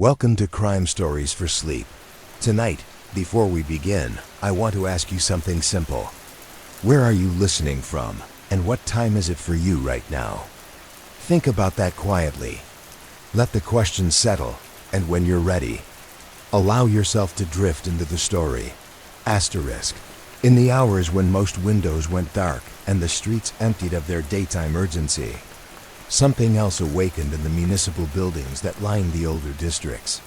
Welcome to Crime Stories for Sleep. Tonight, before we begin, I want to ask you something simple. Where are you listening from, and what time is it for you right now? Think about that quietly. Let the question settle, and when you're ready, allow yourself to drift into the story. Asterisk. In the hours when most windows went dark and the streets emptied of their daytime urgency, something else awakened in the municipal buildings that lined the older districts.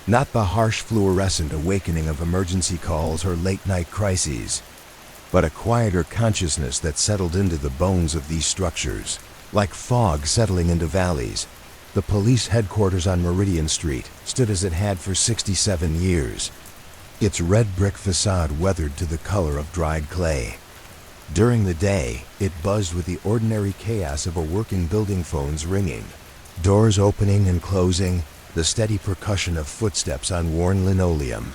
Not the harsh fluorescent awakening of emergency calls or late-night crises, but a quieter consciousness that settled into the bones of these structures. Like fog settling into valleys, the police headquarters on Meridian Street stood as it had for 67 years, its red brick facade weathered to the color of dried clay. During the day, it buzzed with the ordinary chaos of a working building, phones ringing, doors opening and closing, the steady percussion of footsteps on worn linoleum.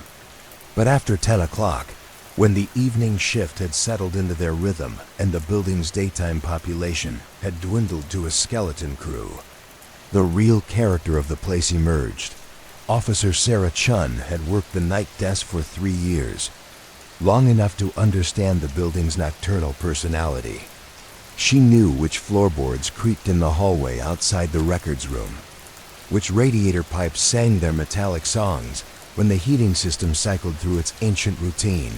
But after 10 o'clock, when the evening shift had settled into their rhythm and the building's daytime population had dwindled to a skeleton crew, the real character of the place emerged. Officer Sarah Chun had worked the night desk for 3 years, long enough to understand the building's nocturnal personality. She knew which floorboards creaked in the hallway outside the records room, which radiator pipes sang their metallic songs when the heating system cycled through its ancient routine,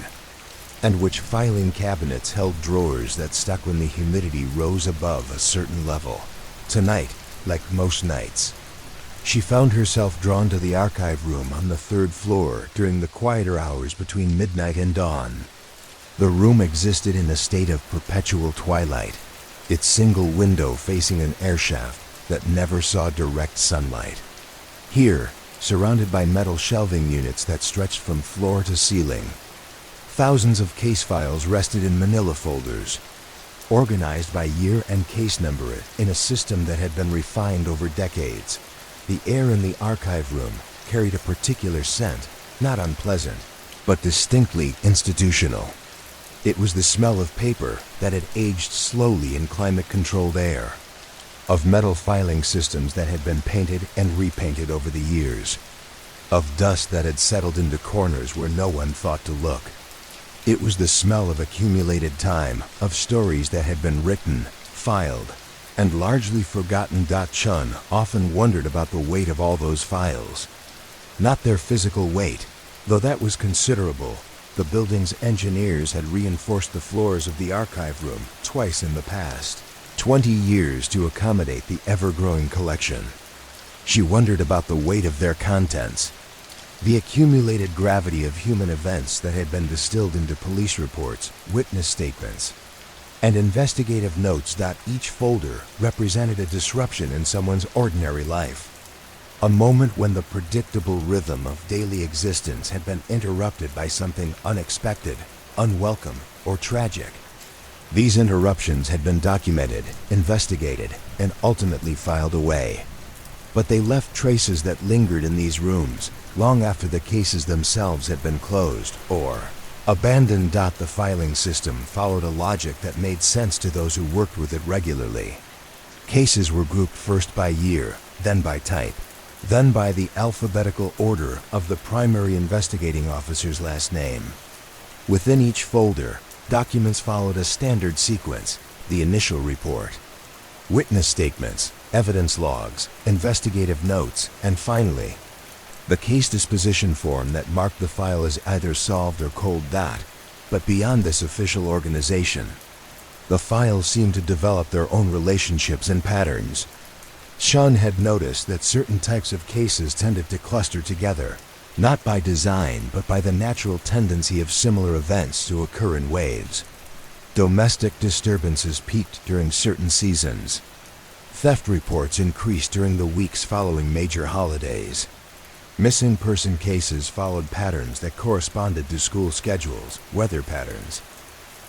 and which filing cabinets held drawers that stuck when the humidity rose above a certain level. Tonight, like most nights, she found herself drawn to the archive room on the 3rd floor during the quieter hours between midnight and dawn. The room existed in a state of perpetual twilight, its single window facing an airshaft that never saw direct sunlight. Here, surrounded by metal shelving units that stretched from floor to ceiling, thousands of case files rested in manila folders, organized by year and case number in a system that had been refined over decades. The air in the archive room carried a particular scent, not unpleasant, but distinctly institutional. It was the smell of paper that had aged slowly in climate-controlled air, of metal filing systems that had been painted and repainted over the years, of dust that had settled into corners where no one thought to look. It was the smell of accumulated time, of stories that had been written, filed, and largely forgotten. Chun often wondered about the weight of all those files. Not their physical weight, though that was considerable. The building's engineers had reinforced the floors of the archive room twice in the past 20 years to accommodate the ever-growing collection. She wondered about the weight of their contents, the accumulated gravity of human events that had been distilled into police reports, witness statements, and investigative notes. Each folder represented a disruption in someone's ordinary life, a moment when the predictable rhythm of daily existence had been interrupted by something unexpected, unwelcome, or tragic. These interruptions had been documented, investigated, and ultimately filed away. But they left traces that lingered in these rooms long after the cases themselves had been closed or abandoned. The filing system followed a logic that made sense to those who worked with it regularly. Cases were grouped first by year, then by type, then by the alphabetical order of the primary investigating officer's last name. Within each folder, documents followed a standard sequence: the initial report, witness statements, evidence logs, investigative notes, and finally, the case disposition form that marked the file as either solved or cold. But beyond this official organization, the files seemed to develop their own relationships and patterns. Chun had noticed that certain types of cases tended to cluster together, not by design but by the natural tendency of similar events to occur in waves. Domestic disturbances peaked during certain seasons. Theft reports increased during the weeks following major holidays. Missing person cases followed patterns that corresponded to school schedules, weather patterns,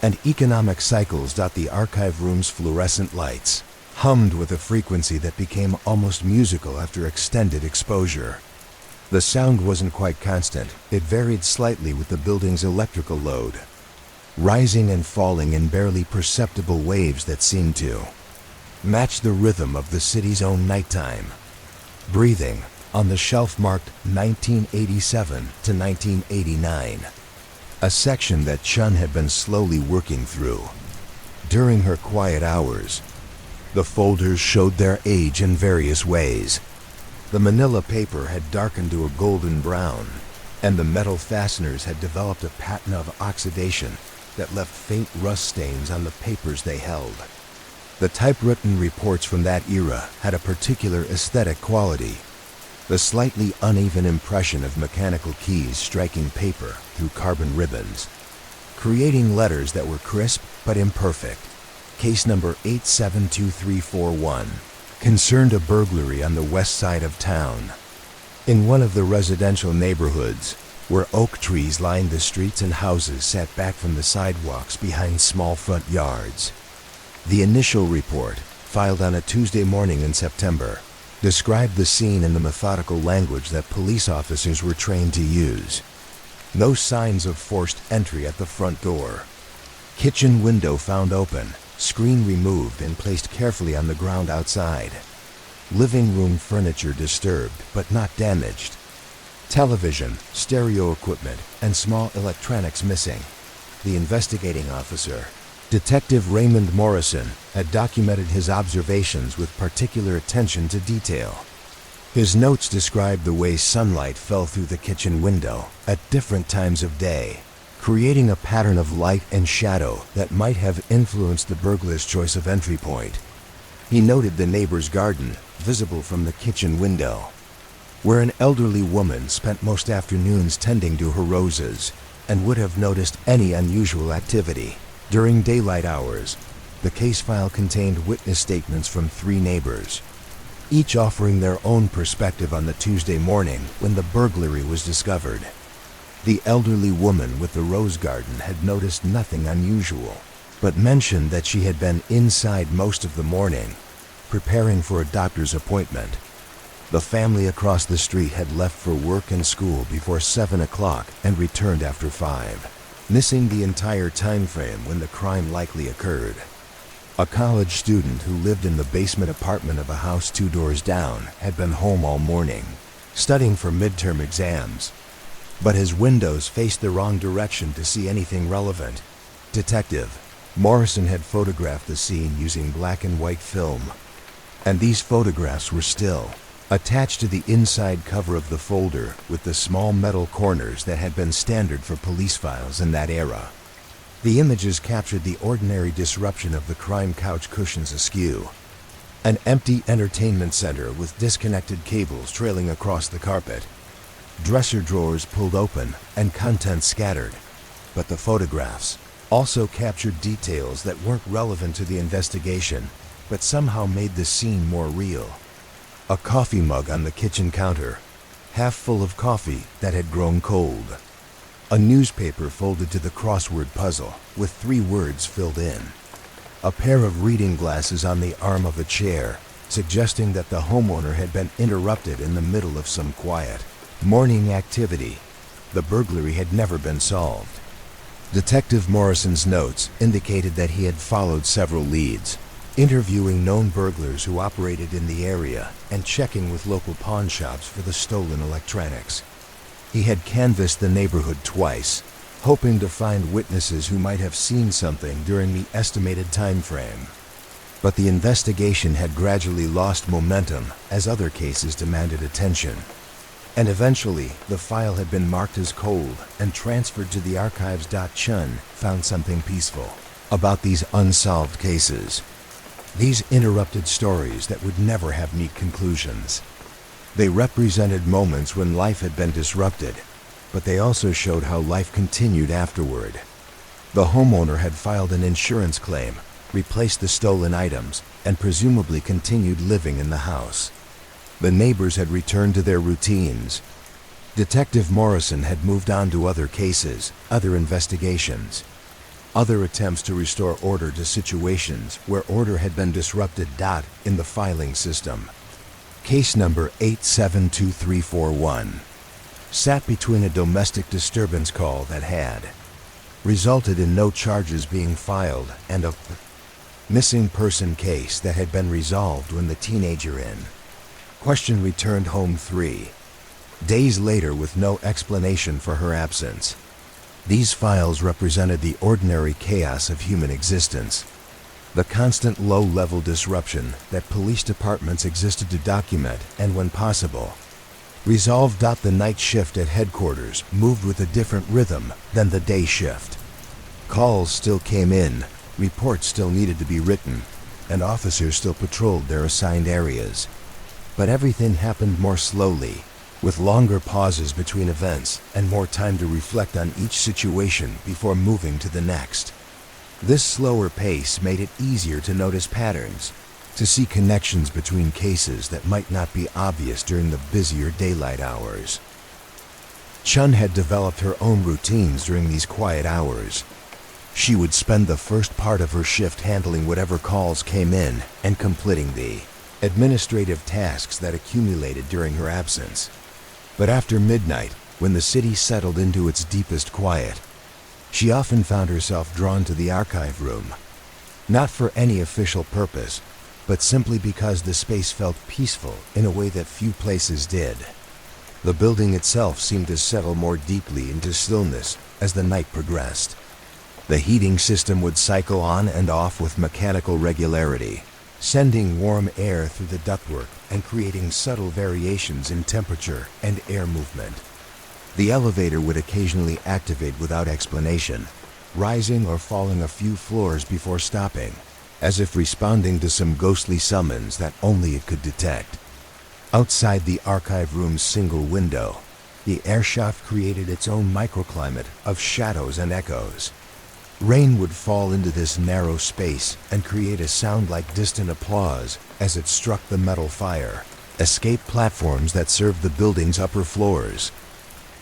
and economic cycles. The archive room's fluorescent lights hummed with a frequency that became almost musical after extended exposure. The sound wasn't quite constant. It varied slightly with the building's electrical load, rising and falling in barely perceptible waves that seemed to match the rhythm of the city's own nighttime. Breathing, on the shelf marked 1987 to 1989, a section that Chun had been slowly working through. During her quiet hours, the folders showed their age in various ways. The manila paper had darkened to a golden brown, and the metal fasteners had developed a pattern of oxidation that left faint rust stains on the papers they held. The typewritten reports from that era had a particular aesthetic quality, the slightly uneven impression of mechanical keys striking paper through carbon ribbons, creating letters that were crisp but imperfect. Case number 872341 concerned a burglary on the west side of town. In one of the residential neighborhoods, where oak trees lined the streets and houses sat back from the sidewalks behind small front yards. The initial report, filed on a Tuesday morning in September, described the scene in the methodical language that police officers were trained to use. No signs of forced entry at the front door. Kitchen window found open, screen removed and placed carefully on the ground outside. Living room furniture disturbed but not damaged. Television, stereo equipment, and small electronics missing. The investigating officer, Detective Raymond Morrison, had documented his observations with particular attention to detail. His notes described the way sunlight fell through the kitchen window at different times of day, creating a pattern of light and shadow that might have influenced the burglar's choice of entry point. He noted the neighbor's garden, visible from the kitchen window, where an elderly woman spent most afternoons tending to her roses and would have noticed any unusual activity. During daylight hours, the case file contained witness statements from 3 neighbors, each offering their own perspective on the Tuesday morning when the burglary was discovered. The elderly woman with the rose garden had noticed nothing unusual, but mentioned that she had been inside most of the morning, preparing for a doctor's appointment. The family across the street had left for work and school before 7 o'clock and returned after 5, missing the entire time frame when the crime likely occurred. A college student who lived in the basement apartment of a house 2 doors down had been home all morning, studying for midterm exams, but his windows faced the wrong direction to see anything relevant. Detective Morrison had photographed the scene using black and white film, and these photographs were still attached to the inside cover of the folder with the small metal corners that had been standard for police files in that era. The images captured the ordinary disruption of the crime couch cushions askew, an empty entertainment center with disconnected cables trailing across the carpet, dresser drawers pulled open and contents scattered. But the photographs also captured details that weren't relevant to the investigation, but somehow made the scene more real. A coffee mug on the kitchen counter, half full of coffee that had grown cold. A newspaper folded to the crossword puzzle with 3 words filled in. A pair of reading glasses on the arm of a chair, suggesting that the homeowner had been interrupted in the middle of some quiet morning activity. The burglary had never been solved. Detective Morrison's notes indicated that he had followed several leads, interviewing known burglars who operated in the area and checking with local pawn shops for the stolen electronics. He had canvassed the neighborhood twice, hoping to find witnesses who might have seen something during the estimated time frame. But the investigation had gradually lost momentum as other cases demanded attention. And eventually, the file had been marked as cold and transferred to the archives. Chun found something peaceful about these unsolved cases. These interrupted stories that would never have neat conclusions. They represented moments when life had been disrupted, but they also showed how life continued afterward. The homeowner had filed an insurance claim, replaced the stolen items, and presumably continued living in the house. The neighbors had returned to their routines. Detective Morrison had moved on to other cases, other investigations, other attempts to restore order to situations where order had been disrupted. In the filing system, case number 872341 sat between a domestic disturbance call that had resulted in no charges being filed and a missing person case that had been resolved when the teenager in Question returned home 3 days later with no explanation for her absence. These files represented the ordinary chaos of human existence, the constant low-level disruption that police departments existed to document and, when possible, resolve. The night shift at headquarters moved with a different rhythm than the day shift. Calls still came in, reports still needed to be written, and officers still patrolled their assigned areas. But everything happened more slowly, with longer pauses between events and more time to reflect on each situation before moving to the next. This slower pace made it easier to notice patterns, to see connections between cases that might not be obvious during the busier daylight hours. Chun had developed her own routines during these quiet hours. She would spend the first part of her shift handling whatever calls came in and completing the administrative tasks that accumulated during her absence. But after midnight, when the city settled into its deepest quiet, she often found herself drawn to the archive room, not for any official purpose, but simply because the space felt peaceful in a way that few places did. The building itself seemed to settle more deeply into stillness as the night progressed. The heating system would cycle on and off with mechanical regularity, sending warm air through the ductwork and creating subtle variations in temperature and air movement. The elevator would occasionally activate without explanation, rising or falling a few floors before stopping, as if responding to some ghostly summons that only it could detect. Outside the archive room's single window, the airshaft created its own microclimate of shadows and echoes. Rain would fall into this narrow space and create a sound like distant applause as it struck the metal fire, escape platforms that served the building's upper floors.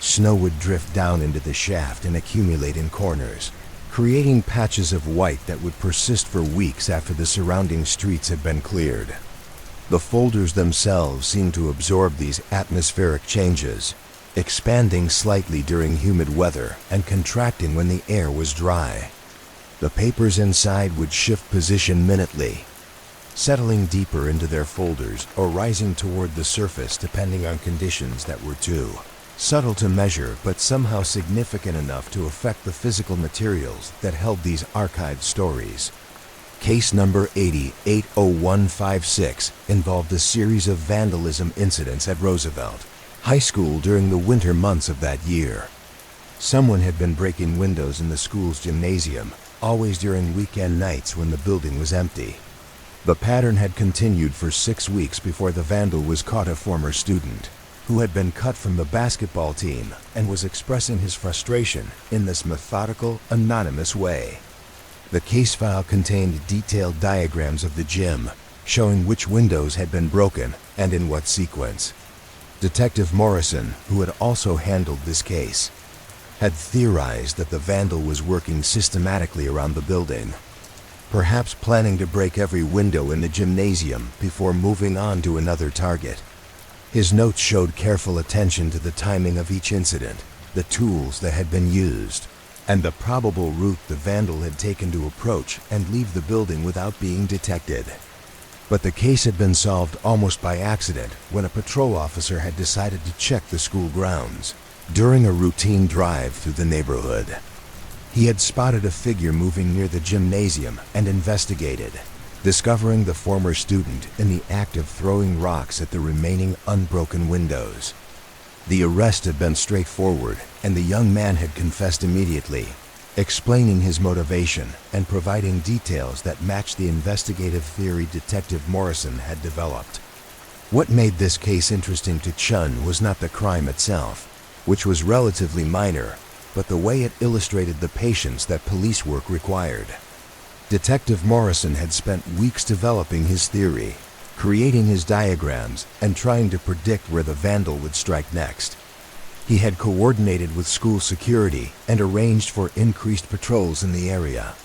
Snow would drift down into the shaft and accumulate in corners, creating patches of white that would persist for weeks after the surrounding streets had been cleared. The folders themselves seemed to absorb these atmospheric changes, expanding slightly during humid weather and contracting when the air was dry. The papers inside would shift position minutely, settling deeper into their folders or rising toward the surface depending on conditions that were too subtle to measure but somehow significant enough to affect the physical materials that held these archived stories. Case number 80-80156 involved a series of vandalism incidents at Roosevelt High School during the winter months of that year. Someone had been breaking windows in the school's gymnasium, always during weekend nights when the building was empty. The pattern had continued for 6 weeks before the vandal was caught, a former student who had been cut from the basketball team and was expressing his frustration in this methodical, anonymous way. The case file contained detailed diagrams of the gym, showing which windows had been broken and in what sequence. Detective Morrison, who had also handled this case, had theorized that the vandal was working systematically around the building, perhaps planning to break every window in the gymnasium before moving on to another target. His notes showed careful attention to the timing of each incident, the tools that had been used, and the probable route the vandal had taken to approach and leave the building without being detected. But the case had been solved almost by accident when a patrol officer had decided to check the school grounds during a routine drive through the neighborhood. He had spotted a figure moving near the gymnasium and investigated, discovering the former student in the act of throwing rocks at the remaining unbroken windows. The arrest had been straightforward, and the young man had confessed immediately, explaining his motivation and providing details that matched the investigative theory Detective Morrison had developed. What made this case interesting to Chun was not the crime itself, which was relatively minor, but the way it illustrated the patience that police work required. Detective Morrison had spent weeks developing his theory, creating his diagrams, and trying to predict where the vandal would strike next. He had coordinated with school security and arranged for increased patrols in the area.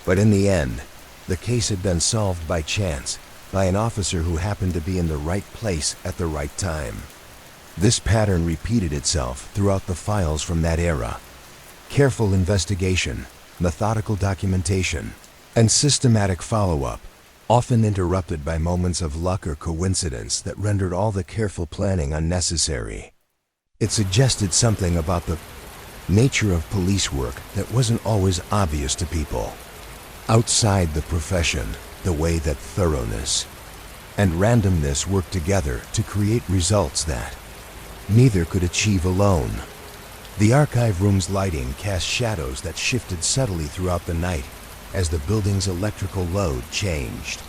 But in the end, the case had been solved by chance, by an officer who happened to be in the right place at the right time. This pattern repeated itself throughout the files from that era. Careful investigation, methodical documentation, and systematic follow-up often interrupted by moments of luck or coincidence that rendered all the careful planning unnecessary. It suggested something about the nature of police work that wasn't always obvious to people. Outside the profession, the way that thoroughness and randomness work together to create results that neither could achieve alone. The archive room's lighting cast shadows that shifted subtly throughout the night as the building's electrical load changed.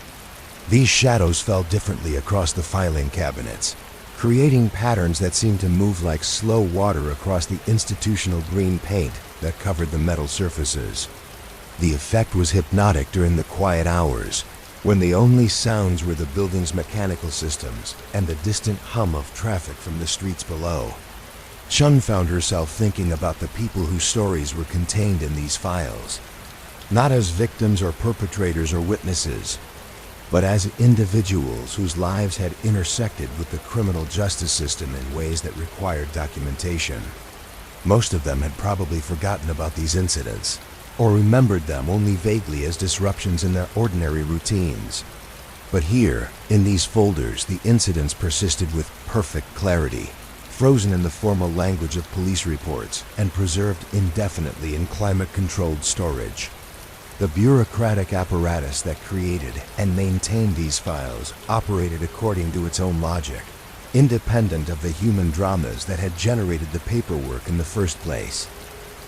These shadows fell differently across the filing cabinets, creating patterns that seemed to move like slow water across the institutional green paint that covered the metal surfaces. The effect was hypnotic during the quiet hours, when the only sounds were the building's mechanical systems and the distant hum of traffic from the streets below. Chun found herself thinking about the people whose stories were contained in these files, not as victims or perpetrators or witnesses, but as individuals whose lives had intersected with the criminal justice system in ways that required documentation. Most of them had probably forgotten about these incidents, or remembered them only vaguely as disruptions in their ordinary routines. But here, in these folders, the incidents persisted with perfect clarity, frozen in the formal language of police reports and preserved indefinitely in climate-controlled storage. The bureaucratic apparatus that created and maintained these files operated according to its own logic, independent of the human dramas that had generated the paperwork in the first place.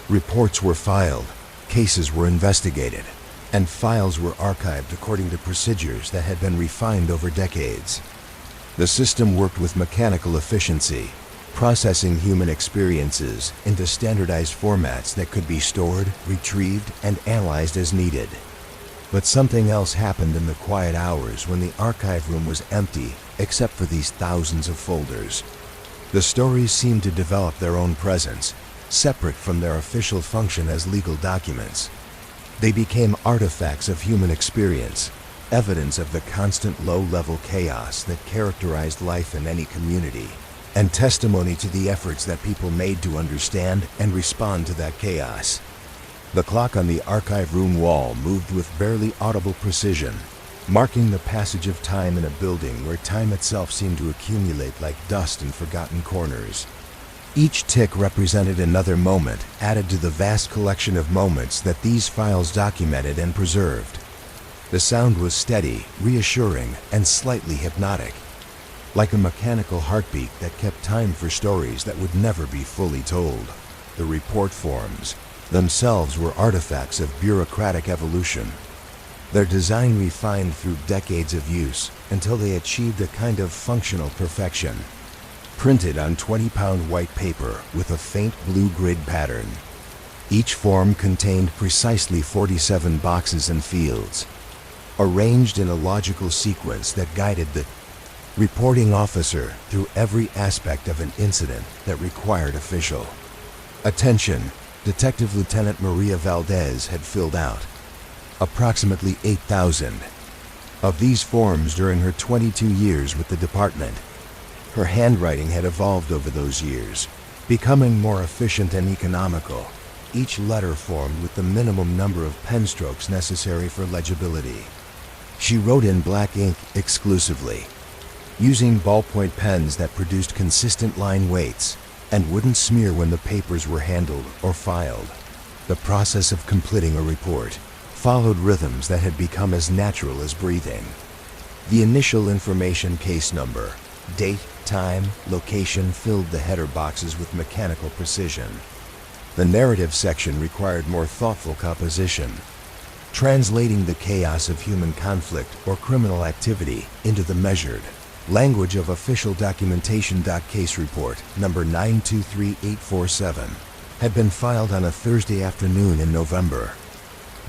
Reports were filed, cases were investigated, and files were archived according to procedures that had been refined over decades. The system worked with mechanical efficiency, processing human experiences into standardized formats that could be stored, retrieved, and analyzed as needed. But something else happened in the quiet hours when the archive room was empty, except for these thousands of folders. The stories seemed to develop their own presence, separate from their official function as legal documents. They became artifacts of human experience, evidence of the constant low-level chaos that characterized life in any community, and testimony to the efforts that people made to understand and respond to that chaos. The clock on the archive room wall moved with barely audible precision, marking the passage of time in a building where time itself seemed to accumulate like dust in forgotten corners. Each tick represented another moment added to the vast collection of moments that these files documented and preserved. The sound was steady, reassuring, and slightly hypnotic, like a mechanical heartbeat that kept time for stories that would never be fully told. The report forms themselves were artifacts of bureaucratic evolution, their design refined through decades of use until they achieved a kind of functional perfection. Printed on 20-pound white paper with a faint blue grid pattern. Each form contained precisely 47 boxes and fields, arranged in a logical sequence that guided the reporting officer through every aspect of an incident that required official attention. Detective Lieutenant Maria Valdez had filled out approximately 8,000 of these forms during her 22 years with the department. Her handwriting had evolved over those years, becoming more efficient and economical, each letter formed with the minimum number of pen strokes necessary for legibility. She wrote in black ink exclusively, using ballpoint pens that produced consistent line weights and wouldn't smear when the papers were handled or filed. The process of completing a report followed rhythms that had become as natural as breathing. The initial information case number, date, time, location filled the header boxes with mechanical precision. The narrative section required more thoughtful composition, translating the chaos of human conflict or criminal activity into the measured language of official documentation. Case report number 923847 had been filed on a Thursday afternoon in November,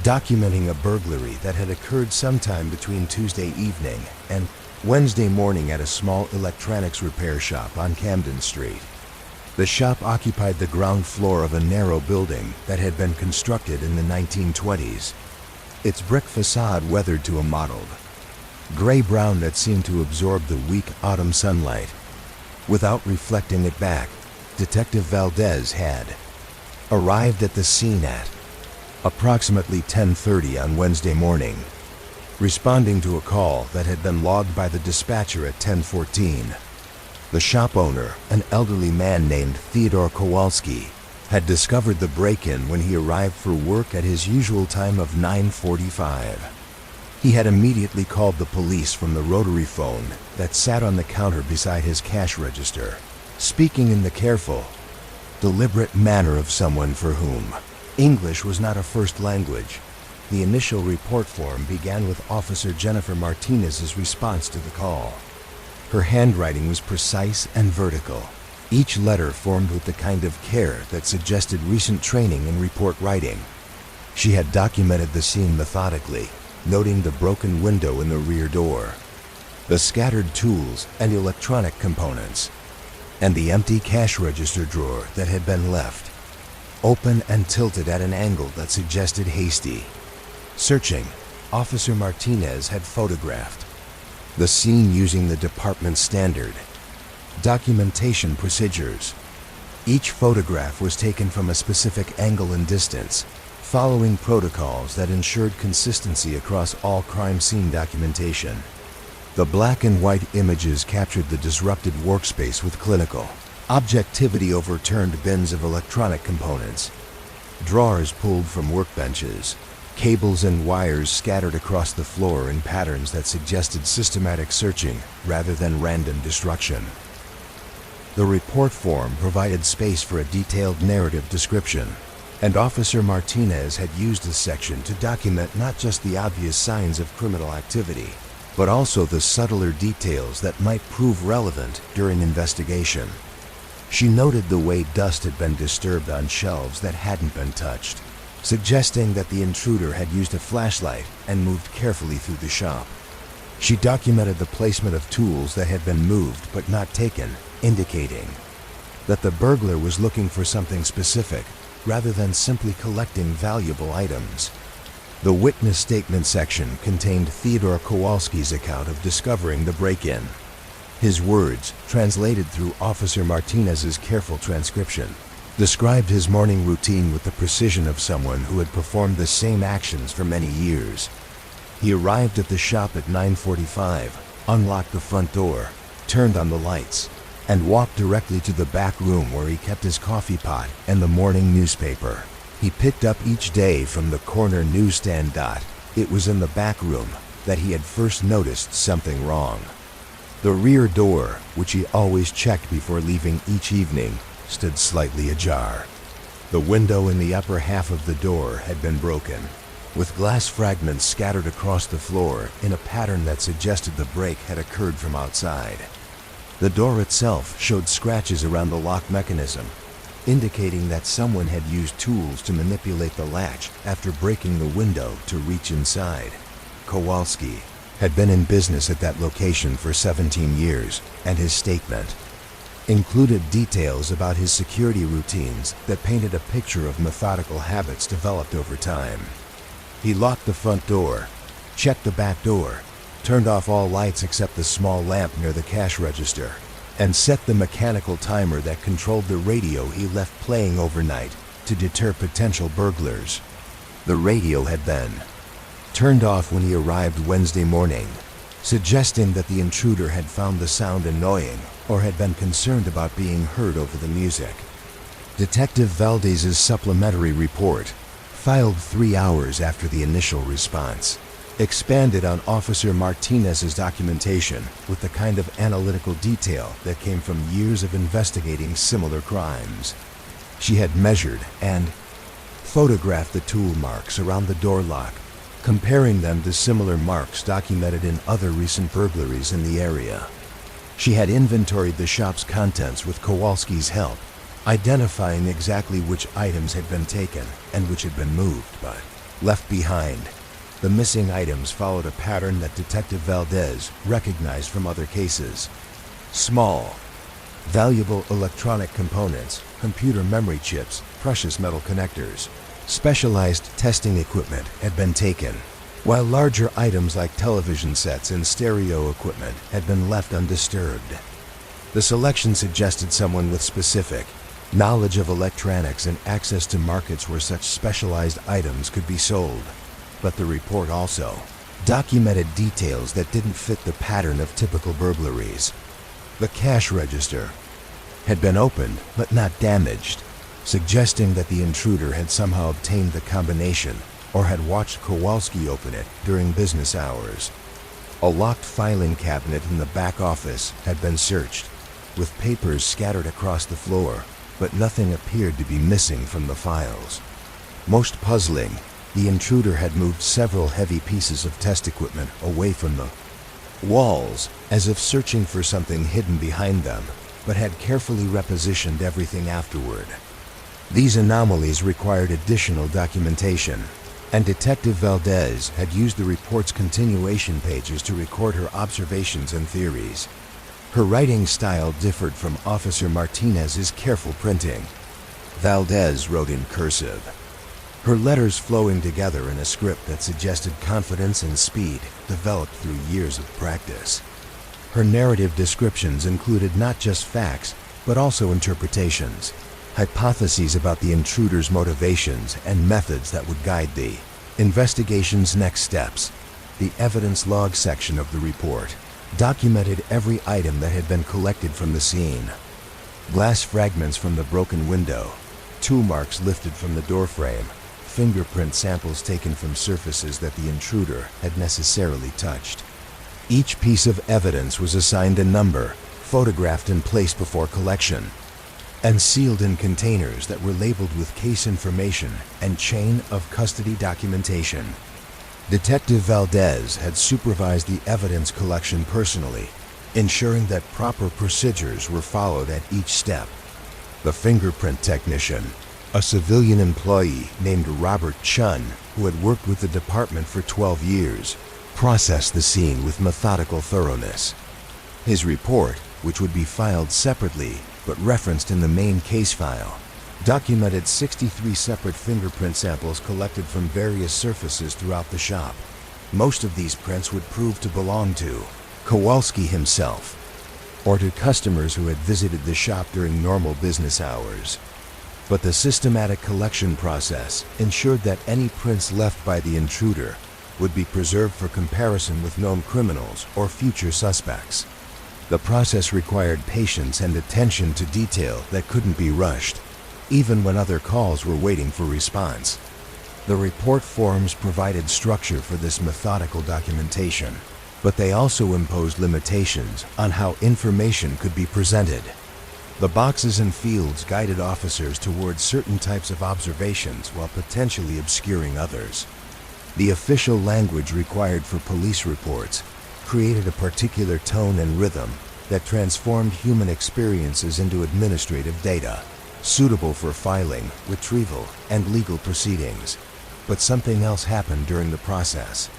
documenting a burglary that had occurred sometime between Tuesday evening and Wednesday morning at a small electronics repair shop on Camden Street. The shop occupied the ground floor of a narrow building that had been constructed in the 1920s, its brick facade weathered to a mottled gray-brown that seemed to absorb the weak autumn sunlight. Without reflecting it back, Detective Valdez had arrived at the scene at approximately 10:30 on Wednesday morning. responding to a call that had been logged by the dispatcher at 10:14. The shop owner, an elderly man named Theodore Kowalski, had discovered the break-in when he arrived for work at his usual time of 9:45. He had immediately called the police from the rotary phone that sat on the counter beside his cash register, speaking in the careful, deliberate manner of someone for whom English was not a first language. The initial report form began with Officer Jennifer Martinez's response to the call. Her handwriting was precise and vertical, each letter formed with the kind of care that suggested recent training in report writing. She had documented the scene methodically, noting the broken window in the rear door, the scattered tools and electronic components, and the empty cash register drawer that had been left open and tilted at an angle that suggested hasty searching. Officer Martinez had photographed the scene using the department's standard documentation procedures. Each photograph was taken from a specific angle and distance, following protocols that ensured consistency across all crime scene documentation. The black and white images captured the disrupted workspace with clinical objectivity. Overturned bins of electronic components, drawers pulled from workbenches, cables and wires scattered across the floor in patterns that suggested systematic searching rather than random destruction. The report form provided space for a detailed narrative description, and Officer Martinez had used this section to document not just the obvious signs of criminal activity, but also the subtler details that might prove relevant during investigation. She noted the way dust had been disturbed on shelves that hadn't been touched, suggesting that the intruder had used a flashlight and moved carefully through the shop. She documented the placement of tools that had been moved but not taken, indicating that the burglar was looking for something specific rather than simply collecting valuable items. The witness statement section contained Theodore Kowalski's account of discovering the break-in. His words, translated through Officer Martinez's careful transcription, described his morning routine with the precision of someone who had performed the same actions for many years. He arrived at the shop at 9:45, unlocked the front door, turned on the lights, and walked directly to the back room where he kept his coffee pot and the morning newspaper. He picked up each day from the corner newsstand. It was in the back room that he had first noticed something wrong. The rear door, which he always checked before leaving each evening, stood slightly ajar. The window in the upper half of the door had been broken, with glass fragments scattered across the floor in a pattern that suggested the break had occurred from outside. The door itself showed scratches around the lock mechanism, indicating that someone had used tools to manipulate the latch after breaking the window to reach inside. Kowalski had been in business at that location for 17 years, and his statement included details about his security routines that painted a picture of methodical habits developed over time. He locked the front door, checked the back door, turned off all lights except the small lamp near the cash register, and set the mechanical timer that controlled the radio he left playing overnight to deter potential burglars. The radio had been turned off when he arrived Wednesday morning, suggesting that the intruder had found the sound annoying or had been concerned about being heard over the music. Detective Valdez's supplementary report, filed 3 hours after the initial response, expanded on Officer Martinez's documentation with the kind of analytical detail that came from years of investigating similar crimes. She had measured and photographed the tool marks around the door lock, comparing them to similar marks documented in other recent burglaries in the area. She had inventoried the shop's contents with Kowalski's help, identifying exactly which items had been taken and which had been moved but left behind. The missing items followed a pattern that Detective Valdez recognized from other cases. Small, valuable electronic components, computer memory chips, precious metal connectors, specialized testing equipment had been taken, while larger items like television sets and stereo equipment had been left undisturbed. The selection suggested someone with specific knowledge of electronics and access to markets where such specialized items could be sold. But the report also documented details that didn't fit the pattern of typical burglaries. The cash register had been opened but not damaged, suggesting that the intruder had somehow obtained the combination or had watched Kowalski open it during business hours. A locked filing cabinet in the back office had been searched, with papers scattered across the floor, but nothing appeared to be missing from the files. Most puzzling, the intruder had moved several heavy pieces of test equipment away from the walls, as if searching for something hidden behind them, but had carefully repositioned everything afterward. These anomalies required additional documentation, and Detective Valdez had used the report's continuation pages to record her observations and theories. Her writing style differed from Officer Martinez's careful printing. Valdez wrote in cursive, her letters flowing together in a script that suggested confidence and speed developed through years of practice. Her narrative descriptions included not just facts, but also interpretations, hypotheses about the intruder's motivations and methods that would guide the investigation's next steps. The evidence log section of the report documented every item that had been collected from the scene. Glass fragments from the broken window, tool marks lifted from the doorframe, fingerprint samples taken from surfaces that the intruder had necessarily touched. Each piece of evidence was assigned a number, photographed and placed before collection, and sealed in containers that were labeled with case information and chain of custody documentation. Detective Valdez had supervised the evidence collection personally, ensuring that proper procedures were followed at each step. The fingerprint technician, a civilian employee named Robert Chun, who had worked with the department for 12 years, processed the scene with methodical thoroughness. His report, which would be filed separately but referenced in the main case file, documented 63 separate fingerprint samples collected from various surfaces throughout the shop. Most of these prints would prove to belong to Kowalski himself, or to customers who had visited the shop during normal business hours. But the systematic collection process ensured that any prints left by the intruder would be preserved for comparison with known criminals or future suspects. The process required patience and attention to detail that couldn't be rushed, even when other calls were waiting for response. The report forms provided structure for this methodical documentation, but they also imposed limitations on how information could be presented. The boxes and fields guided officers towards certain types of observations while potentially obscuring others. The official language required for police reports created a particular tone and rhythm that transformed human experiences into administrative data, suitable for filing, retrieval, and legal proceedings. But something else happened during the process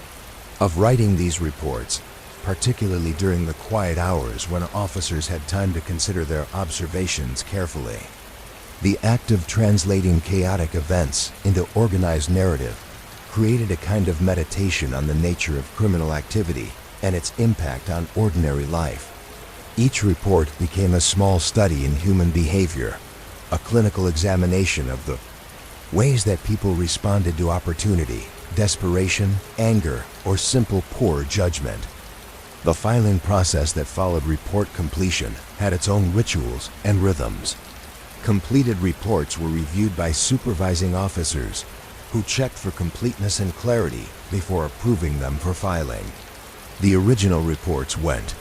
of writing these reports, particularly during the quiet hours when officers had time to consider their observations carefully. The act of translating chaotic events into organized narrative created a kind of meditation on the nature of criminal activity and its impact on ordinary life. Each report became a small study in human behavior, a clinical examination of the ways that people responded to opportunity, desperation, anger, or simple poor judgment. The filing process that followed report completion had its own rituals and rhythms. Completed reports were reviewed by supervising officers who checked for completeness and clarity before approving them for filing. The original reports went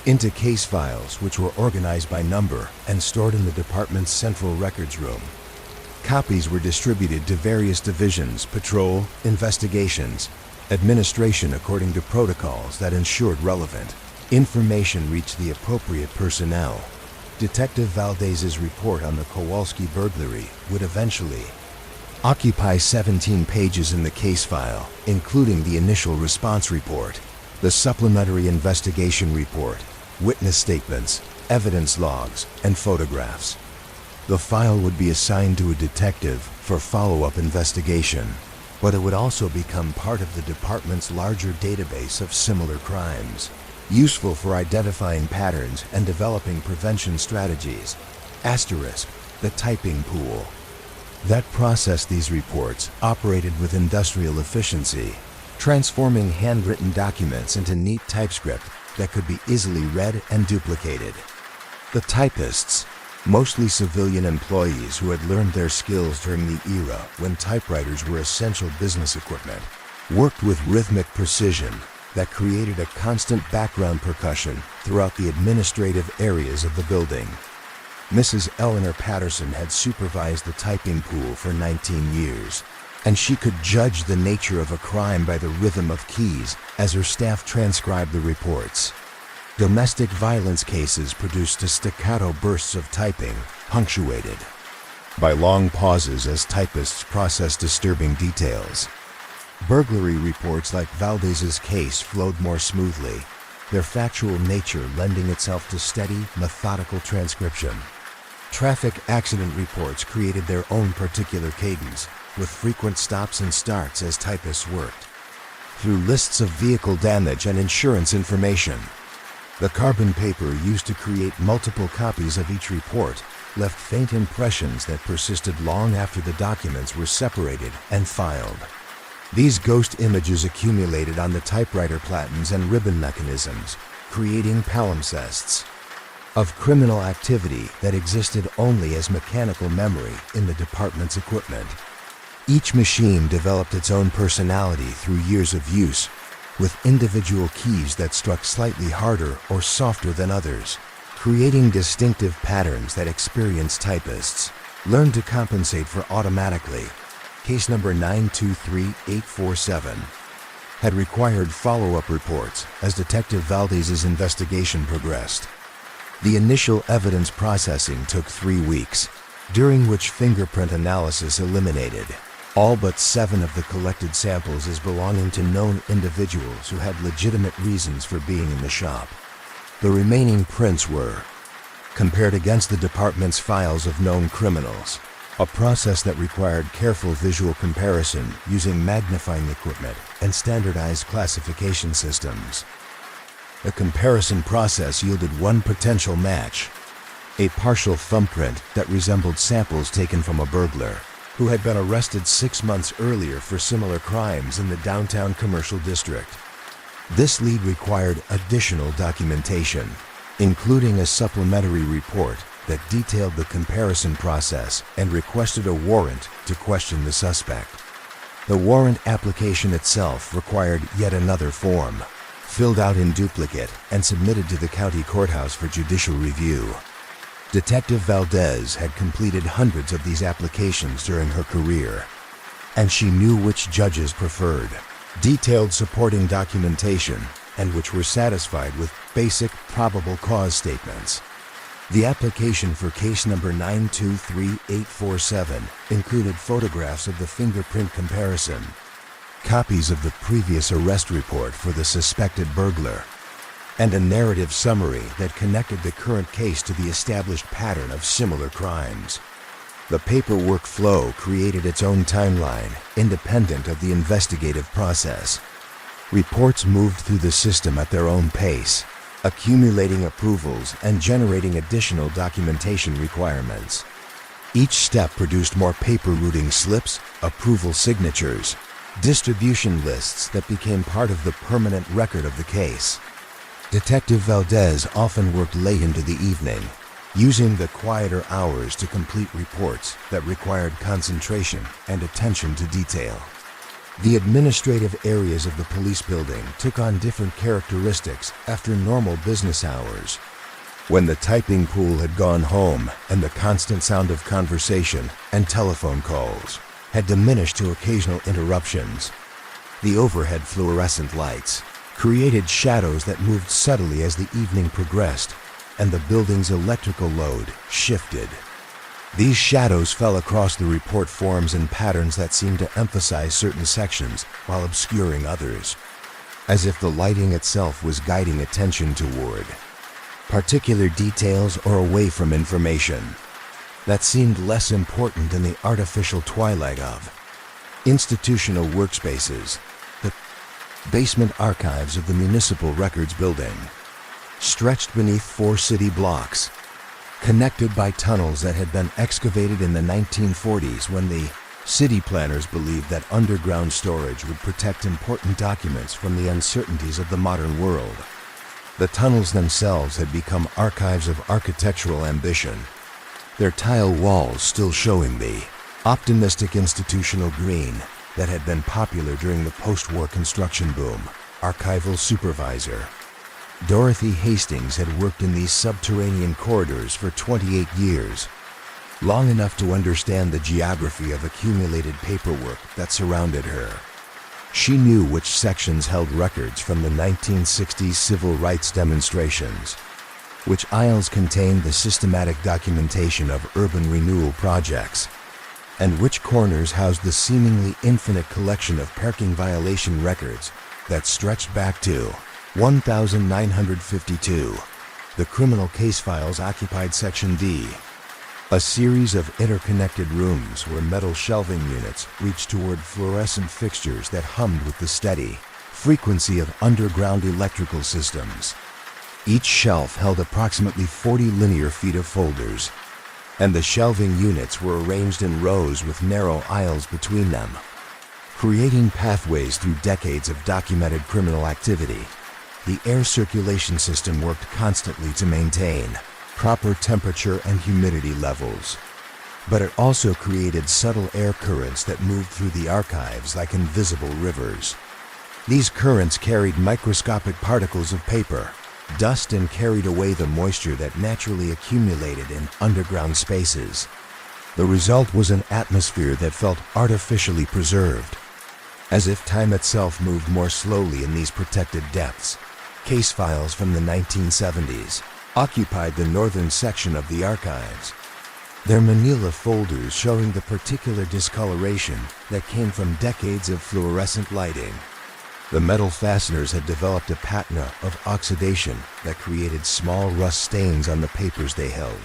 into case files, which were organized by number and stored in the department's central records room. Copies were distributed to various divisions, patrol, investigations, administration according to protocols that ensured relevant information reached the appropriate personnel. Detective Valdez's report on the Kowalski burglary would eventually occupy 17 pages in the case file, including the initial response report, the supplementary investigation report, witness statements, evidence logs, and photographs. The file would be assigned to a detective for follow-up investigation, but it would also become part of the department's larger database of similar crimes, useful for identifying patterns and developing prevention strategies. Asterisk, the typing pool that processed these reports operated with industrial efficiency, transforming handwritten documents into neat typescript that could be easily read and duplicated. The typists, mostly civilian employees who had learned their skills during the era when typewriters were essential business equipment, worked with rhythmic precision that created a constant background percussion throughout the administrative areas of the building. Mrs. Eleanor Patterson had supervised the typing pool for 19 years, and she could judge the nature of a crime by the rhythm of keys as her staff transcribed the reports. Domestic violence cases produced staccato bursts of typing, punctuated by long pauses as typists processed disturbing details. Burglary reports like Valdez's case flowed more smoothly, their factual nature lending itself to steady, methodical transcription. Traffic accident reports created their own particular cadence, with frequent stops and starts as typists worked through lists of vehicle damage and insurance information. The carbon paper used to create multiple copies of each report left faint impressions that persisted long after the documents were separated and filed. These ghost images accumulated on the typewriter platens and ribbon mechanisms, creating palimpsests of criminal activity that existed only as mechanical memory in the department's equipment. Each machine developed its own personality through years of use, with individual keys that struck slightly harder or softer than others, creating distinctive patterns that experienced typists learned to compensate for automatically. Case number 923847 had required follow-up reports as Detective Valdez's investigation progressed. The initial evidence processing took 3 weeks, during which fingerprint analysis eliminated all but 7 of the collected samples as belonging to known individuals who had legitimate reasons for being in the shop. The remaining prints were compared against the department's files of known criminals, a process that required careful visual comparison using magnifying equipment and standardized classification systems. The comparison process yielded one potential match: a partial thumbprint that resembled samples taken from a burglar who had been arrested 6 months earlier for similar crimes in the downtown commercial district. This lead required additional documentation, including a supplementary report that detailed the comparison process and requested a warrant to question the suspect. The warrant application itself required yet another form, filled out in duplicate and submitted to the county courthouse for judicial review. Detective Valdez had completed hundreds of these applications during her career, and she knew which judges preferred detailed supporting documentation and which were satisfied with basic probable cause statements. The application for case number 923847 included photographs of the fingerprint comparison, copies of the previous arrest report for the suspected burglar, and a narrative summary that connected the current case to the established pattern of similar crimes. The paperwork flow created its own timeline, independent of the investigative process. Reports moved through the system at their own pace, accumulating approvals and generating additional documentation requirements. Each step produced more paper routing slips, approval signatures, distribution lists that became part of the permanent record of the case. Detective Valdez often worked late into the evening, using the quieter hours to complete reports that required concentration and attention to detail. The administrative areas of the police building took on different characteristics after normal business hours. When the typing pool had gone home and the constant sound of conversation and telephone calls had diminished to occasional interruptions, the overhead fluorescent lights created shadows that moved subtly as the evening progressed and the building's electrical load shifted. These shadows fell across the report forms in patterns that seemed to emphasize certain sections while obscuring others, as if the lighting itself was guiding attention toward particular details or away from information that seemed less important in the artificial twilight of institutional workspaces. The basement archives of the Municipal Records Building stretched beneath 4 city blocks, connected by tunnels that had been excavated in the 1940s when the City planners believed that underground storage would protect important documents from the uncertainties of the modern world. The tunnels themselves had become archives of architectural ambition, their tile walls still showing the optimistic institutional green that had been popular during the post-war construction boom. Archival supervisor Dorothy Hastings had worked in these subterranean corridors for 28 years, long enough to understand the geography of accumulated paperwork that surrounded her. She knew which sections held records from the 1960s civil rights demonstrations, which aisles contained the systematic documentation of urban renewal projects, and which corners housed the seemingly infinite collection of parking violation records that stretched back to 1952. The criminal case files occupied Section D, a series of interconnected rooms where metal shelving units reached toward fluorescent fixtures that hummed with the steady frequency of underground electrical systems. Each shelf held approximately 40 linear feet of folders, and the shelving units were arranged in rows with narrow aisles between them, creating pathways through decades of documented criminal activity. The air circulation system worked constantly to maintain proper temperature and humidity levels, but it also created subtle air currents that moved through the archives like invisible rivers. These currents carried microscopic particles of paper, dust, and carried away the moisture that naturally accumulated in underground spaces. The result was an atmosphere that felt artificially preserved, as if time itself moved more slowly in these protected depths. Case files from the 1970s occupied the northern section of the archives, their manila folders showing the particular discoloration that came from decades of fluorescent lighting. The metal fasteners had developed a patina of oxidation that created small rust stains on the papers they held,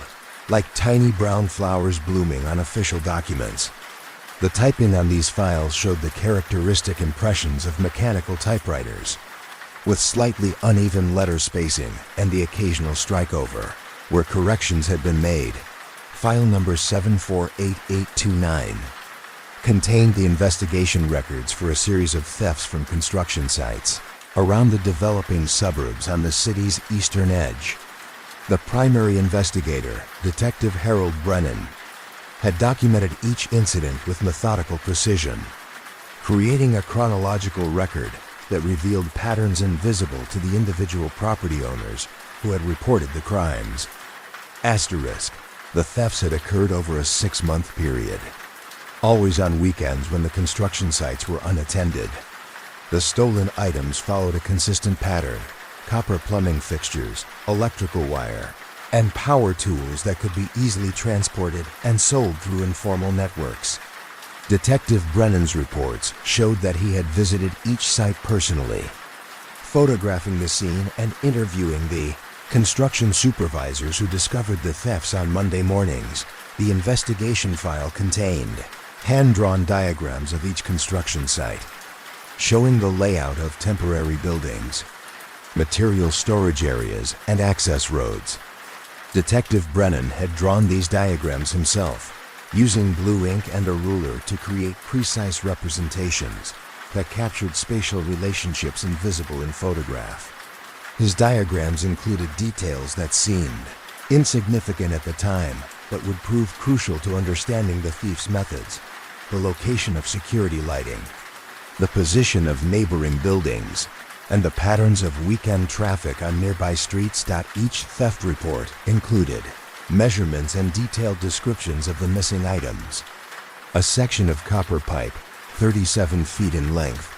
like tiny brown flowers blooming on official documents. The typing on these files showed the characteristic impressions of mechanical typewriters, with slightly uneven letter spacing and the occasional strikeover, where corrections had been made. File number 748829 contained the investigation records for a series of thefts from construction sites around the developing suburbs on the city's eastern edge. The primary investigator, Detective Harold Brennan, had documented each incident with methodical precision, creating a chronological record that revealed patterns invisible to the individual property owners who had reported the crimes. Asterisk, the thefts had occurred over a 6-month period, always on weekends when the construction sites were unattended. The stolen items followed a consistent pattern: copper plumbing fixtures, electrical wire, and power tools that could be easily transported and sold through informal networks. Detective Brennan's reports showed that he had visited each site personally, photographing the scene and interviewing the construction supervisors who discovered the thefts on Monday mornings. The investigation file contained hand-drawn diagrams of each construction site, showing the layout of temporary buildings, material storage areas, and access roads. Detective Brennan had drawn these diagrams himself, using blue ink and a ruler to create precise representations that captured spatial relationships invisible in photograph. His diagrams included details that seemed insignificant at the time, but would prove crucial to understanding the thief's methods: the location of security lighting, the position of neighboring buildings, and the patterns of weekend traffic on nearby streets. Each theft report included measurements and detailed descriptions of the missing items. A section of copper pipe, 37 feet in length,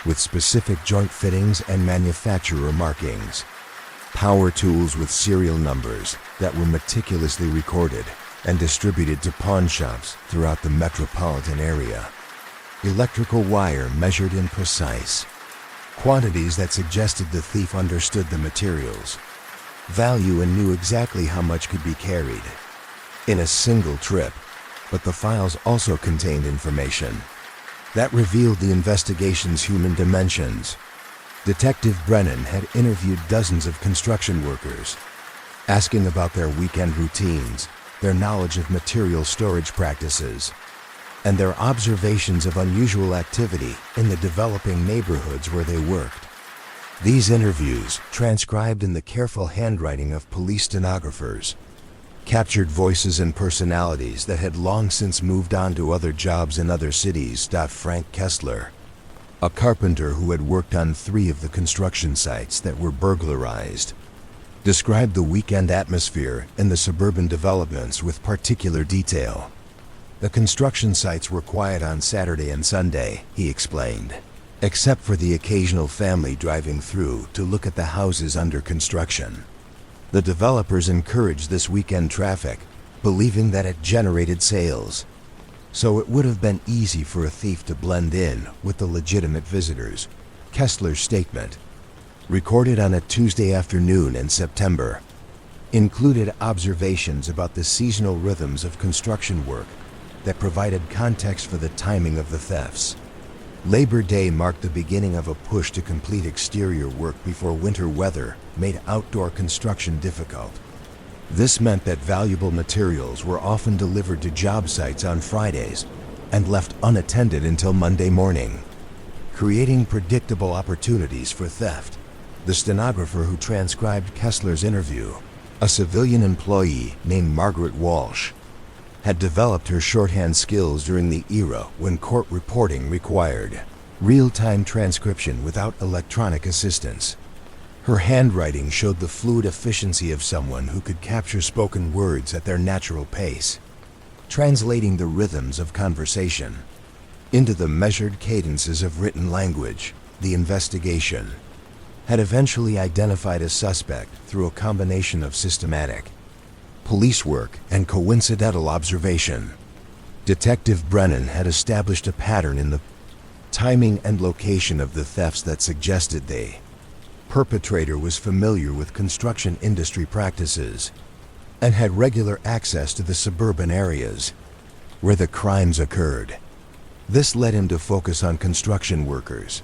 with specific joint fittings and manufacturer markings. Power tools with serial numbers that were meticulously recorded and distributed to pawn shops throughout the metropolitan area. Electrical wire measured in precise quantities that suggested the thief understood the materials, value, and knew exactly how much could be carried in a single trip. But the files also contained information that revealed the investigation's human dimensions. Detective Brennan had interviewed dozens of construction workers, asking about their weekend routines, their knowledge of material storage practices, and their observations of unusual activity in the developing neighborhoods where they worked. These interviews, transcribed in the careful handwriting of police stenographers, captured voices and personalities that had long since moved on to other jobs in other cities. Frank Kessler, a carpenter who had worked on 3 of the construction sites that were burglarized, described the weekend atmosphere in the suburban developments with particular detail. The construction sites were quiet on Saturday and Sunday, he explained, except for the occasional family driving through to look at the houses under construction. The developers encouraged this weekend traffic, believing that it generated sales. So it would have been easy for a thief to blend in with the legitimate visitors. Kessler's statement, recorded on a Tuesday afternoon in September, included observations about the seasonal rhythms of construction work that provided context for the timing of the thefts. Labor Day marked the beginning of a push to complete exterior work before winter weather made outdoor construction difficult. This meant that valuable materials were often delivered to job sites on Fridays and left unattended until Monday morning, creating predictable opportunities for theft. The stenographer who transcribed Kessler's interview, a civilian employee named Margaret Walsh, had developed her shorthand skills during the era when court reporting required real-time transcription without electronic assistance. Her handwriting showed the fluid efficiency of someone who could capture spoken words at their natural pace, translating the rhythms of conversation into the measured cadences of written language. The investigation had eventually identified a suspect through a combination of systematic police work and coincidental observation. Detective Brennan had established a pattern in the timing and location of the thefts that suggested the perpetrator was familiar with construction industry practices and had regular access to the suburban areas where the crimes occurred. This led him to focus on construction workers,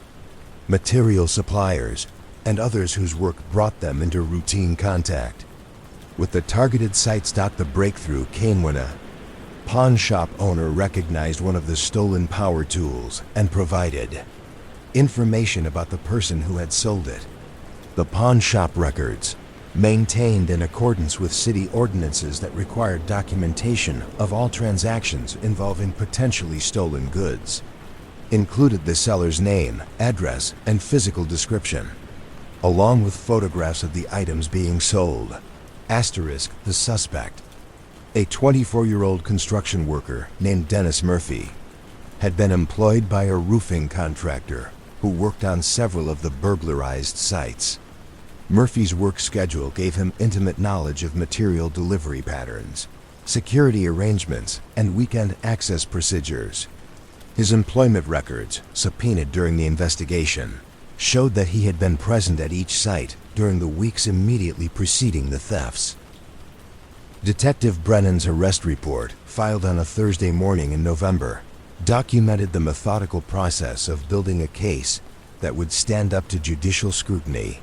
material suppliers, and others whose work brought them into routine contact with the targeted sites. The breakthrough came when a pawn shop owner recognized one of the stolen power tools and provided information about the person who had sold it. The pawn shop records, maintained in accordance with city ordinances that required documentation of all transactions involving potentially stolen goods, included the seller's name, address, and physical description, along with photographs of the items being sold. The suspect, a 24-year-old construction worker named Dennis Murphy, had been employed by a roofing contractor who worked on several of the burglarized sites. Murphy's work schedule gave him intimate knowledge of material delivery patterns, security arrangements, and weekend access procedures. His employment records, subpoenaed during the investigation, showed that he had been present at each site during the weeks immediately preceding the thefts. Detective Brennan's arrest report, filed on a Thursday morning in November, documented the methodical process of building a case that would stand up to judicial scrutiny.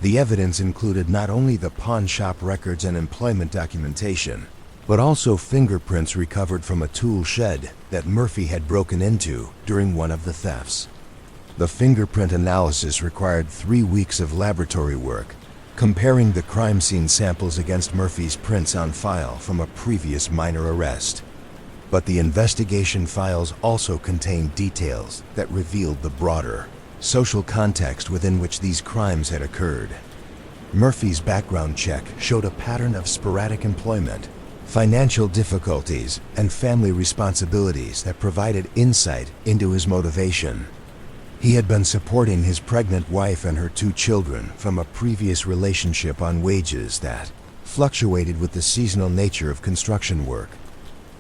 The evidence included not only the pawn shop records and employment documentation, but also fingerprints recovered from a tool shed that Murphy had broken into during one of the thefts. The fingerprint analysis required 3 weeks of laboratory work, comparing the crime scene samples against Murphy's prints on file from a previous minor arrest. But the investigation files also contained details that revealed the broader social context within which these crimes had occurred. Murphy's background check showed a pattern of sporadic employment, financial difficulties, and family responsibilities that provided insight into his motivation. He had been supporting his pregnant wife and her 2 children from a previous relationship on wages that fluctuated with the seasonal nature of construction work.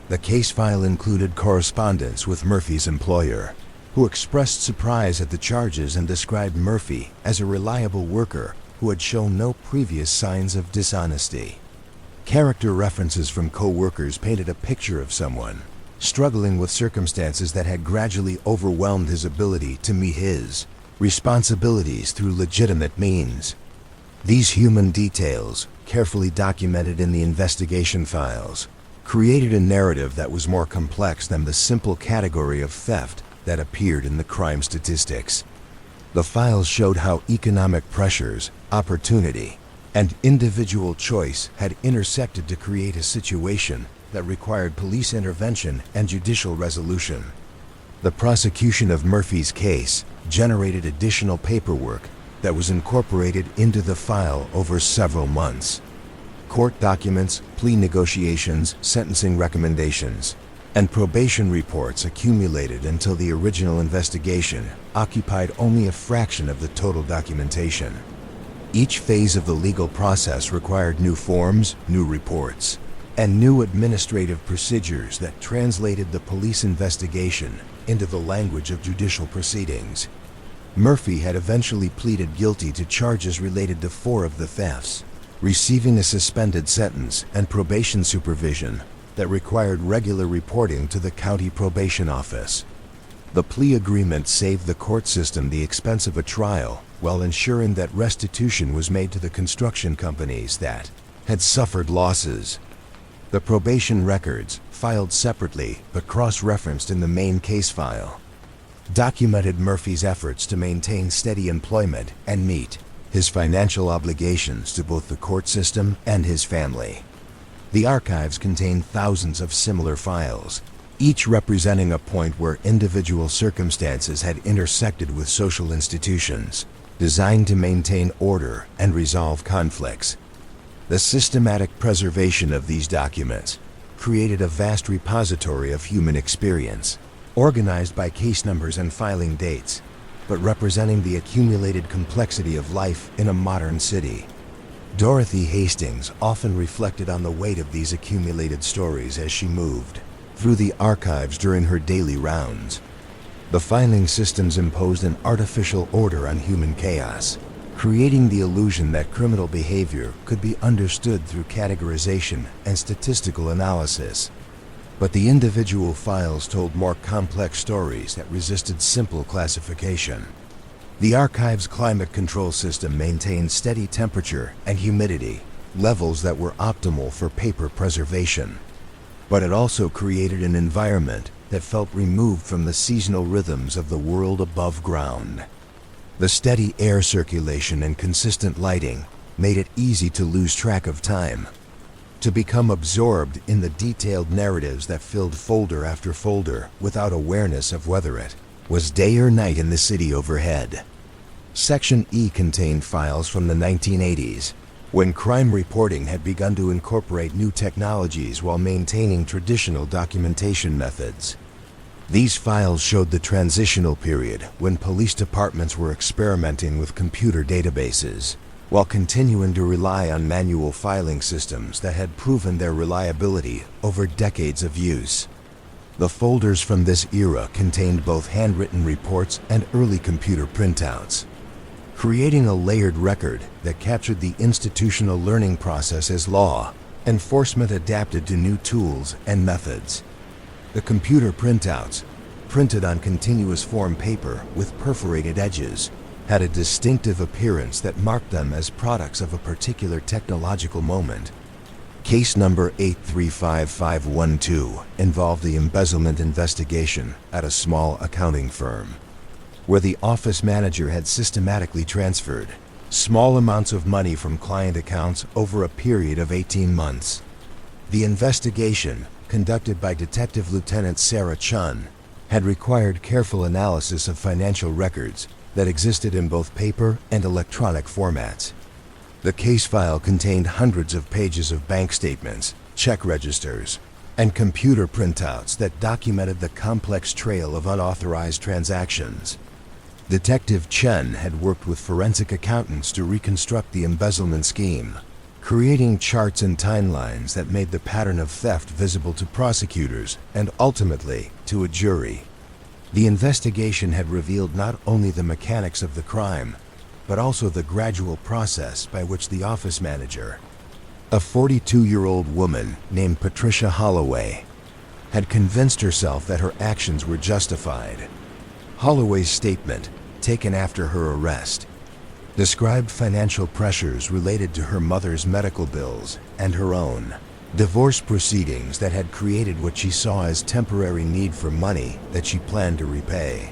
The case file included correspondence with Murphy's employer, who expressed surprise at the charges and described Murphy as a reliable worker who had shown no previous signs of dishonesty. Character references from co-workers painted a picture of someone struggling with circumstances that had gradually overwhelmed his ability to meet his responsibilities through legitimate means. These human details, carefully documented in the investigation files, created a narrative that was more complex than the simple category of theft that appeared in the crime statistics. The files showed how economic pressures, opportunity, and individual choice had intersected to create a situation that required police intervention and judicial resolution. The prosecution of Murphy's case generated additional paperwork that was incorporated into the file over several months. Court documents, plea negotiations, sentencing recommendations, and probation reports accumulated until the original investigation occupied only a fraction of the total documentation. Each phase of the legal process required new forms, new reports, and new administrative procedures that translated the police investigation into the language of judicial proceedings. Murphy had eventually pleaded guilty to charges related to 4 of the thefts, receiving a suspended sentence and probation supervision that required regular reporting to the county probation office. The plea agreement saved the court system the expense of a trial while ensuring that restitution was made to the construction companies that had suffered losses. The probation records, filed separately but cross-referenced in the main case file, documented Murphy's efforts to maintain steady employment and meet his financial obligations to both the court system and his family. The archives contain thousands of similar files, each representing a point where individual circumstances had intersected with social institutions, designed to maintain order and resolve conflicts. The systematic preservation of these documents created a vast repository of human experience, organized by case numbers and filing dates, but representing the accumulated complexity of life in a modern city. Dorothy Hastings often reflected on the weight of these accumulated stories as she moved through the archives during her daily rounds. The filing systems imposed an artificial order on human chaos, creating the illusion that criminal behavior could be understood through categorization and statistical analysis. But the individual files told more complex stories that resisted simple classification. The archive's climate control system maintained steady temperature and humidity, levels that were optimal for paper preservation. But it also created an environment that felt removed from the seasonal rhythms of the world above ground. The steady air circulation and consistent lighting made it easy to lose track of time, to become absorbed in the detailed narratives that filled folder after folder without awareness of whether it was day or night in the city overhead. Section E contained files from the 1980s, when crime reporting had begun to incorporate new technologies while maintaining traditional documentation methods. These files showed the transitional period when police departments were experimenting with computer databases, while continuing to rely on manual filing systems that had proven their reliability over decades of use. The folders from this era contained both handwritten reports and early computer printouts, creating a layered record that captured the institutional learning process as law enforcement adapted to new tools and methods. The computer printouts, printed on continuous form paper with perforated edges, had a distinctive appearance that marked them as products of a particular technological moment. Case number 835512 involved the embezzlement investigation at a small accounting firm, where the office manager had systematically transferred small amounts of money from client accounts over a period of 18 months. The investigation, conducted by Detective Lieutenant Sarah Chun, had required careful analysis of financial records that existed in both paper and electronic formats. The case file contained hundreds of pages of bank statements, check registers, and computer printouts that documented the complex trail of unauthorized transactions. Detective Chen had worked with forensic accountants to reconstruct the embezzlement scheme, creating charts and timelines that made the pattern of theft visible to prosecutors and ultimately to a jury. The investigation had revealed not only the mechanics of the crime, but also the gradual process by which the office manager, a 42-year-old woman named Patricia Holloway, had convinced herself that her actions were justified. Holloway's statement, taken after her arrest, described financial pressures related to her mother's medical bills and her own. Divorce proceedings that had created what she saw as temporary need for money that she planned to repay.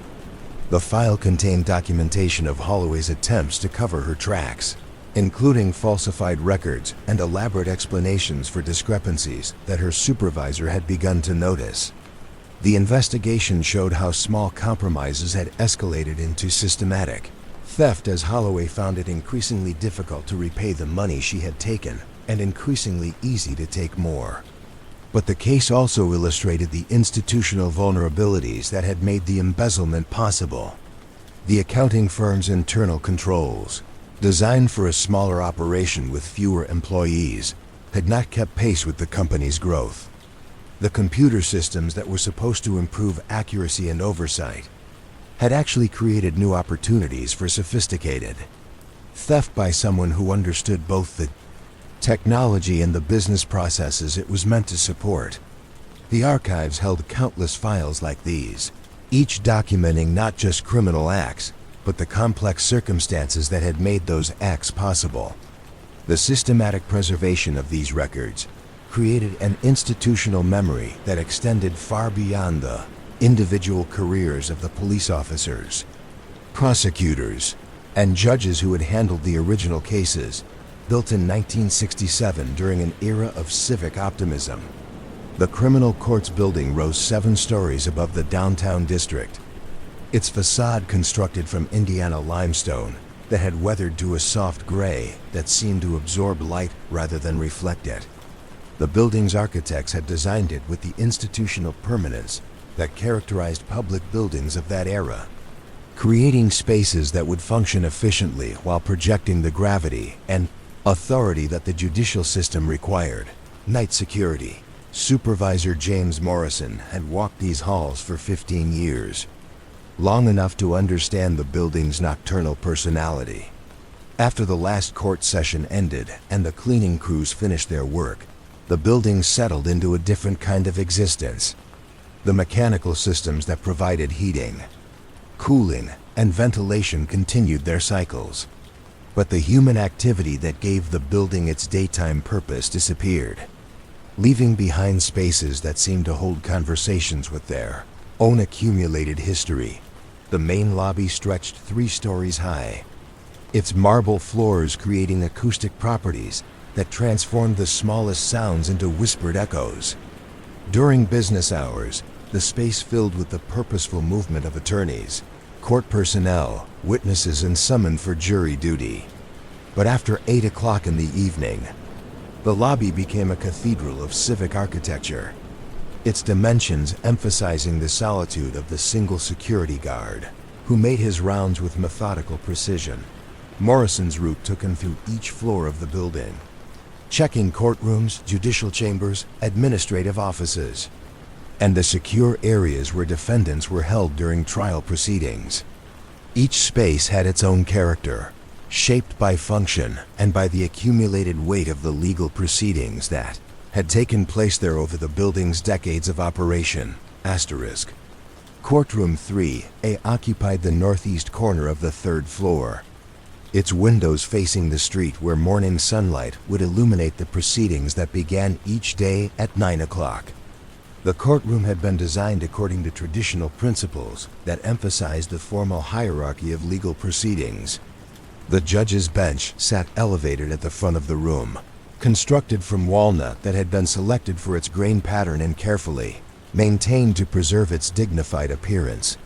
The file contained documentation of Holloway's attempts to cover her tracks, including falsified records and elaborate explanations for discrepancies that her supervisor had begun to notice. The investigation showed how small compromises had escalated into systematic theft as Holloway found it increasingly difficult to repay the money she had taken and increasingly easy to take more. But the case also illustrated the institutional vulnerabilities that had made the embezzlement possible. The accounting firm's internal controls, designed for a smaller operation with fewer employees, had not kept pace with the company's growth. The computer systems that were supposed to improve accuracy and oversight had actually created new opportunities for sophisticated theft by someone who understood both the technology and the business processes it was meant to support. The archives held countless files like these, each documenting not just criminal acts, but the complex circumstances that had made those acts possible. The systematic preservation of these records created an institutional memory that extended far beyond the individual careers of the police officers, prosecutors, and judges who had handled the original cases, built in 1967 during an era of civic optimism. The criminal courts building rose 7 stories above the downtown district, its facade constructed from Indiana limestone that had weathered to a soft gray that seemed to absorb light rather than reflect it. The building's architects had designed it with the institutional permanence that characterized public buildings of that era, creating spaces that would function efficiently while projecting the gravity and authority that the judicial system required. Night security. Supervisor James Morrison had walked these halls for 15 years, long enough to understand the building's nocturnal personality. After the last court session ended and the cleaning crews finished their work, the building settled into a different kind of existence. The mechanical systems that provided heating, cooling, and ventilation continued their cycles. But the human activity that gave the building its daytime purpose disappeared, leaving behind spaces that seemed to hold conversations with their own accumulated history. The main lobby stretched 3 stories high, its marble floors creating acoustic properties that transformed the smallest sounds into whispered echoes. During business hours, the space filled with the purposeful movement of attorneys, court personnel, witnesses, and summoned for jury duty. But after 8 o'clock in the evening, the lobby became a cathedral of civic architecture, its dimensions emphasizing the solitude of the single security guard, who made his rounds with methodical precision. Morrison's route took him through each floor of the building, checking courtrooms, judicial chambers, administrative offices, and the secure areas where defendants were held during trial proceedings. Each space had its own character, shaped by function and by the accumulated weight of the legal proceedings that had taken place there over the building's decades of operation. Asterisk. Courtroom 3A occupied the northeast corner of the 3rd floor, its windows facing the street where morning sunlight would illuminate the proceedings that began each day at 9 o'clock. The courtroom had been designed according to traditional principles that emphasized the formal hierarchy of legal proceedings. The judge's bench sat elevated at the front of the room, constructed from walnut that had been selected for its grain pattern and carefully maintained to preserve its dignified appearance.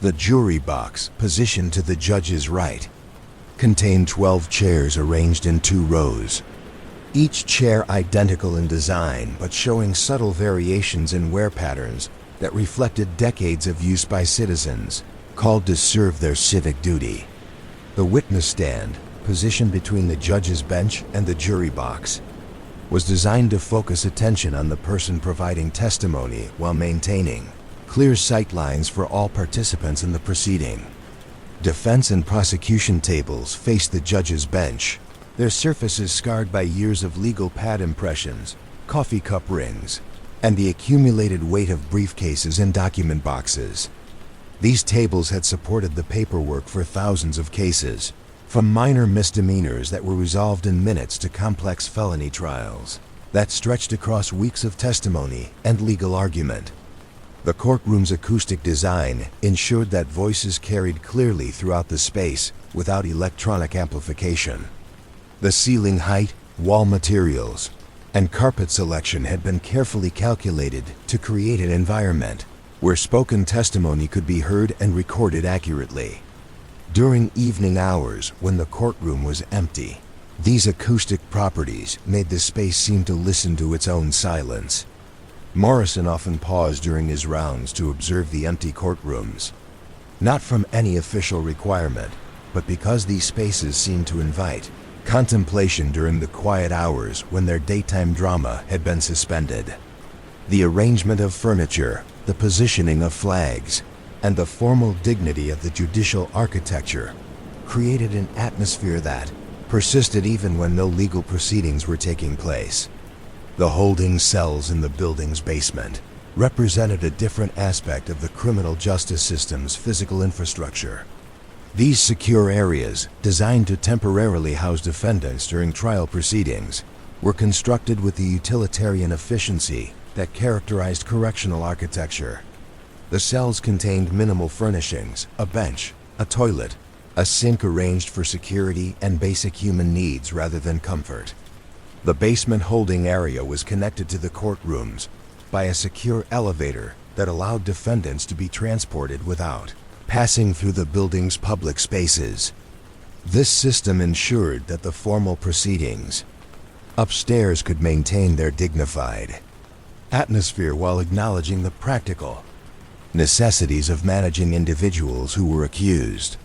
The jury box, positioned to the judge's right, contained 12 chairs arranged in 2 rows, each chair identical in design but showing subtle variations in wear patterns that reflected decades of use by citizens called to serve their civic duty. The witness stand, positioned between the judge's bench and the jury box, was designed to focus attention on the person providing testimony while maintaining clear sight lines for all participants in the proceeding. Defense and prosecution tables faced the judge's bench, their surfaces scarred by years of legal pad impressions, coffee cup rings, and the accumulated weight of briefcases and document boxes. These tables had supported the paperwork for thousands of cases, from minor misdemeanors that were resolved in minutes to complex felony trials. that stretched across weeks of testimony and legal argument. The courtroom's acoustic design ensured that voices carried clearly throughout the space without electronic amplification. The ceiling height, wall materials, and carpet selection had been carefully calculated to create an environment where spoken testimony could be heard and recorded accurately. During evening hours, when the courtroom was empty, these acoustic properties made the space seem to listen to its own silence. Morrison often paused during his rounds to observe the empty courtrooms, not from any official requirement, but because these spaces seemed to invite contemplation during the quiet hours when their daytime drama had been suspended. The arrangement of furniture, the positioning of flags, and the formal dignity of the judicial architecture created an atmosphere that persisted even when no legal proceedings were taking place. The holding cells in the building's basement represented a different aspect of the criminal justice system's physical infrastructure. These secure areas, designed to temporarily house defendants during trial proceedings, were constructed with the utilitarian efficiency that characterized correctional architecture. The cells contained minimal furnishings, a bench, a toilet, a sink arranged for security and basic human needs rather than comfort. The basement holding area was connected to the courtrooms by a secure elevator that allowed defendants to be transported without passing through the building's public spaces. This system ensured that the formal proceedings upstairs could maintain their dignified atmosphere while acknowledging the practical necessities of managing individuals who were accused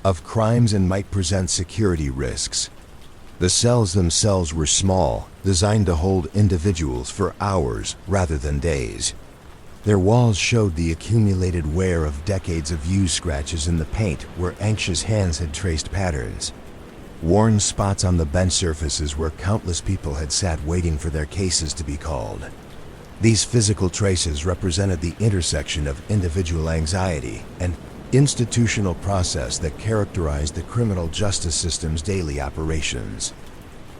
of crimes and might present security risks. The cells themselves were small, designed to hold individuals for hours rather than days. Their walls showed the accumulated wear of decades of use scratches in the paint where anxious hands had traced patterns. Worn spots on the bench surfaces where countless people had sat waiting for their cases to be called. These physical traces represented the intersection of individual anxiety and institutional process that characterized the criminal justice system's daily operations.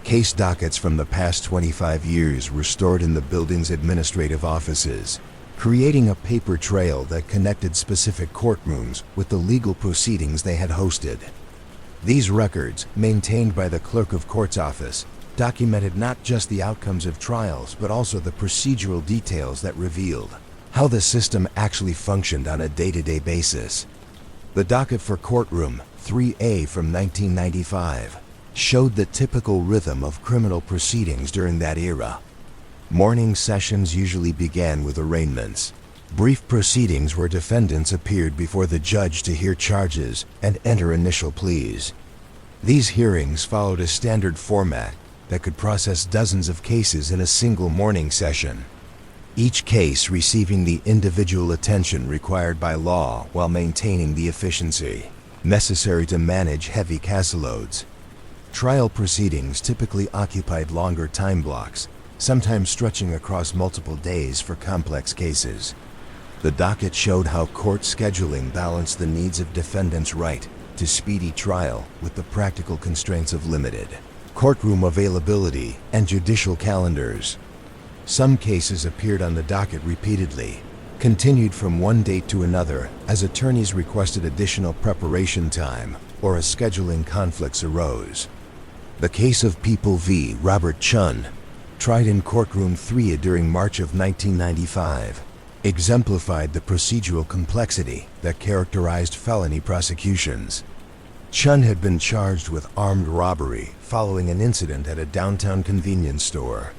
Case dockets from the past 25 years were stored in the building's administrative offices, creating a paper trail that connected specific courtrooms with the legal proceedings they had hosted. These records, maintained by the clerk of court's office, documented not just the outcomes of trials but also the procedural details that revealed how the system actually functioned on a day-to-day basis. The docket for courtroom 3A from 1995 showed the typical rhythm of criminal proceedings during that era. Morning sessions usually began with arraignments, brief proceedings where defendants appeared before the judge to hear charges and enter initial pleas. These hearings followed a standard format that could process dozens of cases in a single morning session, each case receiving the individual attention required by law while maintaining the efficiency necessary to manage heavy caseloads. Trial proceedings typically occupied longer time blocks, sometimes stretching across multiple days for complex cases. The docket showed how court scheduling balanced the needs of defendants' right to speedy trial with the practical constraints of limited courtroom availability and judicial calendars. Some cases appeared on the docket repeatedly, continued from one date to another as attorneys requested additional preparation time or as scheduling conflicts arose. The case of People v. Robert Chun, tried in courtroom 3 during March of 1995, exemplified the procedural complexity that characterized felony prosecutions. Chun had been charged with armed robbery following an incident at a downtown convenience store,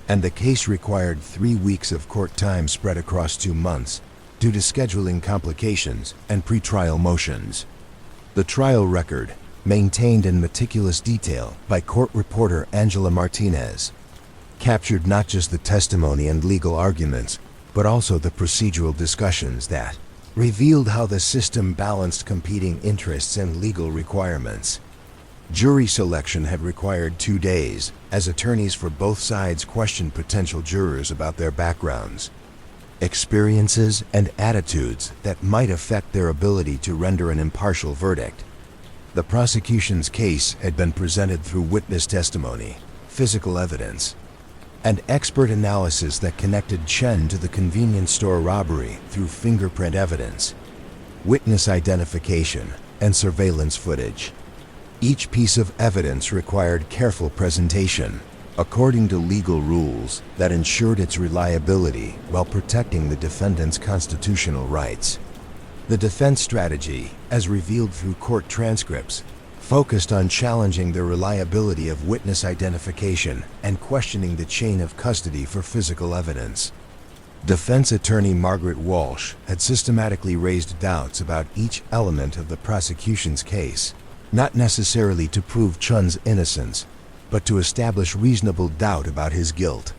and the case required 3 weeks of court time spread across 2 months due to scheduling complications and pretrial motions. The trial record, maintained in meticulous detail by court reporter Angela Martinez, captured not just the testimony and legal arguments, but also the procedural discussions that revealed how the system balanced competing interests and legal requirements. Jury selection had required 2 days, as attorneys for both sides questioned potential jurors about their backgrounds, experiences, and attitudes that might affect their ability to render an impartial verdict. The prosecution's case had been presented through witness testimony, physical evidence, and expert analysis that connected Chen to the convenience store robbery through fingerprint evidence, witness identification, and surveillance footage. Each piece of evidence required careful presentation, according to legal rules that ensured its reliability while protecting the defendant's constitutional rights. The defense strategy, as revealed through court transcripts, focused on challenging the reliability of witness identification and questioning the chain of custody for physical evidence. Defense attorney Margaret Walsh had systematically raised doubts about each element of the prosecution's case, not necessarily to prove Chun's innocence, but to establish reasonable doubt about his guilt.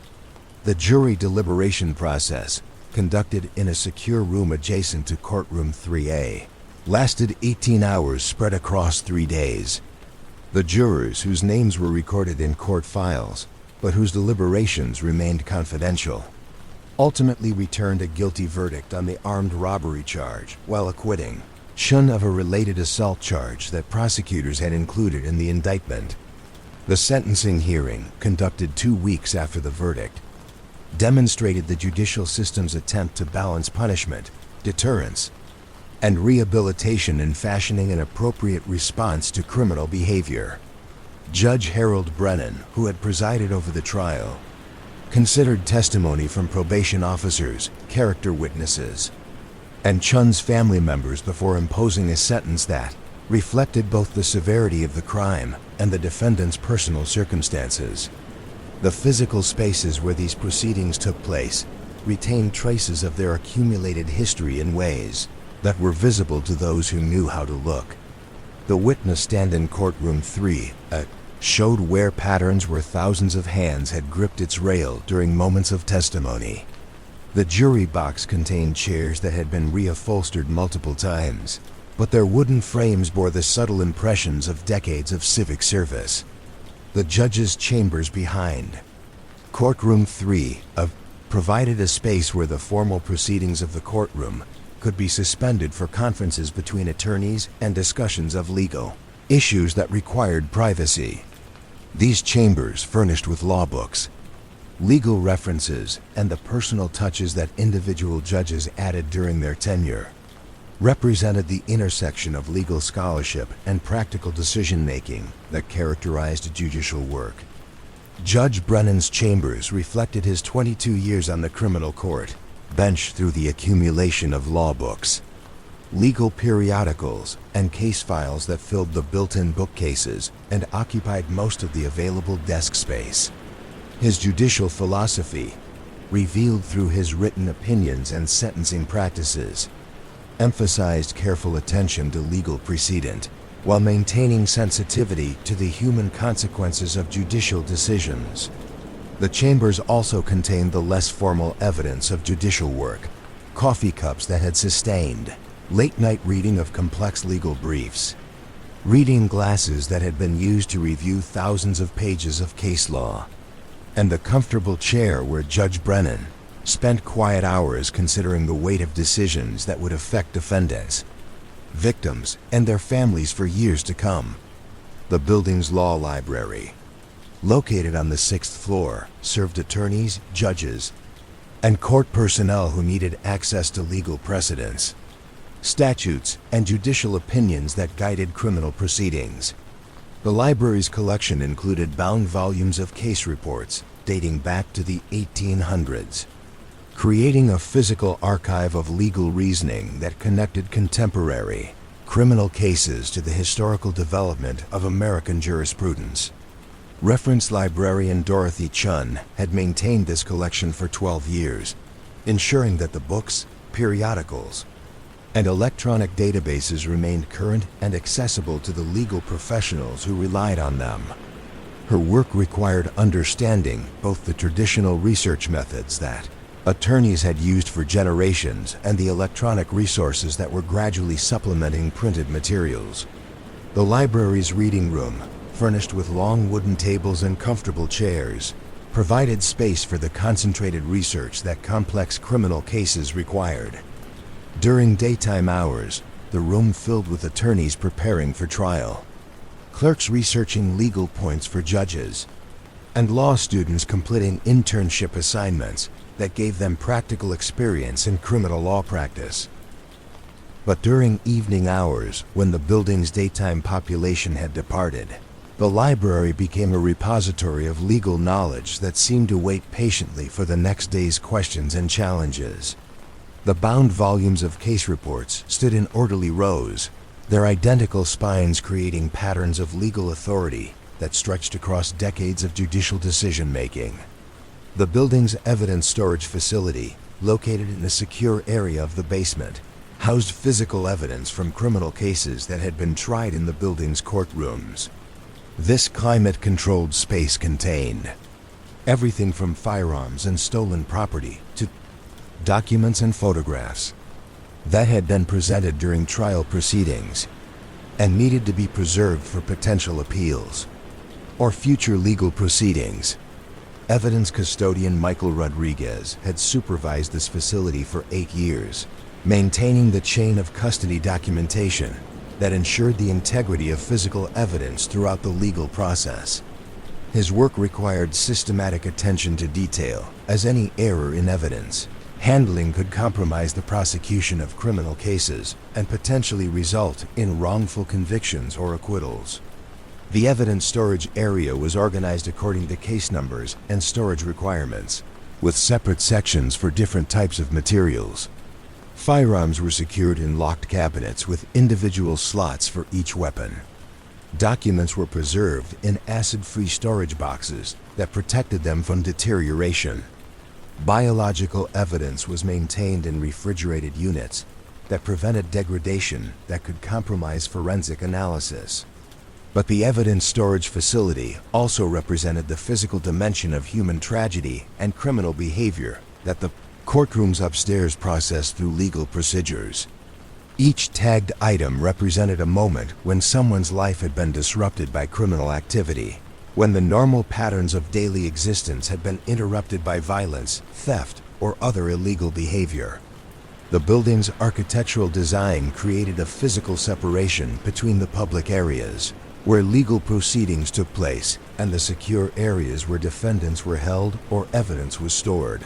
The jury deliberation process, conducted in a secure room adjacent to courtroom 3A, lasted 18 hours spread across 3 days. The jurors, whose names were recorded in court files, but whose deliberations remained confidential, ultimately returned a guilty verdict on the armed robbery charge while acquitting Chun of a related assault charge that prosecutors had included in the indictment. The sentencing hearing, conducted 2 weeks after the verdict, demonstrated the judicial system's attempt to balance punishment, deterrence, and rehabilitation in fashioning an appropriate response to criminal behavior. Judge Harold Brennan, who had presided over the trial, considered testimony from probation officers, character witnesses, and Chun's family members before imposing a sentence that reflected both the severity of the crime and the defendant's personal circumstances. The physical spaces where these proceedings took place retained traces of their accumulated history in ways that were visible to those who knew how to look. The witness stand in courtroom 3 showed wear patterns where thousands of hands had gripped its rail during moments of testimony. The jury box contained chairs that had been reupholstered multiple times, but their wooden frames bore the subtle impressions of decades of civic service. The judge's chambers behind courtroom 3 provided a space where the formal proceedings of the courtroom could be suspended for conferences between attorneys and discussions of legal issues that required privacy. These chambers, furnished with law books, legal references, and the personal touches that individual judges added during their tenure, represented the intersection of legal scholarship and practical decision-making that characterized judicial work. Judge Brennan's chambers reflected his 22 years on the criminal court bench through the accumulation of law books, legal periodicals, and case files that filled the built-in bookcases and occupied most of the available desk space. His judicial philosophy, revealed through his written opinions and sentencing practices, emphasized careful attention to legal precedent while maintaining sensitivity to the human consequences of judicial decisions. The chambers also contained the less formal evidence of judicial work, coffee cups that had sustained late-night reading of complex legal briefs, reading glasses that had been used to review thousands of pages of case law, and the comfortable chair where Judge Brennan spent quiet hours considering the weight of decisions that would affect defendants, victims, and their families for years to come. The building's law library, located on the 6th floor, served attorneys, judges, and court personnel who needed access to legal precedents, statutes, and judicial opinions that guided criminal proceedings. The library's collection included bound volumes of case reports dating back to the 1800s, creating a physical archive of legal reasoning that connected contemporary criminal cases to the historical development of American jurisprudence. Reference librarian Dorothy Chun had maintained this collection for 12 years, ensuring that the books, periodicals, and electronic databases remained current and accessible to the legal professionals who relied on them. Her work required understanding both the traditional research methods that attorneys had used for generations and the electronic resources that were gradually supplementing printed materials. The library's reading room, furnished with long wooden tables and comfortable chairs, provided space for the concentrated research that complex criminal cases required. During daytime hours, the room filled with attorneys preparing for trial, clerks researching legal points for judges, and law students completing internship assignments that gave them practical experience in criminal law practice. But during evening hours, when the building's daytime population had departed, the library became a repository of legal knowledge that seemed to wait patiently for the next day's questions and challenges. The bound volumes of case reports stood in orderly rows, their identical spines creating patterns of legal authority that stretched across decades of judicial decision-making. The building's evidence storage facility, located in a secure area of the basement, housed physical evidence from criminal cases that had been tried in the building's courtrooms. This climate-controlled space contained everything from firearms and stolen property to documents and photographs that had been presented during trial proceedings and needed to be preserved for potential appeals or future legal proceedings. Evidence custodian Michael Rodriguez had supervised this facility for 8 years, maintaining the chain of custody documentation that ensured the integrity of physical evidence throughout the legal process. His work required systematic attention to detail, as any error in evidence handling could compromise the prosecution of criminal cases and potentially result in wrongful convictions or acquittals. The evidence storage area was organized according to case numbers and storage requirements, with separate sections for different types of materials. Firearms were secured in locked cabinets with individual slots for each weapon. Documents were preserved in acid-free storage boxes that protected them from deterioration. Biological evidence was maintained in refrigerated units that prevented degradation that could compromise forensic analysis. But the evidence storage facility also represented the physical dimension of human tragedy and criminal behavior that the courtrooms upstairs processed through legal procedures. Each tagged item represented a moment when someone's life had been disrupted by criminal activity, when the normal patterns of daily existence had been interrupted by violence, theft, or other illegal behavior. The building's architectural design created a physical separation between the public areas, where legal proceedings took place, and the secure areas where defendants were held or evidence was stored.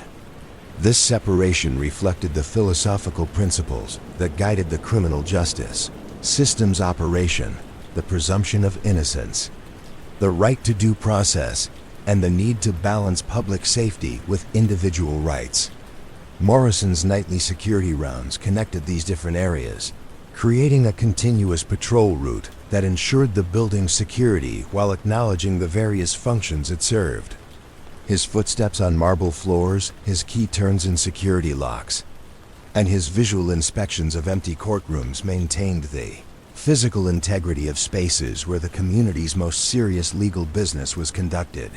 This separation reflected the philosophical principles that guided the criminal justice system's operation, the presumption of innocence, the right to due process, and the need to balance public safety with individual rights. Morrison's nightly security rounds connected these different areas, creating a continuous patrol route that ensured the building's security while acknowledging the various functions it served. His footsteps on marble floors, his key turns in security locks, and his visual inspections of empty courtrooms maintained the physical integrity of spaces where the community's most serious legal business was conducted.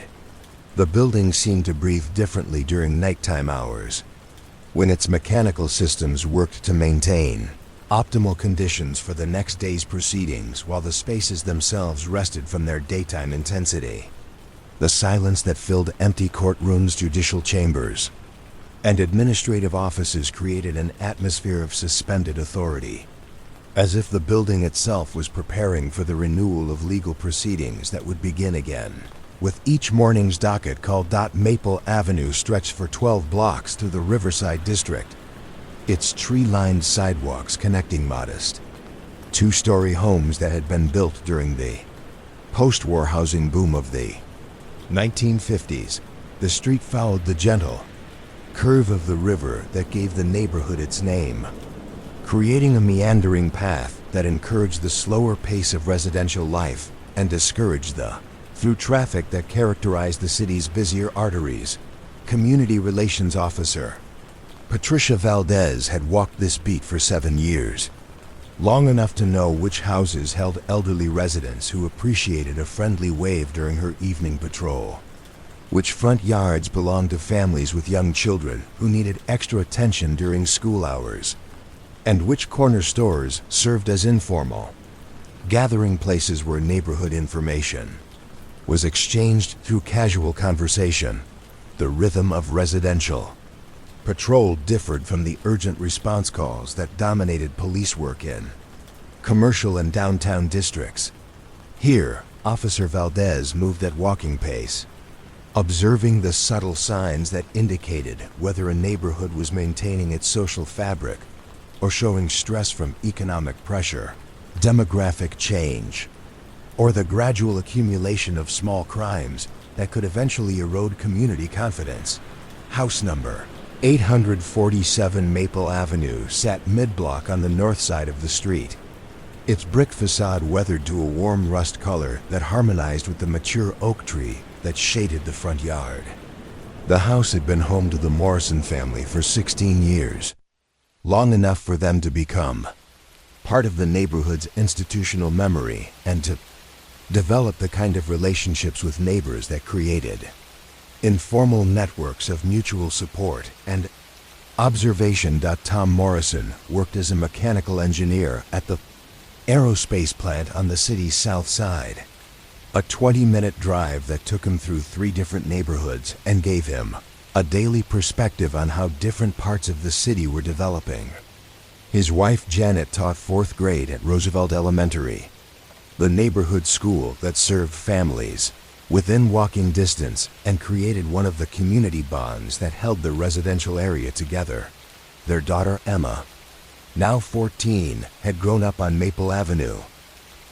The building seemed to breathe differently during nighttime hours, when its mechanical systems worked to maintain optimal conditions for the next day's proceedings while the spaces themselves rested from their daytime intensity. The silence that filled empty courtrooms, judicial chambers, and administrative offices created an atmosphere of suspended authority, as if the building itself was preparing for the renewal of legal proceedings that would begin again. With each morning's docket called Maple Avenue stretched for 12 blocks through the Riverside District, its tree-lined sidewalks connecting modest, two-story homes that had been built during the post-war housing boom of the 1950s. The street followed the gentle curve of the river that gave the neighborhood its name, creating a meandering path that encouraged the slower pace of residential life and discouraged the through traffic that characterized the city's busier arteries. Community Relations Officer Patricia Valdez had walked this beat for 7 years, long enough to know which houses held elderly residents who appreciated a friendly wave during her evening patrol, which front yards belonged to families with young children who needed extra attention during school hours, and which corner stores served as informal gathering places where neighborhood information was exchanged through casual conversation. The rhythm of residential patrol differed from the urgent response calls that dominated police work in commercial and downtown districts. Here, Officer Valdez moved at walking pace, observing the subtle signs that indicated whether a neighborhood was maintaining its social fabric or showing stress from economic pressure, demographic change, or the gradual accumulation of small crimes that could eventually erode community confidence. House number 847 Maple Avenue sat mid-block on the north side of the street. Its brick facade weathered to a warm rust color that harmonized with the mature oak tree that shaded the front yard. The house had been home to the Morrison family for 16 years, long enough for them to become part of the neighborhood's institutional memory and to develop the kind of relationships with neighbors that created informal networks of mutual support and observation. Tom Morrison worked as a mechanical engineer at the aerospace plant on the city's south side, a 20-minute drive that took him through 3 different neighborhoods and gave him a daily perspective on how different parts of the city were developing. His wife Janet taught 4th grade at Roosevelt Elementary, the neighborhood school that served families within walking distance and created one of the community bonds that held the residential area together. Their daughter Emma, now 14, had grown up on Maple Avenue,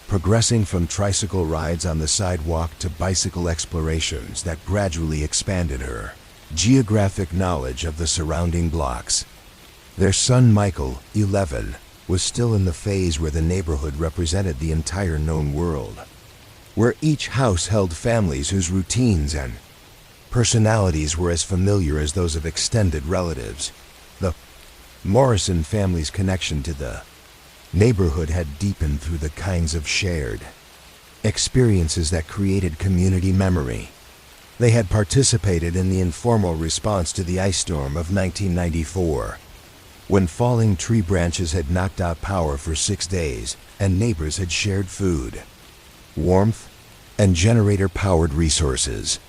progressing from tricycle rides on the sidewalk to bicycle explorations that gradually expanded her geographic knowledge of the surrounding blocks. Their son Michael, 11, was still in the phase where the neighborhood represented the entire known world, where each house held families whose routines and personalities were as familiar as those of extended relatives. The Morrison family's connection to the neighborhood had deepened through the kinds of shared experiences that created community memory. They had participated in the informal response to the ice storm of 1994, when falling tree branches had knocked out power for 6 days and neighbors had shared food, warmth, and generator-powered resources.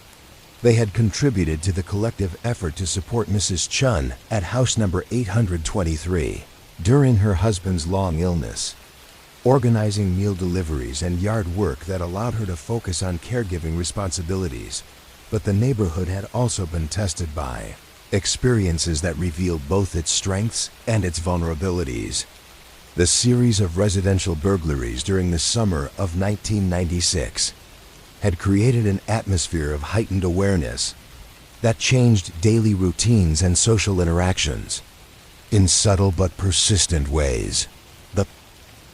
They had contributed to the collective effort to support Mrs. Chun at house number 823 during her husband's long illness, organizing meal deliveries and yard work that allowed her to focus on caregiving responsibilities. But the neighborhood had also been tested by experiences that revealed both its strengths and its vulnerabilities. The series of residential burglaries during the summer of 1996 had created an atmosphere of heightened awareness that changed daily routines and social interactions in subtle but persistent ways. The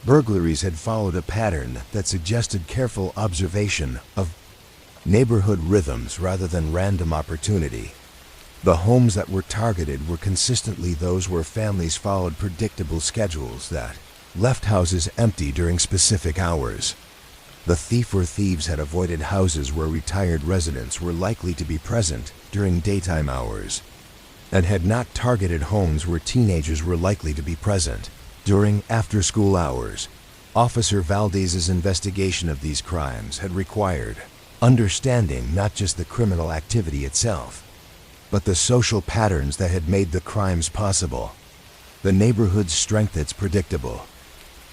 burglaries had followed a pattern that suggested careful observation of neighborhood rhythms rather than random opportunity. The homes that were targeted were consistently those where families followed predictable schedules that left houses empty during specific hours. The thief or thieves had avoided houses where retired residents were likely to be present during daytime hours, and had not targeted homes where teenagers were likely to be present during after-school hours. Officer Valdez's investigation of these crimes had required understanding not just the criminal activity itself, but the social patterns that had made the crimes possible. The neighborhood's strength, its predictable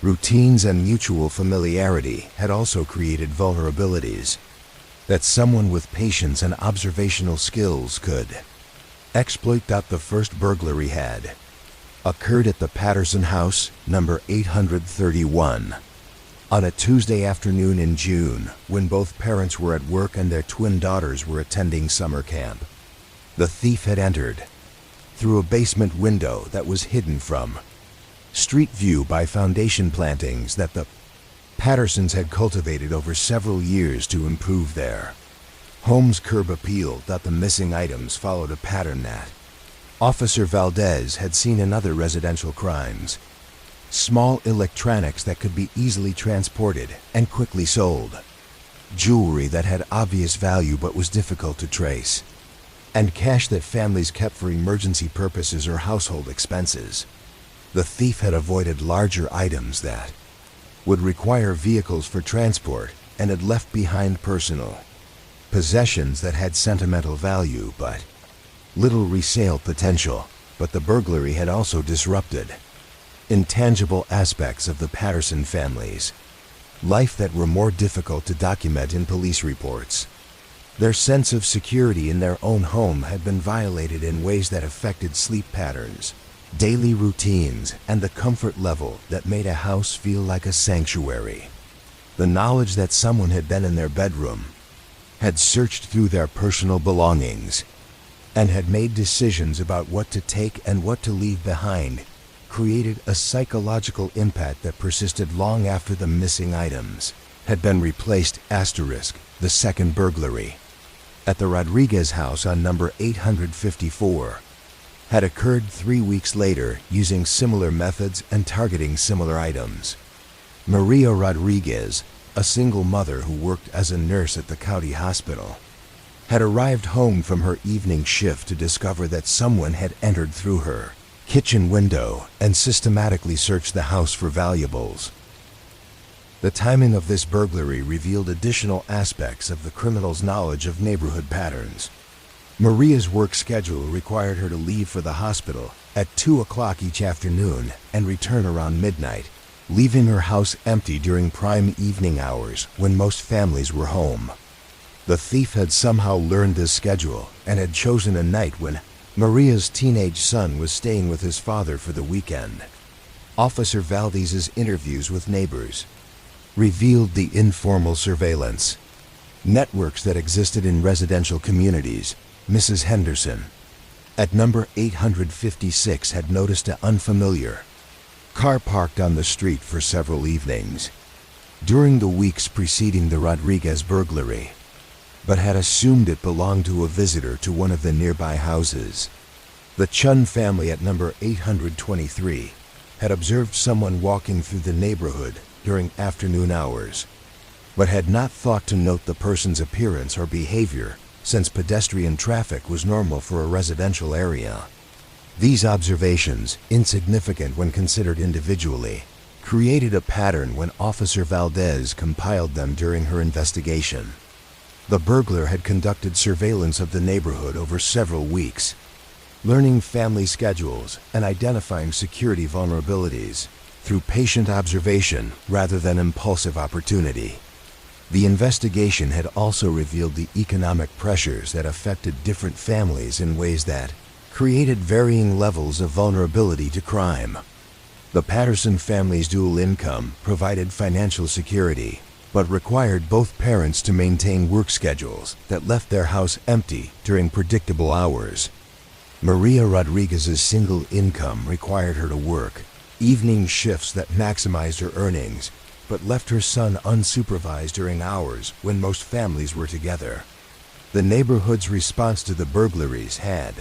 routines and mutual familiarity, had also created vulnerabilities that someone with patience and observational skills could exploit. The first burglary had occurred at the Patterson house, number 831, on a Tuesday afternoon in June, when both parents were at work and their twin daughters were attending summer camp. The thief had entered through a basement window that was hidden from street view by foundation plantings that the Pattersons had cultivated over several years to improve their home's curb appeal. The missing items followed a pattern that Officer Valdez had seen in other residential crimes: small electronics that could be easily transported and quickly sold, jewelry that had obvious value but was difficult to trace, and cash that families kept for emergency purposes or household expenses. The thief had avoided larger items that would require vehicles for transport and had left behind personal possessions that had sentimental value but little resale potential. But the burglary had also disrupted intangible aspects of the Patterson family's life that were more difficult to document in police reports. Their sense of security in their own home had been violated in ways that affected sleep patterns, daily routines, and the comfort level that made a house feel like a sanctuary. The knowledge that someone had been in their bedroom, had searched through their personal belongings, and had made decisions about what to take and what to leave behind created a psychological impact that persisted long after the missing items had been replaced. The second burglary at the Rodriguez house on number 854 had occurred 3 weeks later using similar methods and targeting similar items. Maria Rodriguez, a single mother who worked as a nurse at the county hospital, had arrived home from her evening shift to discover that someone had entered through her kitchen window and systematically searched the house for valuables. The timing of this burglary revealed additional aspects of the criminal's knowledge of neighborhood patterns. Maria's work schedule required her to leave for the hospital at 2 o'clock each afternoon and return around midnight, leaving her house empty during prime evening hours when most families were home. The thief had somehow learned this schedule and had chosen a night when Maria's teenage son was staying with his father for the weekend. Officer Valdez's interviews with neighbors revealed the informal surveillance networks that existed in residential communities. Mrs. Henderson, at number 856, had noticed an unfamiliar car parked on the street for several evenings during the weeks preceding the Rodriguez burglary, but had assumed it belonged to a visitor to one of the nearby houses. The Chun family at number 823 had observed someone walking through the neighborhood during afternoon hours, but had not thought to note the person's appearance or behavior since pedestrian traffic was normal for a residential area. These observations, insignificant when considered individually, created a pattern when Officer Valdez compiled them during her investigation. The burglar had conducted surveillance of the neighborhood over several weeks, learning family schedules and identifying security vulnerabilities through patient observation rather than impulsive opportunity. The investigation had also revealed the economic pressures that affected different families in ways that created varying levels of vulnerability to crime. The Patterson family's dual income provided financial security, but required both parents to maintain work schedules that left their house empty during predictable hours. Maria Rodriguez's single income required her to work evening shifts that maximized her earnings, but left her son unsupervised during hours when most families were together. The neighborhood's response to the burglaries had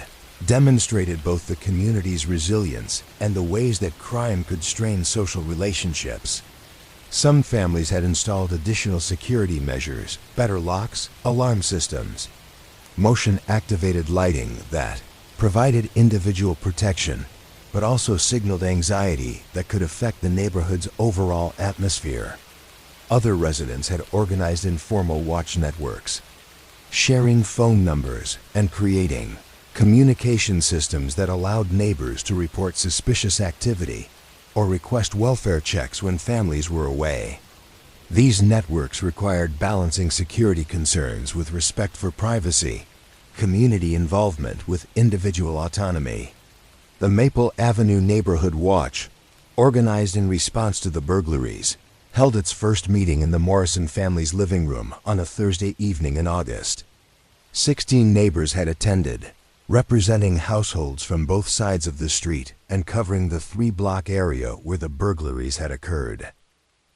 demonstrated both the community's resilience and the ways that crime could strain social relationships. Some families had installed additional security measures, better locks, alarm systems, motion-activated lighting that provided individual protection, but also signaled anxiety that could affect the neighborhood's overall atmosphere. Other residents had organized informal watch networks, sharing phone numbers and creating communication systems that allowed neighbors to report suspicious activity or request welfare checks when families were away. These networks required balancing security concerns with respect for privacy, community involvement with individual autonomy. The Maple Avenue Neighborhood Watch, organized in response to the burglaries, held its first meeting in the Morrison family's living room on a Thursday evening in August. 16 neighbors had attended, representing households from both sides of the street and covering the 3-block area where the burglaries had occurred.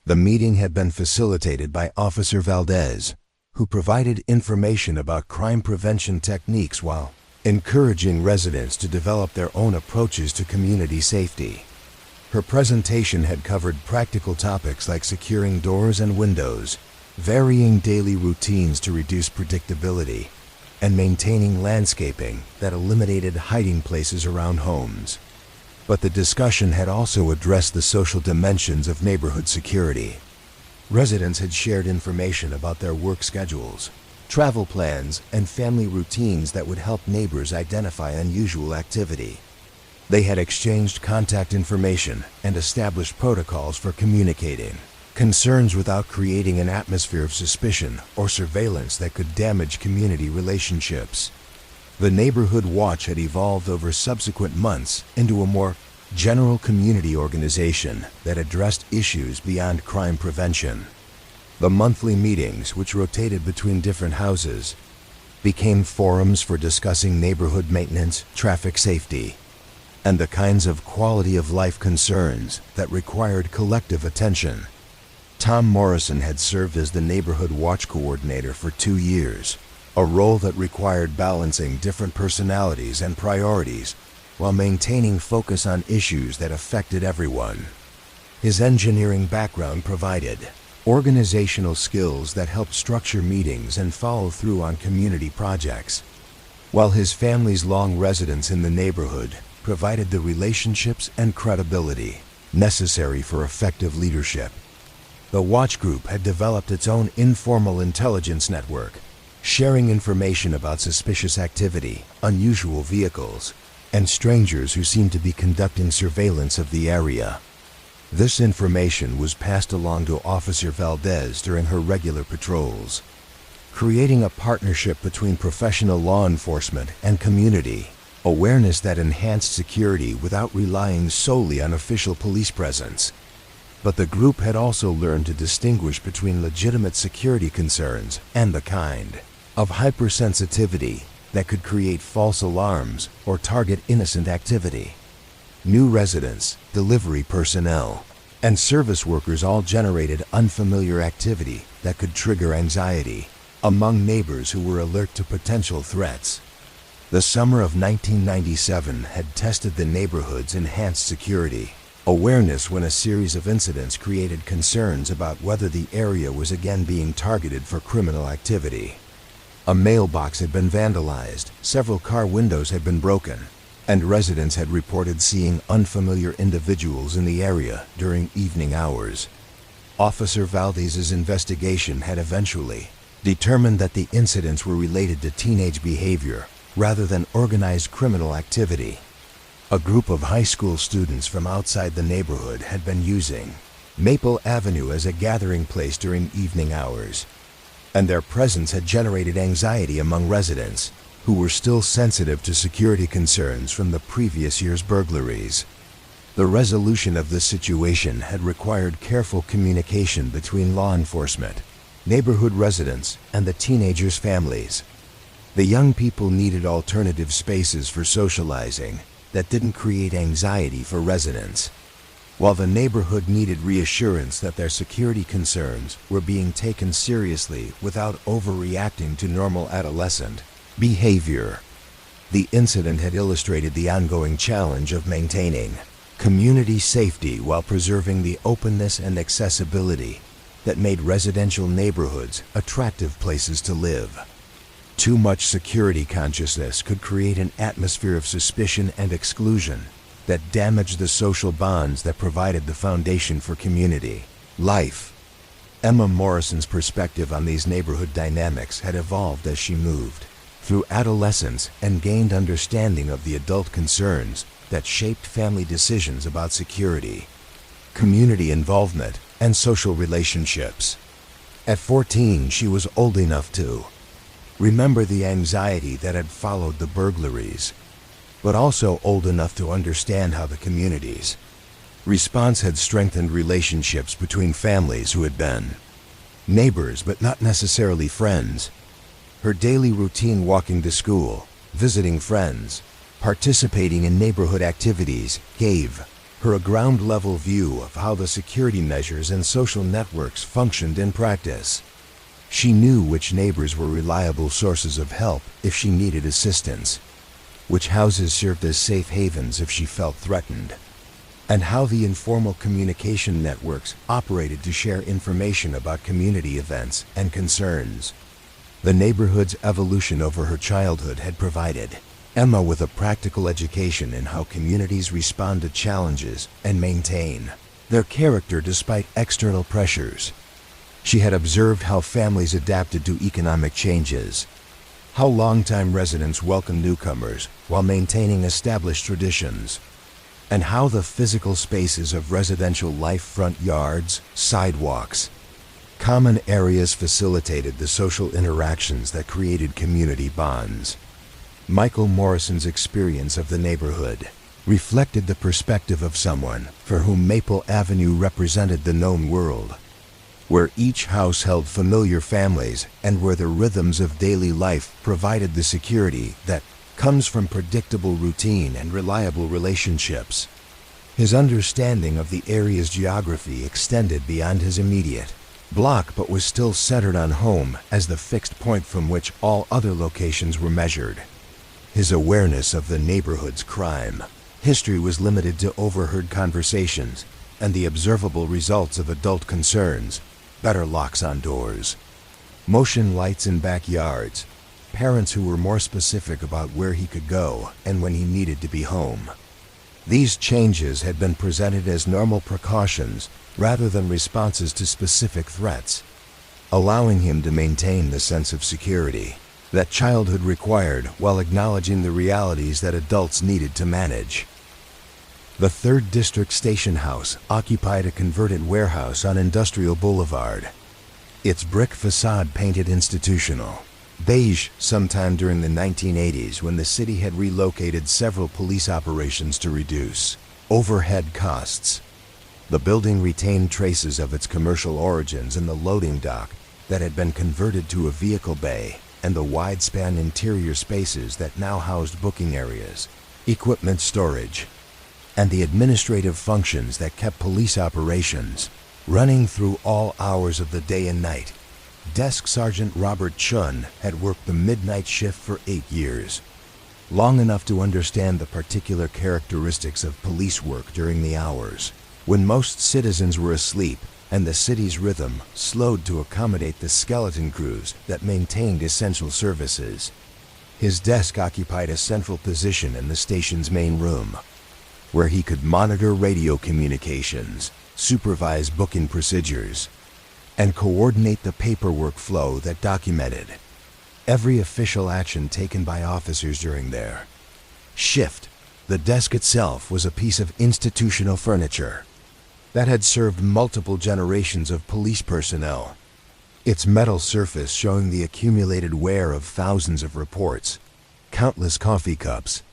The meeting had been facilitated by Officer Valdez, who provided information about crime prevention techniques while encouraging residents to develop their own approaches to community safety. Her presentation had covered practical topics like securing doors and windows, varying daily routines to reduce predictability, and maintaining landscaping that eliminated hiding places around homes. But the discussion had also addressed the social dimensions of neighborhood security. Residents had shared information about their work schedules, travel plans, and family routines that would help neighbors identify unusual activity. They had exchanged contact information and established protocols for communicating. concerns without creating an atmosphere of suspicion or surveillance that could damage community relationships. The neighborhood watch had evolved over subsequent months into a more general community organization that addressed issues beyond crime prevention. The monthly meetings, which rotated between different houses, became forums for discussing neighborhood maintenance, traffic safety, and the kinds of quality of life concerns that required collective attention. Tom Morrison had served as the neighborhood watch coordinator for 2 years, a role that required balancing different personalities and priorities while maintaining focus on issues that affected everyone. His engineering background provided organizational skills that helped structure meetings and follow through on community projects, while his family's long residence in the neighborhood provided the relationships and credibility necessary for effective leadership. The watch group had developed its own informal intelligence network, sharing information about suspicious activity, unusual vehicles, and strangers who seemed to be conducting surveillance of the area. This information was passed along to Officer Valdez during her regular patrols, creating a partnership between professional law enforcement and community awareness that enhanced security without relying solely on official police presence. But the group had also learned to distinguish between legitimate security concerns and the kind of hypersensitivity that could create false alarms or target innocent activity. New residents, delivery personnel, and service workers all generated unfamiliar activity that could trigger anxiety among neighbors who were alert to potential threats. The summer of 1997 had tested the neighborhood's enhanced security awareness when a series of incidents created concerns about whether the area was again being targeted for criminal activity. A mailbox had been vandalized, several car windows had been broken, and residents had reported seeing unfamiliar individuals in the area during evening hours. Officer Valdez's investigation had eventually determined that the incidents were related to teenage behavior rather than organized criminal activity. A group of high school students from outside the neighborhood had been using Maple Avenue as a gathering place during evening hours, and their presence had generated anxiety among residents who were still sensitive to security concerns from the previous year's burglaries. The resolution of this situation had required careful communication between law enforcement, neighborhood residents, and the teenagers' families. The young people needed alternative spaces for socializing that didn't create anxiety for residents, while the neighborhood needed reassurance that their security concerns were being taken seriously without overreacting to normal adolescent behavior. The incident had illustrated the ongoing challenge of maintaining community safety while preserving the openness and accessibility that made residential neighborhoods attractive places to live. Too much security consciousness could create an atmosphere of suspicion and exclusion that damaged the social bonds that provided the foundation for community life. Emma Morrison's perspective on these neighborhood dynamics had evolved as she moved through adolescence and gained understanding of the adult concerns that shaped family decisions about security, community involvement, and social relationships. At 14, she was old enough to remember the anxiety that had followed the burglaries, but also old enough to understand how the community's response had strengthened relationships between families who had been neighbors but not necessarily friends. Her daily routine, walking to school, visiting friends, participating in neighborhood activities, gave her a ground-level view of how the security measures and social networks functioned in practice. She knew which neighbors were reliable sources of help if she needed assistance, which houses served as safe havens if she felt threatened, and how the informal communication networks operated to share information about community events and concerns. The neighborhood's evolution over her childhood had provided Emma with a practical education in how communities respond to challenges and maintain their character despite external pressures. She had observed how families adapted to economic changes, how longtime residents welcomed newcomers while maintaining established traditions, and how the physical spaces of residential life, front yards, sidewalks, common areas facilitated the social interactions that created community bonds. Michael Morrison's experience of the neighborhood reflected the perspective of someone for whom Maple Avenue represented the known world, where each house held familiar families and where the rhythms of daily life provided the security that comes from predictable routine and reliable relationships. His understanding of the area's geography extended beyond his immediate block but was still centered on home as the fixed point from which all other locations were measured. His awareness of the neighborhood's crime history was limited to overheard conversations and the observable results of adult concerns: better locks on doors, motion lights in backyards, parents who were more specific about where he could go and when he needed to be home. These changes had been presented as normal precautions rather than responses to specific threats, allowing him to maintain the sense of security that childhood required while acknowledging the realities that adults needed to manage. The 3rd District Station House occupied a converted warehouse on Industrial Boulevard, its brick facade painted institutional beige sometime during the 1980s when the city had relocated several police operations to reduce overhead costs. The building retained traces of its commercial origins in the loading dock that had been converted to a vehicle bay and the wide-span interior spaces that now housed booking areas, equipment storage, and the administrative functions that kept police operations running through all hours of the day and night. Desk Sergeant Robert Chun had worked the midnight shift for 8 years, long enough to understand the particular characteristics of police work during the hours when most citizens were asleep and the city's rhythm slowed to accommodate the skeleton crews that maintained essential services. His desk occupied a central position in the station's main room, where he could monitor radio communications, supervise booking procedures, and coordinate the paperwork flow that documented every official action taken by officers during their shift. The desk itself was a piece of institutional furniture that had served multiple generations of police personnel, its metal surface showing the accumulated wear of thousands of reports, countless coffee cups,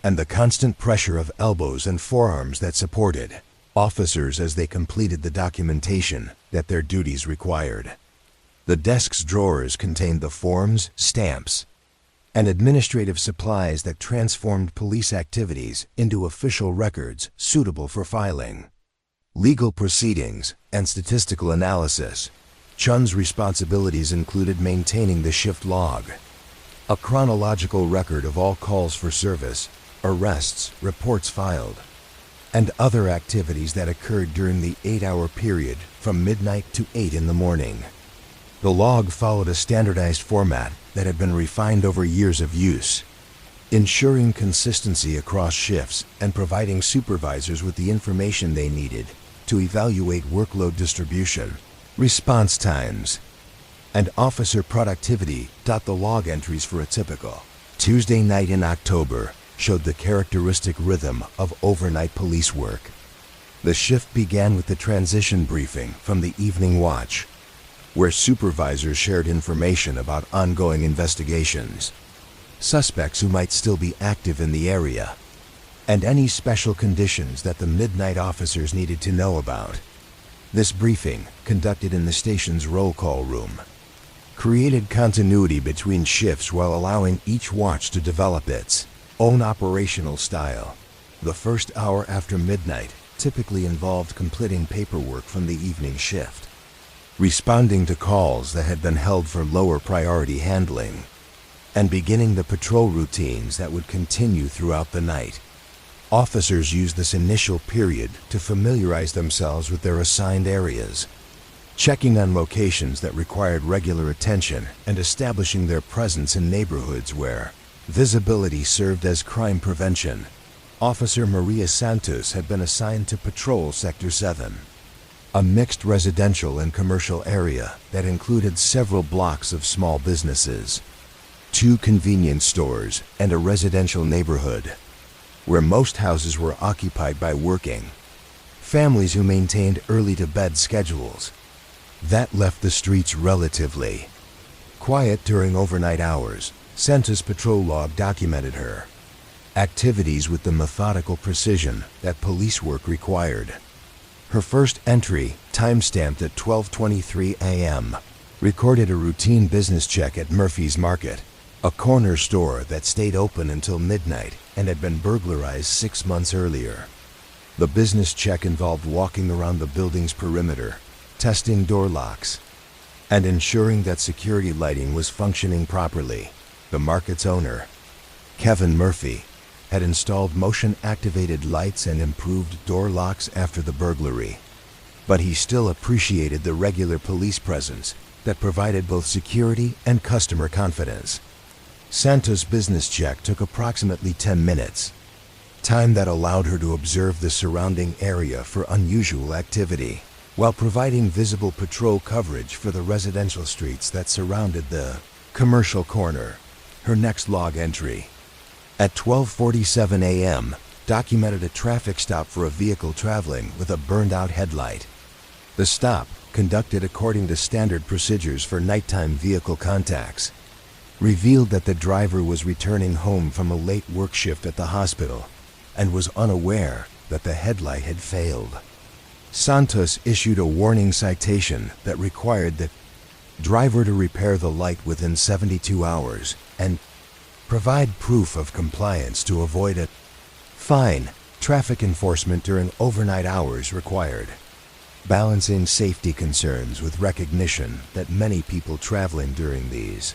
and the constant pressure of elbows and forearms that supported officers as they completed the documentation that their duties required. The desk's drawers contained the forms, stamps, and administrative supplies that transformed police activities into official records suitable for filing. Legal proceedings and statistical analysis. Chun's responsibilities included maintaining the shift log, a chronological record of all calls for service, arrests, reports filed, and other activities that occurred during the 8-hour period from midnight to 8 in the morning. The log followed a standardized format that had been refined over years of use, ensuring consistency across shifts and providing supervisors with the information they needed to evaluate workload distribution, response times, and officer productivity. The log entries for a typical Tuesday night in October showed the characteristic rhythm of overnight police work. The shift began with the transition briefing from the evening watch, where supervisors shared information about ongoing investigations, suspects who might still be active in the area, and any special conditions that the midnight officers needed to know about. This briefing, conducted in the station's roll call room, created continuity between shifts while allowing each watch to develop its own operational style. The first hour after midnight typically involved completing paperwork from the evening shift, responding to calls that had been held for lower priority handling, and beginning the patrol routines that would continue throughout the night. Officers used this initial period to familiarize themselves with their assigned areas, checking on locations that required regular attention and establishing their presence in neighborhoods where visibility served as crime prevention. Officer Maria Santos had been assigned to patrol Sector 7, a mixed residential and commercial area that included several blocks of small businesses, 2 convenience stores, and a residential neighborhood. where most houses were occupied by working families who maintained early-to-bed schedules. That left the streets relatively quiet during overnight hours. Santa's patrol log documented her activities with the methodical precision that police work required. Her first entry, timestamped at 12:23 a.m., recorded a routine business check at Murphy's Market, a corner store that stayed open until midnight and had been burglarized 6 months earlier. The business check involved walking around the building's perimeter, testing door locks, and ensuring that security lighting was functioning properly. The market's owner, Kevin Murphy, had installed motion-activated lights and improved door locks after the burglary. But he still appreciated the regular police presence that provided both security and customer confidence. Santa's business check took approximately 10 minutes, time that allowed her to observe the surrounding area for unusual activity, while providing visible patrol coverage for the residential streets that surrounded the commercial corner. Her next log entry, at 12:47 a.m., documented a traffic stop for a vehicle traveling with a burned-out headlight. The stop, conducted according to standard procedures for nighttime vehicle contacts, revealed that the driver was returning home from a late work shift at the hospital and was unaware that the headlight had failed. Santos issued a warning citation that required the driver to repair the light within 72 hours and provide proof of compliance to avoid a fine. Traffic enforcement during overnight hours required balancing safety concerns with recognition that many people traveling during these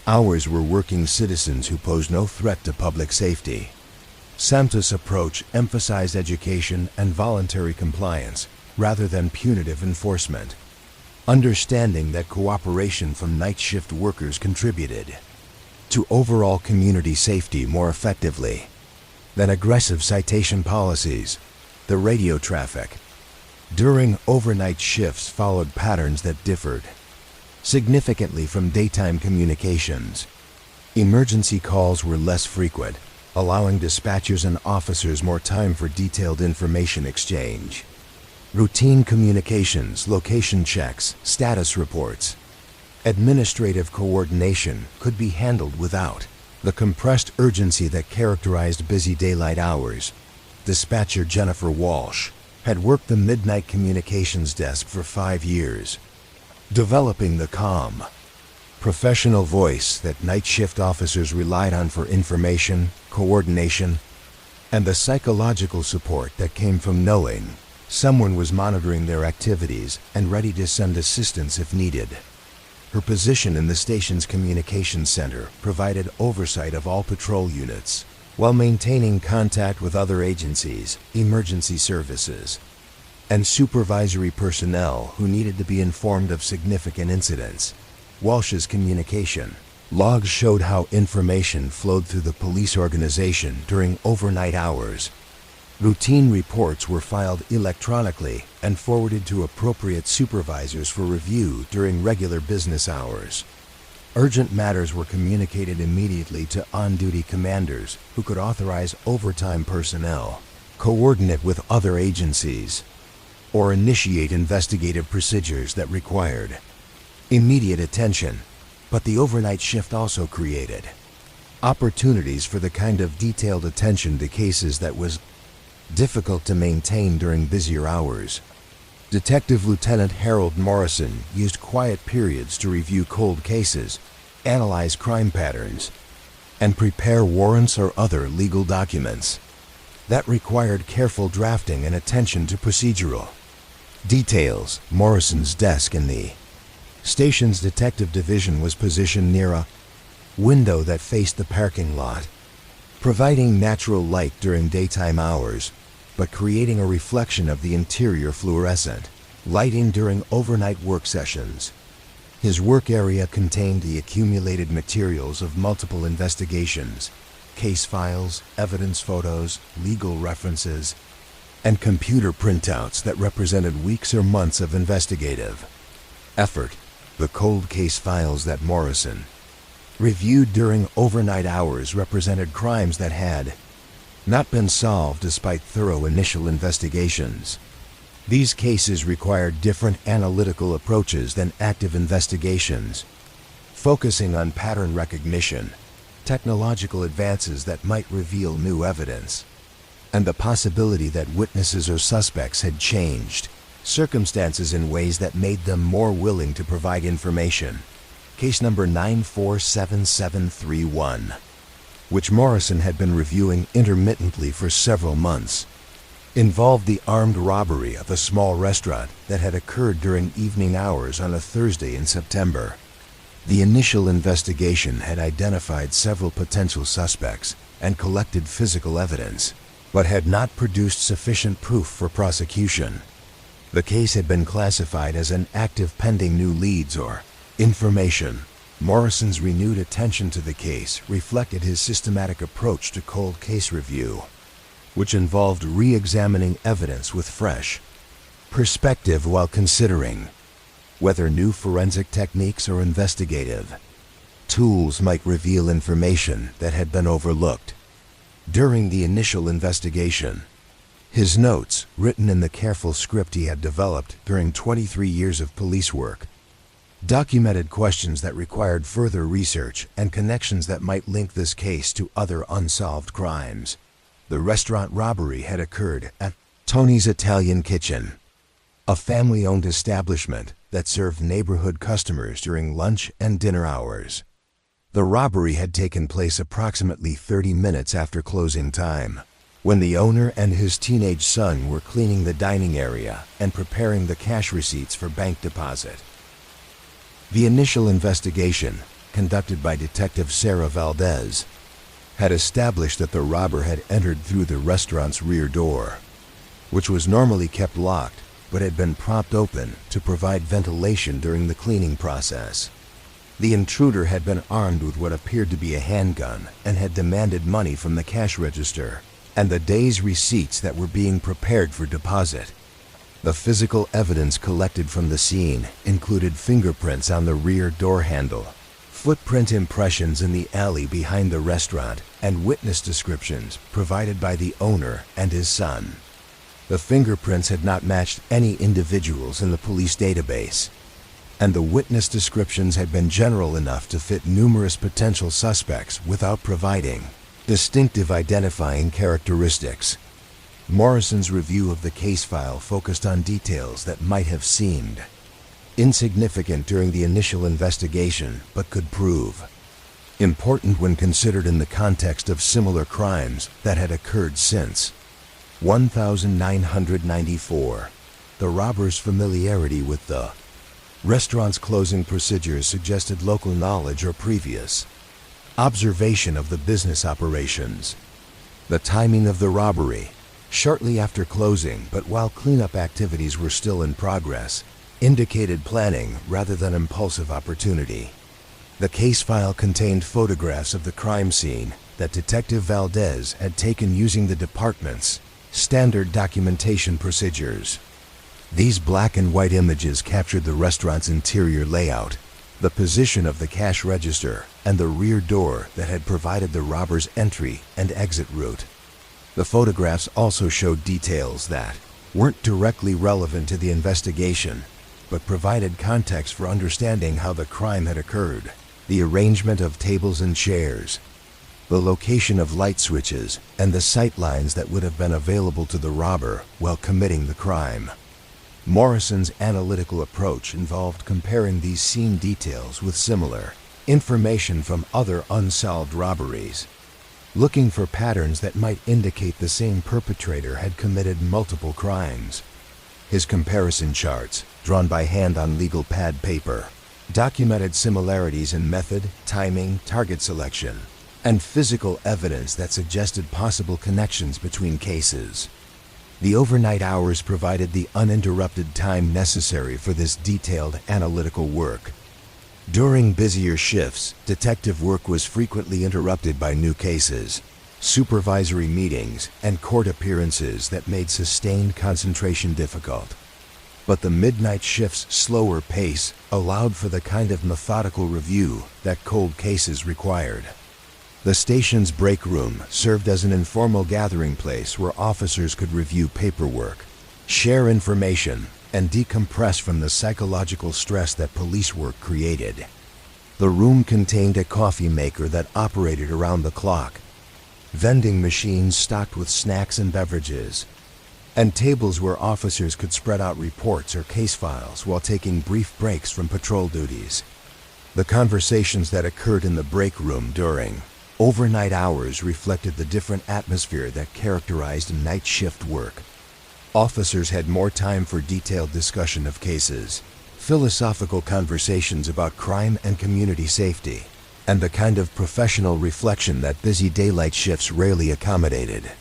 hours were working citizens who posed no threat to public safety. Santos' approach emphasized education and voluntary compliance rather than punitive enforcement, understanding that cooperation from night shift workers contributed to overall community safety more effectively than aggressive citation policies. The radio traffic during overnight shifts followed patterns that differed significantly from daytime communications. Emergency calls were less frequent, allowing dispatchers and officers more time for detailed information exchange. Routine communications, location checks, status reports, administrative coordination could be handled without the compressed urgency that characterized busy daylight hours. Dispatcher Jennifer Walsh had worked the midnight communications desk for 5 years, developing the calm, professional voice that night shift officers relied on for information, coordination, and the psychological support that came from knowing someone was monitoring their activities and ready to send assistance if needed. Her position in the station's communications center provided oversight of all patrol units, while maintaining contact with other agencies, emergency services, and supervisory personnel who needed to be informed of significant incidents. Walsh's communication logs showed how information flowed through the police organization during overnight hours. Routine reports were filed electronically and forwarded to appropriate supervisors for review during regular business hours. Urgent matters were communicated immediately to on-duty commanders who could authorize overtime personnel, coordinate with other agencies, or initiate investigative procedures that required immediate attention. But the overnight shift also created opportunities for the kind of detailed attention to cases that was difficult to maintain during busier hours. Detective Lieutenant Harold Morrison used quiet periods to review cold cases, analyze crime patterns, and prepare warrants or other legal documents. That required careful drafting and attention to procedural details. Morrison's desk in the station's detective division was positioned near a window that faced the parking lot, providing natural light during daytime hours, but creating a reflection of the interior fluorescent lighting during overnight work sessions. His work area contained the accumulated materials of multiple investigations, case files, evidence photos, legal references, and computer printouts that represented weeks or months of investigative effort. The cold case files that Morrison reviewed during overnight hours represented crimes that had not been solved despite thorough initial investigations. These cases require different analytical approaches than active investigations, focusing on pattern recognition, technological advances that might reveal new evidence, and the possibility that witnesses or suspects had changed circumstances in ways that made them more willing to provide information. Case number 947731, which Morrison had been reviewing intermittently for several months, involved the armed robbery of a small restaurant that had occurred during evening hours on a Thursday in September. The initial investigation had identified several potential suspects and collected physical evidence, but had not produced sufficient proof for prosecution. The case had been classified as an active pending new leads or information. Morrison's renewed attention to the case reflected his systematic approach to cold case review, which involved re-examining evidence with fresh perspective while considering whether new forensic techniques or investigative tools might reveal information that had been overlooked. During the initial investigation, his notes, written in the careful script he had developed during 23 years of police work, documented questions that required further research and connections that might link this case to other unsolved crimes. The restaurant robbery had occurred at Tony's Italian Kitchen, a family-owned establishment that served neighborhood customers during lunch and dinner hours. The robbery had taken place approximately 30 minutes after closing time, when the owner and his teenage son were cleaning the dining area and preparing the cash receipts for bank deposit. The initial investigation, conducted by Detective Sarah Valdez, had established that the robber had entered through the restaurant's rear door, which was normally kept locked but had been propped open to provide ventilation during the cleaning process. The intruder had been armed with what appeared to be a handgun and had demanded money from the cash register and the day's receipts that were being prepared for deposit. The physical evidence collected from the scene included fingerprints on the rear door handle, footprint impressions in the alley behind the restaurant, and witness descriptions provided by the owner and his son. The fingerprints had not matched any individuals in the police database, and the witness descriptions had been general enough to fit numerous potential suspects without providing distinctive identifying characteristics. Morrison's review of the case file focused on details that might have seemed insignificant during the initial investigation but could prove important when considered in the context of similar crimes that had occurred since. 1994. The robber's familiarity with the restaurant's closing procedures suggested local knowledge or previous observation of the business operations. The timing of the robbery, shortly after closing but while cleanup activities were still in progress, indicated planning rather than impulsive opportunity. The case file contained photographs of the crime scene that Detective Valdez had taken using the department's standard documentation procedures. These black and white images captured the restaurant's interior layout, the position of the cash register, and the rear door that had provided the robber's entry and exit route. The photographs also showed details that weren't directly relevant to the investigation, but provided context for understanding how the crime had occurred. The arrangement of tables and chairs, the location of light switches, and the sight lines that would have been available to the robber while committing the crime. Morrison's analytical approach involved comparing these scene details with similar information from other unsolved robberies, looking for patterns that might indicate the same perpetrator had committed multiple crimes. His comparison charts, drawn by hand on legal pad paper, documented similarities in method, timing, target selection, and physical evidence that suggested possible connections between cases. The overnight hours provided the uninterrupted time necessary for this detailed analytical work. During busier shifts, detective work was frequently interrupted by new cases, supervisory meetings, and court appearances that made sustained concentration difficult. But the midnight shift's slower pace allowed for the kind of methodical review that cold cases required. The station's break room served as an informal gathering place where officers could review paperwork, share information, and decompress from the psychological stress that police work created. The room contained a coffee maker that operated around the clock, vending machines stocked with snacks and beverages, and tables where officers could spread out reports or case files while taking brief breaks from patrol duties. The conversations that occurred in the break room during overnight hours reflected the different atmosphere that characterized night shift work. Officers had more time for detailed discussion of cases, philosophical conversations about crime and community safety, and the kind of professional reflection that busy daylight shifts rarely accommodated.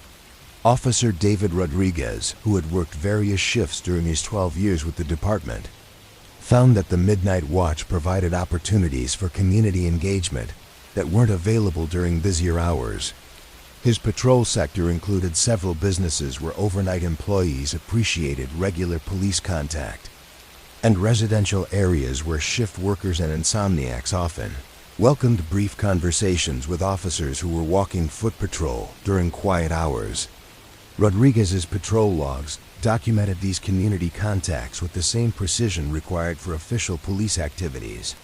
Officer David Rodriguez, who had worked various shifts during his 12 years with the department, found that the midnight watch provided opportunities for community engagement that weren't available during busier hours. His patrol sector included several businesses where overnight employees appreciated regular police contact, and residential areas where shift workers and insomniacs often welcomed brief conversations with officers who were walking foot patrol during quiet hours. Rodriguez's patrol logs documented these community contacts with the same precision required for official police activities.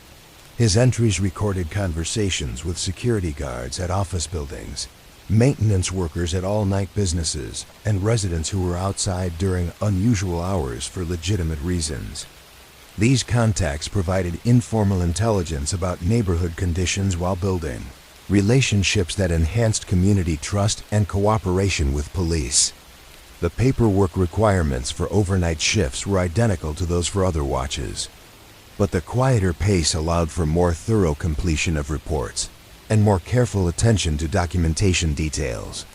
His entries recorded conversations with security guards at office buildings, maintenance workers at all-night businesses, and residents who were outside during unusual hours for legitimate reasons. These contacts provided informal intelligence about neighborhood conditions while building relationships that enhanced community trust and cooperation with police. The paperwork requirements for overnight shifts were identical to those for other watches, but the quieter pace allowed for more thorough completion of reports and more careful attention to documentation details.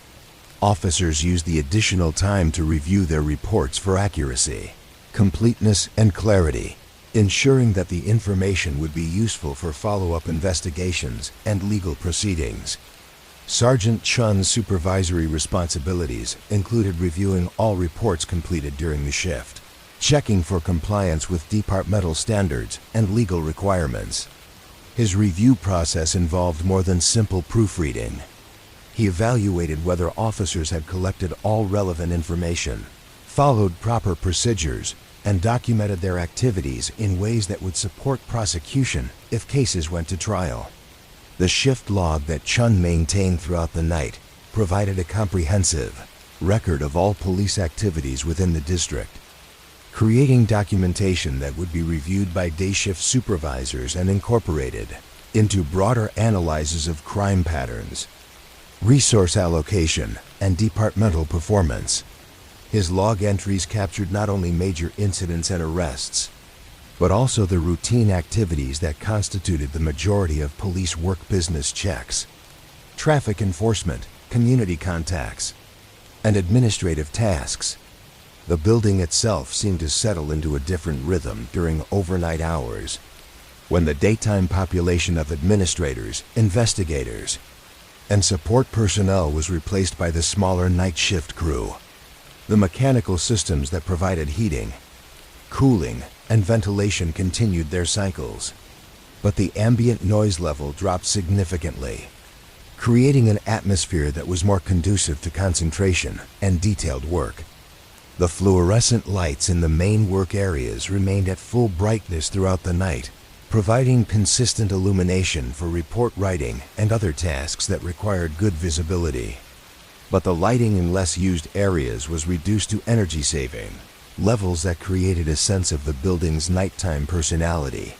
Officers used the additional time to review their reports for accuracy, completeness, and clarity, ensuring that the information would be useful for follow-up investigations and legal proceedings. Sergeant Chun's supervisory responsibilities included reviewing all reports completed during the shift, checking for compliance with departmental standards and legal requirements. His review process involved more than simple proofreading. He evaluated whether officers had collected all relevant information, followed proper procedures, and documented their activities in ways that would support prosecution if cases went to trial. The shift log that Chun maintained throughout the night provided a comprehensive record of all police activities within the district, creating documentation that would be reviewed by day shift supervisors and incorporated into broader analyses of crime patterns, resource allocation, and departmental performance. His log entries captured not only major incidents and arrests, but also the routine activities that constituted the majority of police work: business checks, traffic enforcement, community contacts, and administrative tasks. The building itself seemed to settle into a different rhythm during overnight hours, when the daytime population of administrators, investigators, and support personnel was replaced by the smaller night shift crew. The mechanical systems that provided heating, cooling, and ventilation continued their cycles, but the ambient noise level dropped significantly, creating an atmosphere that was more conducive to concentration and detailed work. The fluorescent lights in the main work areas remained at full brightness throughout the night, providing consistent illumination for report writing and other tasks that required good visibility. But the lighting in less used areas was reduced to energy saving levels that created a sense of the building's nighttime personality,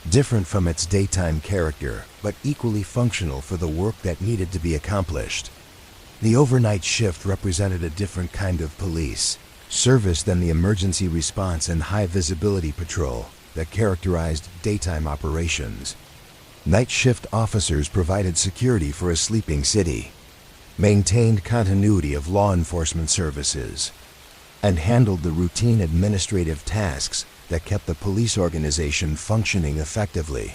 different from its daytime character, but equally functional for the work that needed to be accomplished. The overnight shift represented a different kind of police service than the emergency response and high visibility patrol that characterized daytime operations. Night shift officers provided security for a sleeping city, maintained continuity of law enforcement services, and handled the routine administrative tasks that kept the police organization functioning effectively.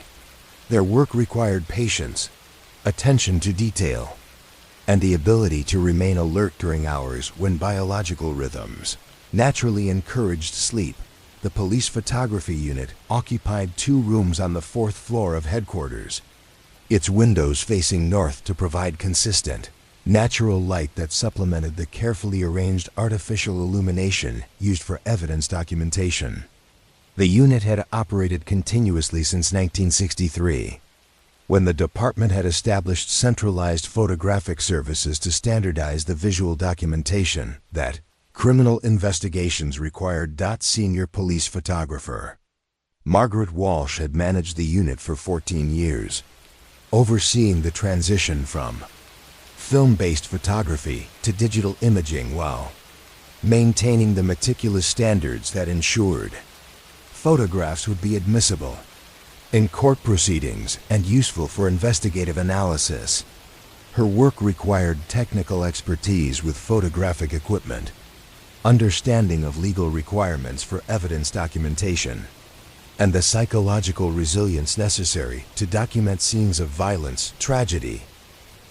Their work required patience, attention to detail, and the ability to remain alert during hours when biological rhythms naturally encouraged sleep. The police photography unit occupied 2 rooms on the 4th floor of headquarters. its windows facing north to provide consistent, natural light that supplemented the carefully arranged artificial illumination used for evidence documentation. The unit had operated continuously since 1963, when the department had established centralized photographic services to standardize the visual documentation that criminal investigations required. Senior police photographer Margaret Walsh had managed the unit for 14 years, overseeing the transition from film-based photography to digital imaging while maintaining the meticulous standards that ensured photographs would be admissible in court proceedings and useful for investigative analysis. Her work required technical expertise with photographic equipment, understanding of legal requirements for evidence documentation, and the psychological resilience necessary to document scenes of violence, tragedy,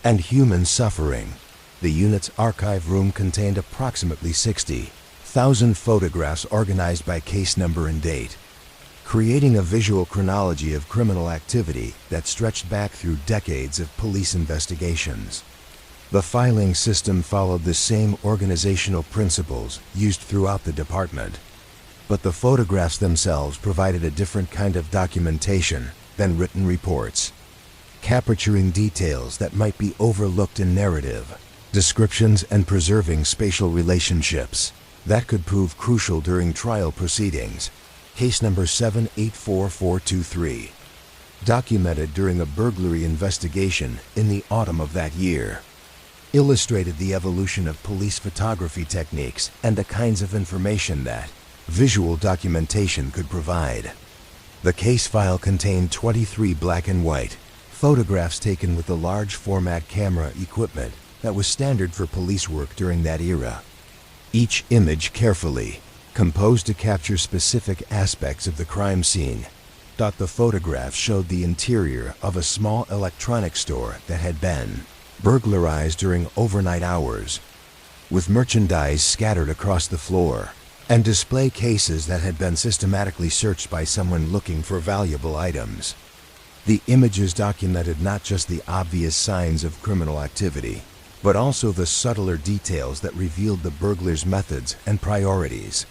and human suffering. The unit's archive room contained approximately 60,000 photographs organized by case number and date, creating a visual chronology of criminal activity that stretched back through decades of police investigations. The filing system followed the same organizational principles used throughout the department, but the photographs themselves provided a different kind of documentation than written reports, capturing details that might be overlooked in narrative descriptions and preserving spatial relationships that could prove crucial during trial proceedings. Case number 784423, documented during a burglary investigation in the autumn of that year, illustrated the evolution of police photography techniques and the kinds of information that visual documentation could provide. The case file contained 23 black and white photographs taken with the large format camera equipment that was standard for police work during that era. Each image carefully composed to capture specific aspects of the crime scene. The photographs showed the interior of a small electronics store that had been burglarized during overnight hours, with merchandise scattered across the floor, and display cases that had been systematically searched by someone looking for valuable items. The images documented not just the obvious signs of criminal activity, but also the subtler details that revealed the burglar's methods and priorities.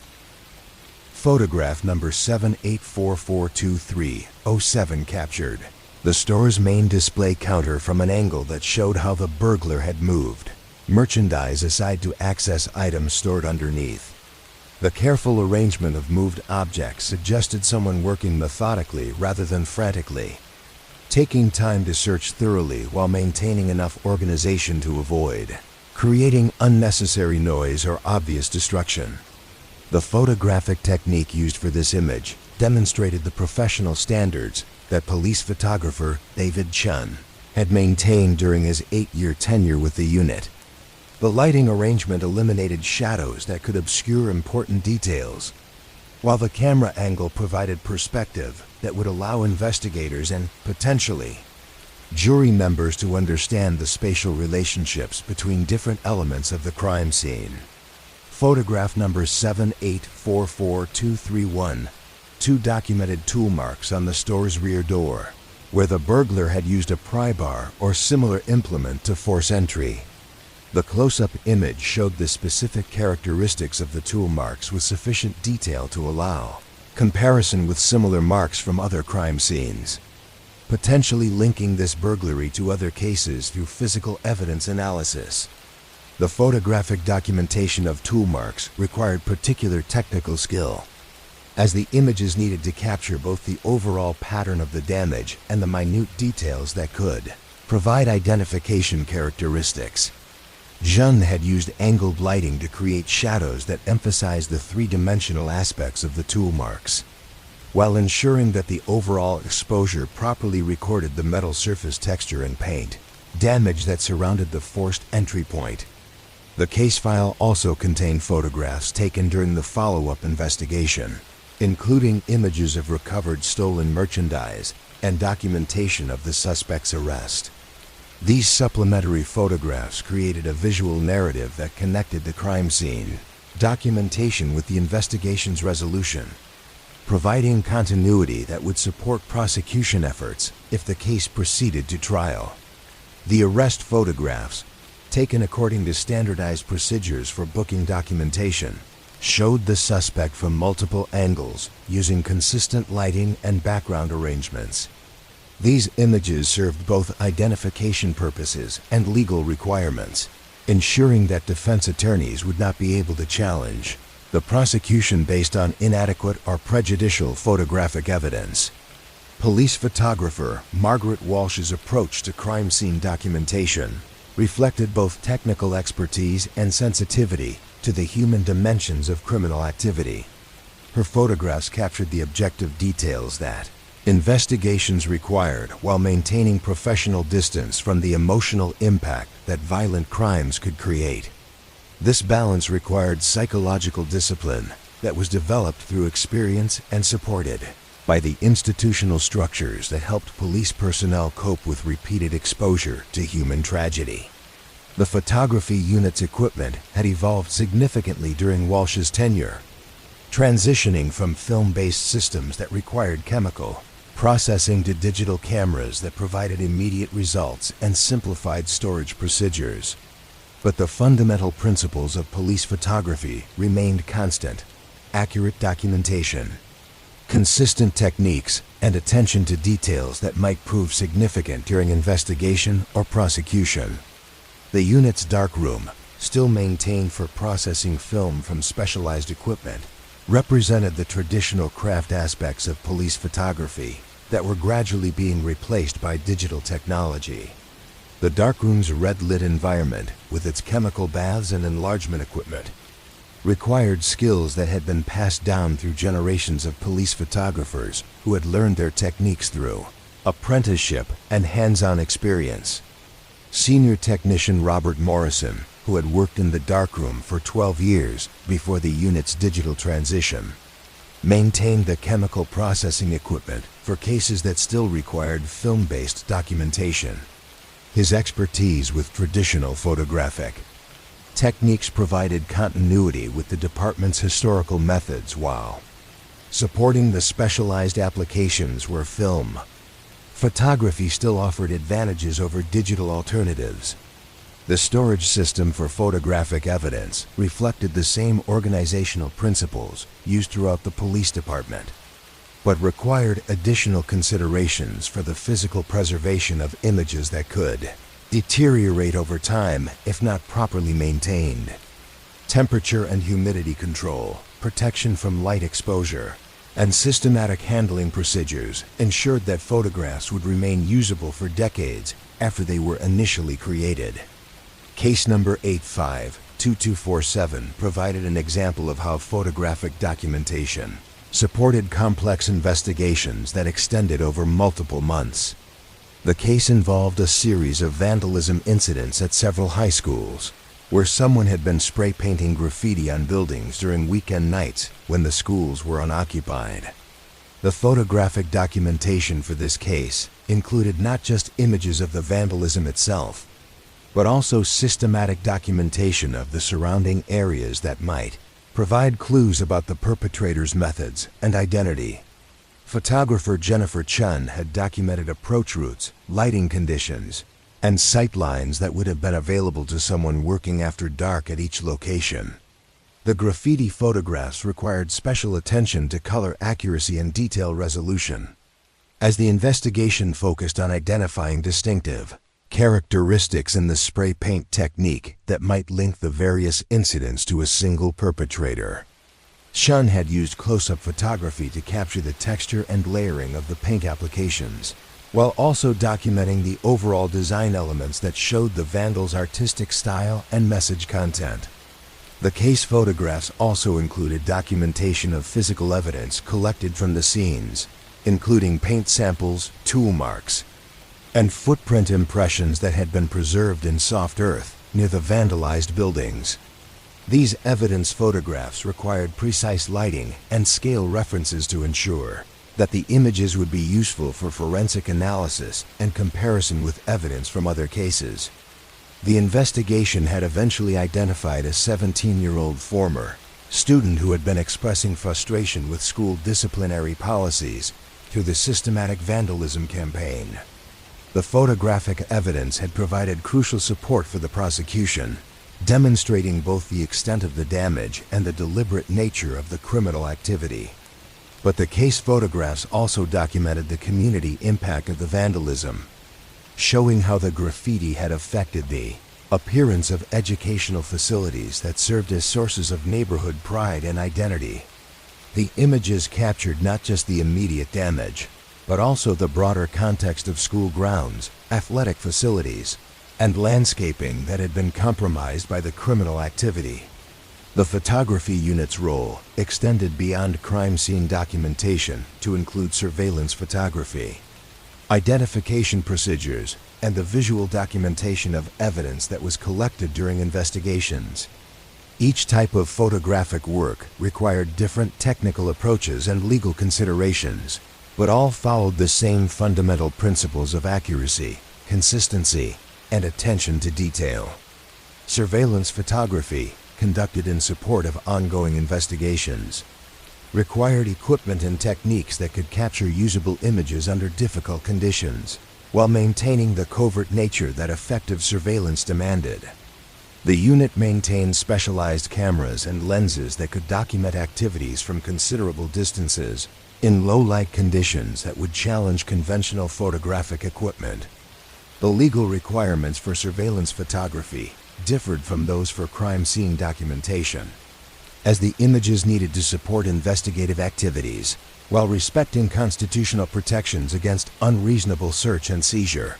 Photograph number 78442307 captured the store's main display counter from an angle that showed how the burglar had moved merchandise aside to access items stored underneath. The careful arrangement of moved objects suggested someone working methodically rather than frantically, taking time to search thoroughly while maintaining enough organization to avoid creating unnecessary noise or obvious destruction. The photographic technique used for this image demonstrated the professional standards that police photographer David Chun had maintained during his 8-year tenure with the unit. The lighting arrangement eliminated shadows that could obscure important details, while the camera angle provided perspective that would allow investigators and, potentially, jury members to understand the spatial relationships between different elements of the crime scene. Photograph number 78442312 documented tool marks on the store's rear door, where the burglar had used a pry bar or similar implement to force entry. The close-up image showed the specific characteristics of the tool marks with sufficient detail to allow comparison with similar marks from other crime scenes, potentially linking this burglary to other cases through physical evidence analysis. The photographic documentation of tool marks required particular technical skill, as the images needed to capture both the overall pattern of the damage and the minute details that could provide identification characteristics. Jun had used angled lighting to create shadows that emphasized the three-dimensional aspects of the tool marks, while ensuring that the overall exposure properly recorded the metal surface texture and paint damage that surrounded the forced entry point. The case file also contained photographs taken during the follow-up investigation, including images of recovered stolen merchandise and documentation of the suspect's arrest. These supplementary photographs created a visual narrative that connected the crime scene documentation with the investigation's resolution, providing continuity that would support prosecution efforts if the case proceeded to trial. The arrest photographs, taken according to standardized procedures for booking documentation, showed the suspect from multiple angles using consistent lighting and background arrangements. These images served both identification purposes and legal requirements, ensuring that defense attorneys would not be able to challenge the prosecution based on inadequate or prejudicial photographic evidence. Police photographer Margaret Walsh's approach to crime scene documentation reflected both technical expertise and sensitivity to the human dimensions of criminal activity. Her photographs captured the objective details that investigations required while maintaining professional distance from the emotional impact that violent crimes could create. This balance required psychological discipline that was developed through experience and supported by the institutional structures that helped police personnel cope with repeated exposure to human tragedy. The photography unit's equipment had evolved significantly during Walsh's tenure, transitioning from film-based systems that required chemical processing to digital cameras that provided immediate results and simplified storage procedures. But the fundamental principles of police photography remained constant: accurate documentation, consistent techniques, and attention to details that might prove significant during investigation or prosecution. The unit's darkroom, still maintained for processing film from specialized equipment, represented the traditional craft aspects of police photography that were gradually being replaced by digital technology. The darkroom's red-lit environment, with its chemical baths and enlargement equipment, required skills that had been passed down through generations of police photographers who had learned their techniques through apprenticeship and hands-on experience. Senior technician Robert Morrison, who had worked in the darkroom for 12 years before the unit's digital transition, maintained the chemical processing equipment for cases that still required film-based documentation. His expertise with traditional photographic techniques provided continuity with the department's historical methods while supporting the specialized applications where film photography still offered advantages over digital alternatives. The storage system for photographic evidence reflected the same organizational principles used throughout the police department, but required additional considerations for the physical preservation of images that could deteriorate over time if not properly maintained. Temperature and humidity control, protection from light exposure, and systematic handling procedures ensured that photographs would remain usable for decades after they were initially created. Case number 852247 provided an example of how photographic documentation supported complex investigations that extended over multiple months. The case involved a series of vandalism incidents at several high schools, where someone had been spray painting graffiti on buildings during weekend nights when the schools were unoccupied. The photographic documentation for this case included not just images of the vandalism itself, but also systematic documentation of the surrounding areas that might provide clues about the perpetrator's methods and identity. Photographer Jennifer Chun had documented approach routes, lighting conditions, and sight lines that would have been available to someone working after dark at each location. The graffiti photographs required special attention to color accuracy and detail resolution, as the investigation focused on identifying distinctive characteristics in the spray paint technique that might link the various incidents to a single perpetrator. Chun had used close-up photography to capture the texture and layering of the paint applications, while also documenting the overall design elements that showed the vandal's artistic style and message content. The case photographs also included documentation of physical evidence collected from the scenes, including paint samples, tool marks, and footprint impressions that had been preserved in soft earth near the vandalized buildings. These evidence photographs required precise lighting and scale references to ensure that the images would be useful for forensic analysis and comparison with evidence from other cases. The investigation had eventually identified a 17-year-old former student who had been expressing frustration with school disciplinary policies through the systematic vandalism campaign. The photographic evidence had provided crucial support for the prosecution, demonstrating both the extent of the damage and the deliberate nature of the criminal activity. But the case photographs also documented the community impact of the vandalism, showing how the graffiti had affected the appearance of educational facilities that served as sources of neighborhood pride and identity. The images captured not just the immediate damage, but also the broader context of school grounds, athletic facilities, and landscaping that had been compromised by the criminal activity. The photography unit's role extended beyond crime scene documentation to include surveillance photography, identification procedures, and the visual documentation of evidence that was collected during investigations. Each type of photographic work required different technical approaches and legal considerations, but all followed the same fundamental principles of accuracy, consistency, and attention to detail. Surveillance photography, conducted in support of ongoing investigations, required equipment and techniques that could capture usable images under difficult conditions, while maintaining the covert nature that effective surveillance demanded. The unit maintained specialized cameras and lenses that could document activities from considerable distances in low-light conditions that would challenge conventional photographic equipment. The legal requirements for surveillance photography differed from those for crime scene documentation, as the images needed to support investigative activities while respecting constitutional protections against unreasonable search and seizure.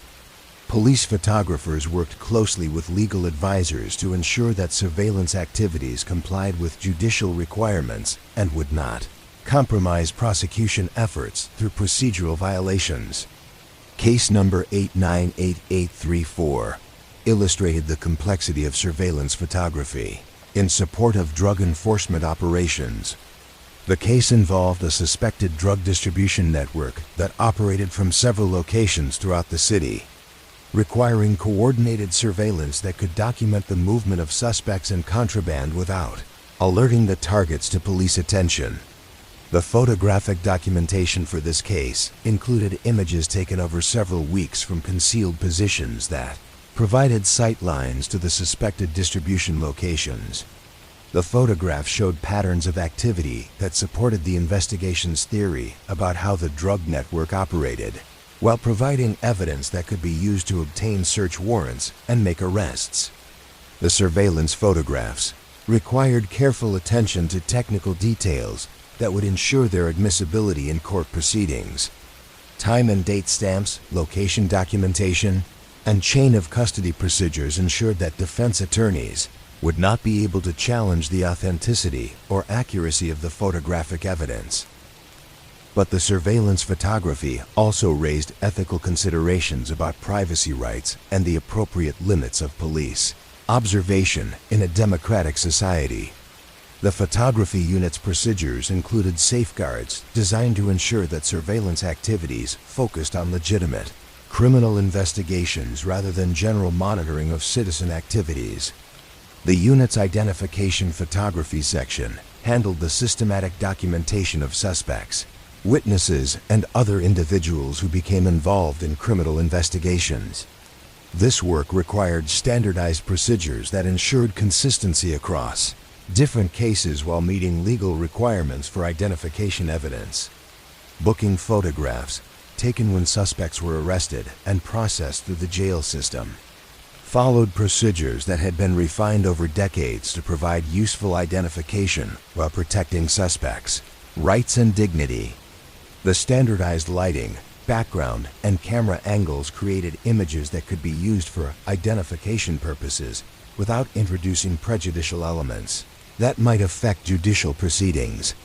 Police photographers worked closely with legal advisors to ensure that surveillance activities complied with judicial requirements and would not compromise prosecution efforts through procedural violations. Case number 898834 illustrated the complexity of surveillance photography in support of drug enforcement operations. The case involved a suspected drug distribution network that operated from several locations throughout the city, requiring coordinated surveillance that could document the movement of suspects and contraband without alerting the targets to police attention. The photographic documentation for this case included images taken over several weeks from concealed positions that provided sight lines to the suspected distribution locations. The photographs showed patterns of activity that supported the investigation's theory about how the drug network operated, while providing evidence that could be used to obtain search warrants and make arrests. The surveillance photographs required careful attention to technical details that would ensure their admissibility in court proceedings. Time and date stamps, location documentation, and chain of custody procedures ensured that defense attorneys would not be able to challenge the authenticity or accuracy of the photographic evidence. But the surveillance photography also raised ethical considerations about privacy rights and the appropriate limits of police observation in a democratic society. The photography unit's procedures included safeguards designed to ensure that surveillance activities focused on legitimate criminal investigations rather than general monitoring of citizen activities. The unit's identification photography section handled the systematic documentation of suspects, witnesses, and other individuals who became involved in criminal investigations. This work required standardized procedures that ensured consistency across different cases while meeting legal requirements for identification evidence. Booking photographs taken when suspects were arrested and processed through the jail system followed procedures that had been refined over decades to provide useful identification while protecting suspects' rights and dignity. The standardized lighting, background, and camera angles created images that could be used for identification purposes without introducing prejudicial elements that might affect judicial proceedings.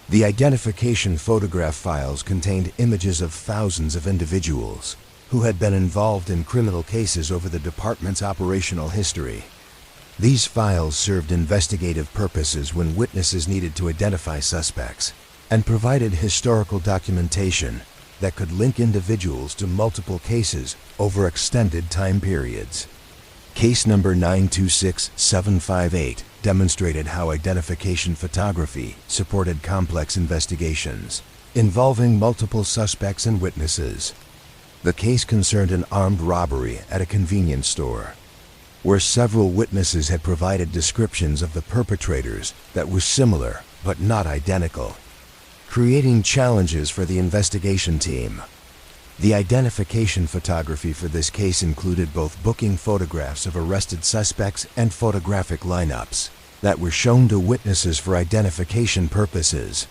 The identification photograph files contained images of thousands of individuals who had been involved in criminal cases over the department's operational history. These files served investigative purposes when witnesses needed to identify suspects and provided historical documentation that could link individuals to multiple cases over extended time periods. Case number 926758 demonstrated how identification photography supported complex investigations involving multiple suspects and witnesses. The case concerned an armed robbery at a convenience store, where several witnesses had provided descriptions of the perpetrators that were similar but not identical, creating challenges for the investigation team. The identification photography for this case included both booking photographs of arrested suspects and photographic lineups that were shown to witnesses for identification purposes.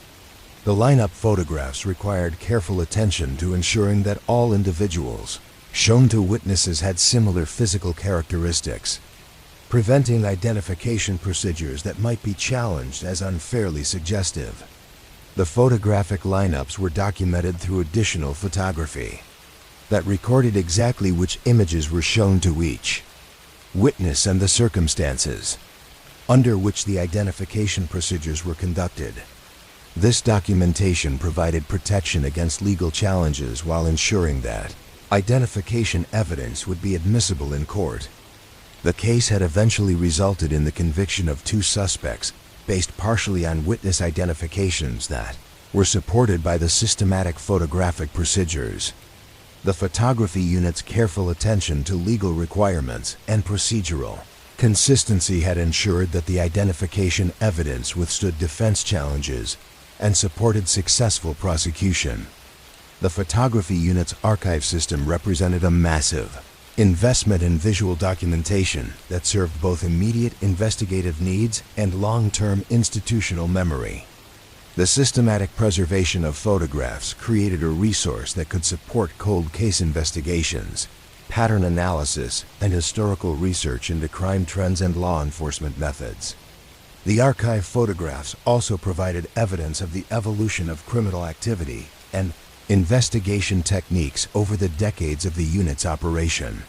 The lineup photographs required careful attention to ensuring that all individuals shown to witnesses had similar physical characteristics, preventing identification procedures that might be challenged as unfairly suggestive. The photographic lineups were documented through additional photography that recorded exactly which images were shown to each witness and the circumstances under which the identification procedures were conducted. This documentation provided protection against legal challenges while ensuring that identification evidence would be admissible in court. The case had eventually resulted in the conviction of 2 suspects based partially on witness identifications that were supported by the systematic photographic procedures. The photography unit's careful attention to legal requirements and procedural consistency had ensured that the identification evidence withstood defense challenges and supported successful prosecution. The photography unit's archive system represented a massive investment in visual documentation that served both immediate investigative needs and long-term institutional memory. The systematic preservation of photographs created a resource that could support cold case investigations, pattern analysis, and historical research into crime trends and law enforcement methods. The archive photographs also provided evidence of the evolution of criminal activity and investigation techniques over the decades of the unit's operation.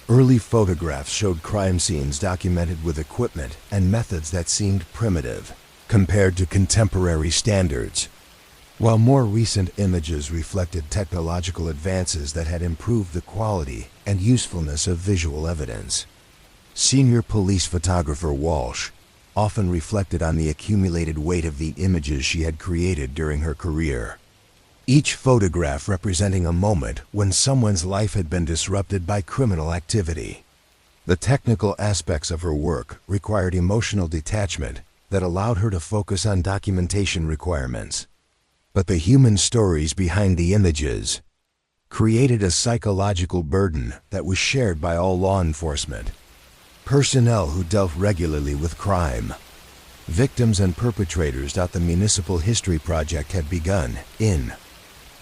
Early photographs showed crime scenes documented with equipment and methods that seemed primitive compared to contemporary standards, while more recent images reflected technological advances that had improved the quality and usefulness of visual evidence. Senior police photographer Walsh often reflected on the accumulated weight of the images she had created during her career, each photograph representing a moment when someone's life had been disrupted by criminal activity. The technical aspects of her work required emotional detachment that allowed her to focus on documentation requirements. But the human stories behind the images created a psychological burden that was shared by all law enforcement personnel who dealt regularly with crime. Victims and perpetrators. The Municipal History Project had begun in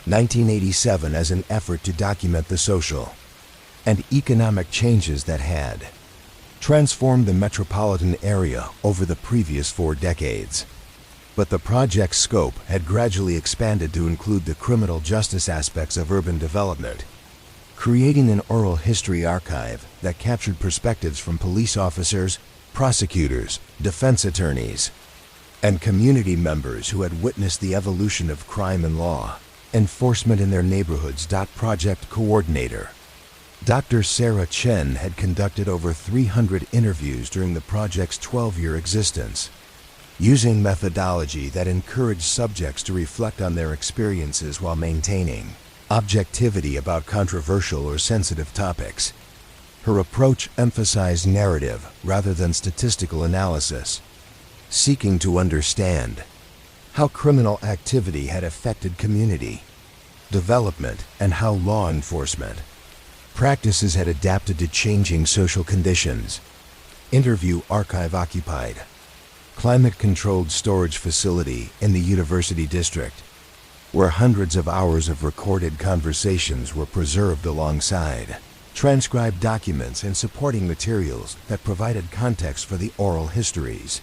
1987 as an effort to document the social and economic changes that had transformed the metropolitan area over the previous 4 decades. But the project's scope had gradually expanded to include the criminal justice aspects of urban development, creating an oral history archive that captured perspectives from police officers, prosecutors, defense attorneys, and community members who had witnessed the evolution of crime and law enforcement in their neighborhoods. Project coordinator Dr. Sarah Chen had conducted over 300 interviews during the project's 12-year existence, using methodology that encouraged subjects to reflect on their experiences while maintaining objectivity about controversial or sensitive topics. Her approach emphasized narrative rather than statistical analysis, seeking to understand how criminal activity had affected community development and how law enforcement practices had adapted to changing social conditions. Interview archive occupied climate-controlled storage facility in the University District, where hundreds of hours of recorded conversations were preserved alongside transcribed documents and supporting materials that provided context for the oral histories.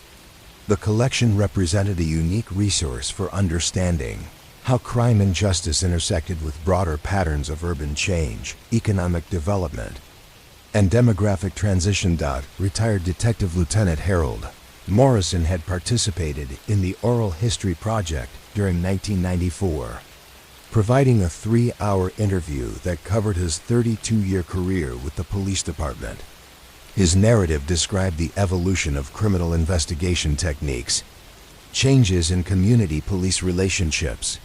The collection represented a unique resource for understanding how crime and justice intersected with broader patterns of urban change, economic development, and demographic transition. Retired Detective Lieutenant Harold Morrison had participated in the Oral History Project during 1994, providing a 3-hour interview that covered his 32-year career with the police department. His narrative described the evolution of criminal investigation techniques, changes in community police relationships,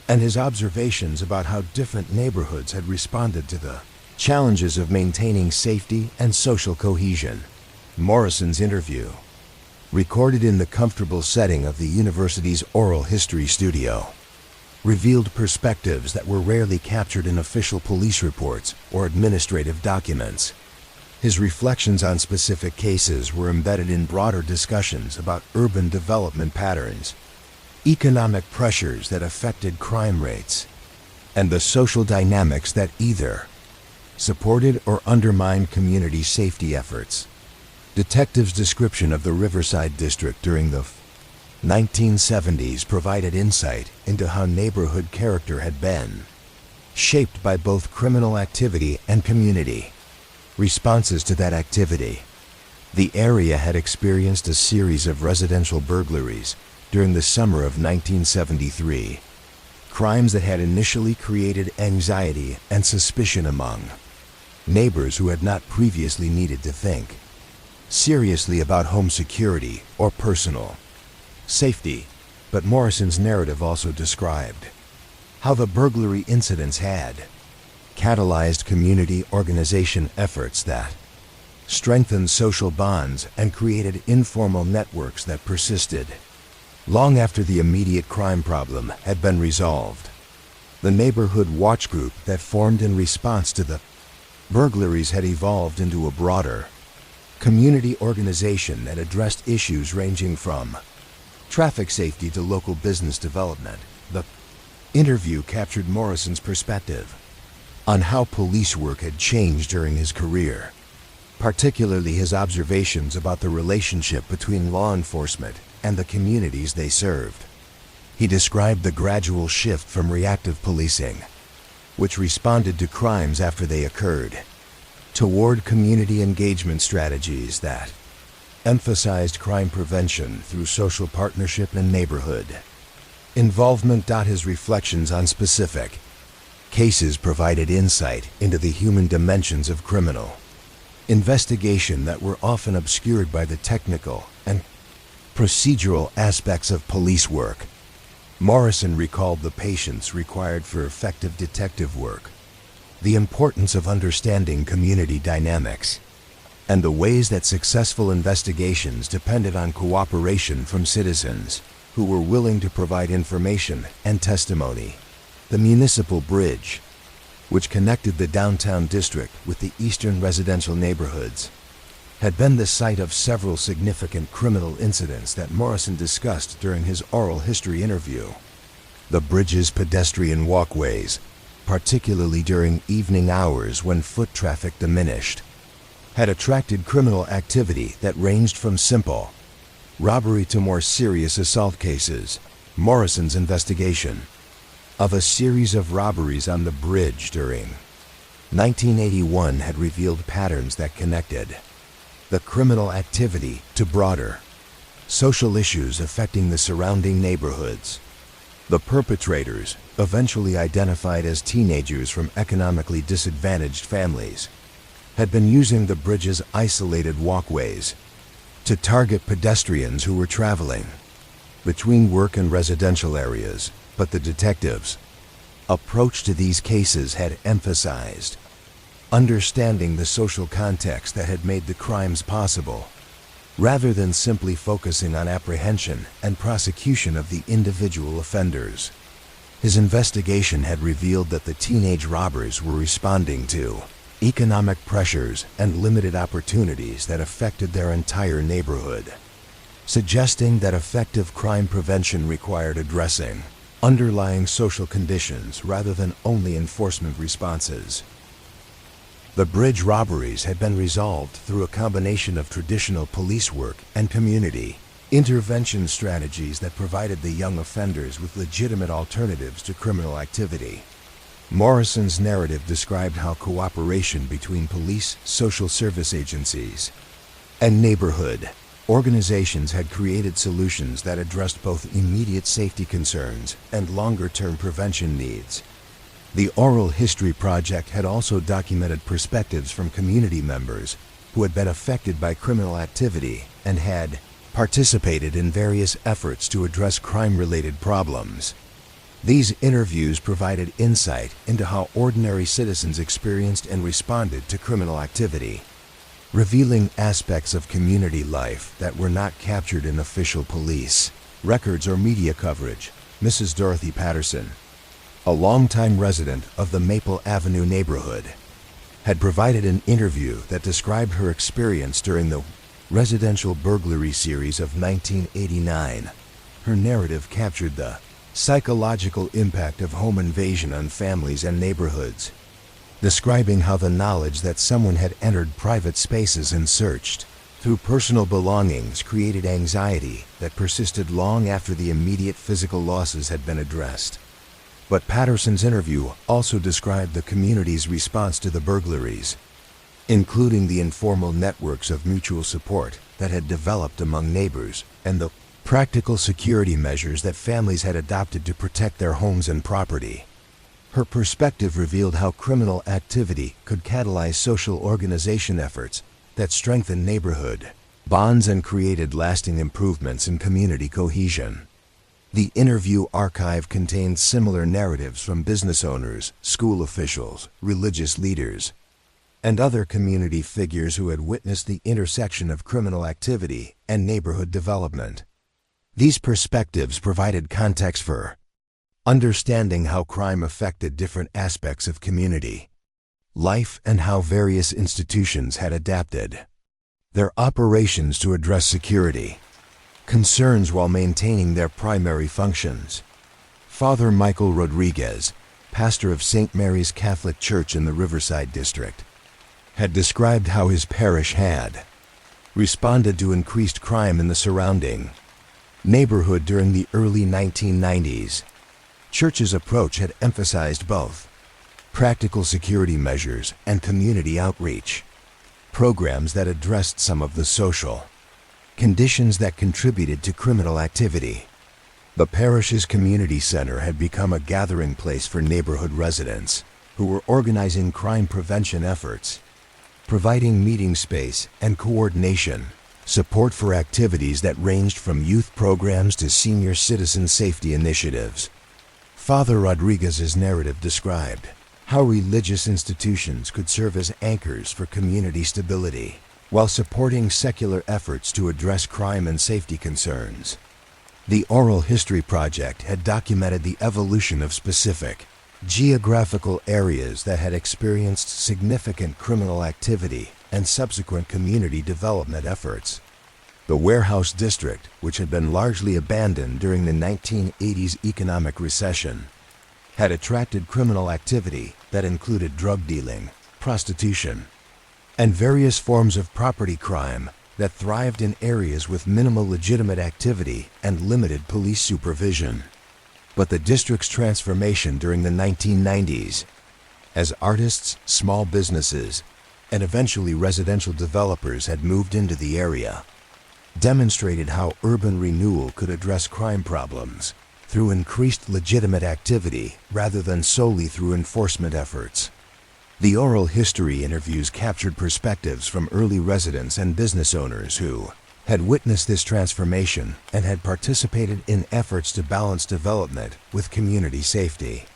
and his observations about how different neighborhoods had responded to the challenges of maintaining safety and social cohesion. Morrison's interview, recorded in the comfortable setting of the university's oral history studio, revealed perspectives that were rarely captured in official police reports or administrative documents. His reflections on specific cases were embedded in broader discussions about urban development patterns, economic pressures that affected crime rates, and the social dynamics that either supported or undermined community safety efforts. Detectives' description of the Riverside District during the 1970s provided insight into how neighborhood character had been shaped by both criminal activity and community responses to that activity. The area had experienced a series of residential burglaries during the summer of 1973, crimes that had initially created anxiety and suspicion among neighbors who had not previously needed to think seriously about home security or personal safety. But Morrison's narrative also described how the burglary incidents had catalyzed community organization efforts that strengthened social bonds and created informal networks that persisted long after the immediate crime problem had been resolved. The neighborhood watch group that formed in response to the burglaries had evolved into a broader community organization that addressed issues ranging from traffic safety to local business development. The interview captured Morrison's perspective on how police work had changed during his career, particularly his observations about the relationship between law enforcement and the communities they served. He described the gradual shift from reactive policing, which responded to crimes after they occurred, toward community engagement strategies that emphasized crime prevention through social partnership and neighborhood involvement. His reflections on specific cases provided insight into the human dimensions of criminal investigation that were often obscured by the technical and procedural aspects of police work. Morrison recalled the patience required for effective detective work, the importance of understanding community dynamics, and the ways that successful investigations depended on cooperation from citizens who were willing to provide information and testimony. The municipal bridge, which connected the downtown district with the eastern residential neighborhoods, had been the site of several significant criminal incidents that Morrison discussed during his oral history interview. The bridge's pedestrian walkways, particularly during evening hours when foot traffic diminished, had attracted criminal activity that ranged from simple robbery to more serious assault cases. Morrison's investigation of a series of robberies on the bridge during 1981 had revealed patterns that connected the criminal activity to broader social issues affecting the surrounding neighborhoods. The perpetrators, eventually identified as teenagers from economically disadvantaged families, had been using the bridge's isolated walkways to target pedestrians who were traveling between work and residential areas. But the detectives' approach to these cases had emphasized understanding the social context that had made the crimes possible, rather than simply focusing on apprehension and prosecution of the individual offenders. His investigation had revealed that the teenage robbers were responding to economic pressures and limited opportunities that affected their entire neighborhood, suggesting that effective crime prevention required addressing underlying social conditions rather than only enforcement responses. The bridge robberies had been resolved through a combination of traditional police work and community intervention strategies that provided the young offenders with legitimate alternatives to criminal activity. Morrison's narrative described how cooperation between police, social service agencies, and neighborhood organizations had created solutions that addressed both immediate safety concerns and longer-term prevention needs. The Oral History Project had also documented perspectives from community members who had been affected by criminal activity and had participated in various efforts to address crime-related problems. These interviews provided insight into how ordinary citizens experienced and responded to criminal activity, revealing aspects of community life that were not captured in official police records or media coverage. Mrs. Dorothy Patterson, a longtime resident of the Maple Avenue neighborhood, had provided an interview that described her experience during the residential burglary series of 1989. Her narrative captured the psychological impact of home invasion on families and neighborhoods, describing how the knowledge that someone had entered private spaces and searched through personal belongings created anxiety that persisted long after the immediate physical losses had been addressed. But Patterson's interview also described the community's response to the burglaries, including the informal networks of mutual support that had developed among neighbors and the practical security measures that families had adopted to protect their homes and property. Her perspective revealed how criminal activity could catalyze social organization efforts that strengthened neighborhood bonds and created lasting improvements in community cohesion. The interview archive contained similar narratives from business owners, school officials, religious leaders, and other community figures who had witnessed the intersection of criminal activity and neighborhood development. These perspectives provided context for understanding how crime affected different aspects of community life and how various institutions had adapted their operations to address security concerns while maintaining their primary functions. Father Michael Rodriguez, pastor of St. Mary's Catholic Church in the Riverside District, had described how his parish had responded to increased crime in the surrounding neighborhood during the early 1990s. Church's approach had emphasized both practical security measures and community outreach programs that addressed some of the social conditions that contributed to criminal activity. The parish's community center had become a gathering place for neighborhood residents who were organizing crime prevention efforts, providing meeting space and coordination, support for activities that ranged from youth programs to senior citizen safety initiatives. Father Rodriguez's narrative described how religious institutions could serve as anchors for community stability while supporting secular efforts to address crime and safety concerns. The Oral History Project had documented the evolution of specific geographical areas that had experienced significant criminal activity and subsequent community development efforts. The Warehouse District, which had been largely abandoned during the 1980s economic recession, had attracted criminal activity that included drug dealing, prostitution, and various forms of property crime that thrived in areas with minimal legitimate activity and limited police supervision. But the district's transformation during the 1990s, as artists, small businesses, and eventually residential developers had moved into the area, demonstrated how urban renewal could address crime problems through increased legitimate activity rather than solely through enforcement efforts. The oral history interviews captured perspectives from early residents and business owners who had witnessed this transformation and had participated in efforts to balance development with community safety.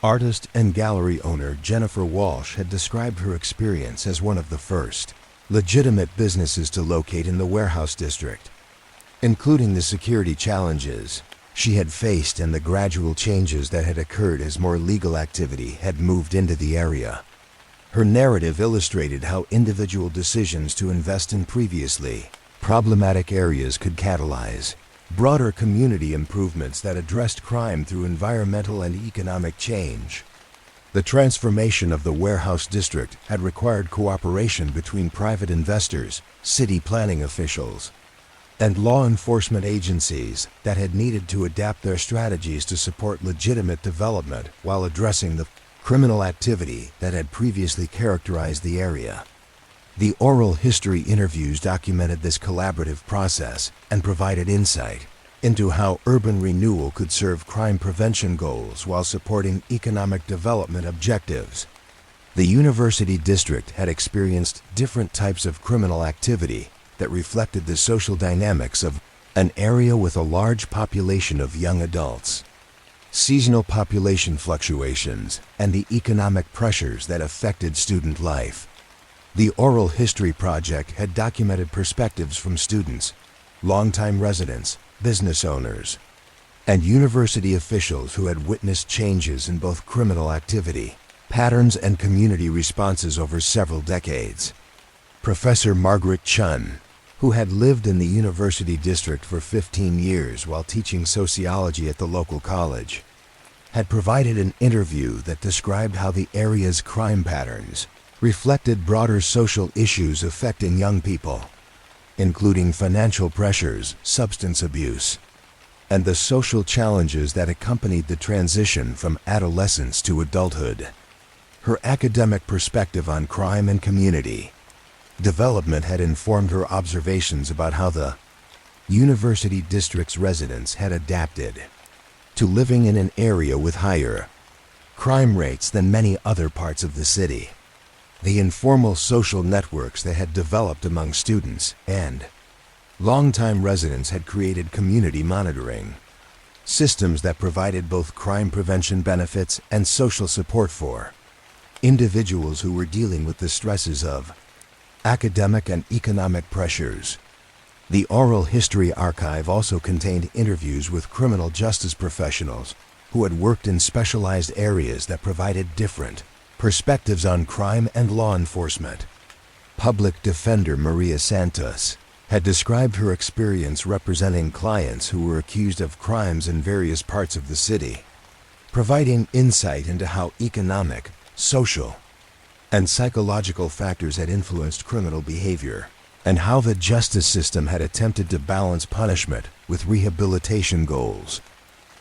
Artist and gallery owner Jennifer Walsh had described her experience as one of the first legitimate businesses to locate in the Warehouse District, including the security challenges she had faced and the gradual changes that had occurred as more legal activity had moved into the area. Her narrative illustrated how individual decisions to invest in previously problematic areas could catalyze broader community improvements that addressed crime through environmental and economic change. The transformation of the Warehouse District had required cooperation between private investors, city planning officials, and law enforcement agencies that had needed to adapt their strategies to support legitimate development while addressing the criminal activity that had previously characterized the area. The oral history interviews documented this collaborative process and provided insight into how urban renewal could serve crime prevention goals while supporting economic development objectives. The university district had experienced different types of criminal activity that reflected the social dynamics of an area with a large population of young adults, seasonal population fluctuations, and the economic pressures that affected student life. The Oral History Project had documented perspectives from students, longtime residents, business owners, and university officials who had witnessed changes in both criminal activity, patterns, and community responses over several decades. Professor Margaret Chun, who had lived in the university district for 15 years while teaching sociology at the local college, had provided an interview that described how the area's crime patterns reflected broader social issues affecting young people, including financial pressures, substance abuse, and the social challenges that accompanied the transition from adolescence to adulthood. Her academic perspective on crime and community development had informed her observations about how the university district's residents had adapted to living in an area with higher crime rates than many other parts of the city. The informal social networks that had developed among students and longtime residents had created community monitoring systems that provided both crime prevention benefits and social support for individuals who were dealing with the stresses of academic and economic pressures. The Oral History Archive also contained interviews with criminal justice professionals who had worked in specialized areas that provided different perspectives on crime and law enforcement. Public Defender Maria Santos had described her experience representing clients who were accused of crimes in various parts of the city, providing insight into how economic, social, and psychological factors had influenced criminal behavior, and how the justice system had attempted to balance punishment with rehabilitation goals.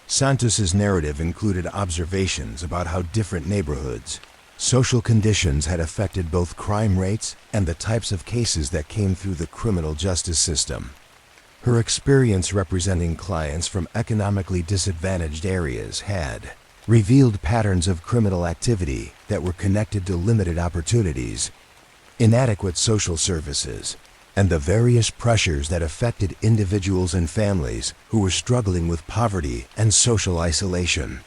Santos's narrative included observations about how different neighborhoods, social conditions had affected both crime rates and the types of cases that came through the criminal justice system. Her experience representing clients from economically disadvantaged areas had revealed patterns of criminal activity that were connected to limited opportunities, inadequate social services, and the various pressures that affected individuals and families who were struggling with poverty and social isolation.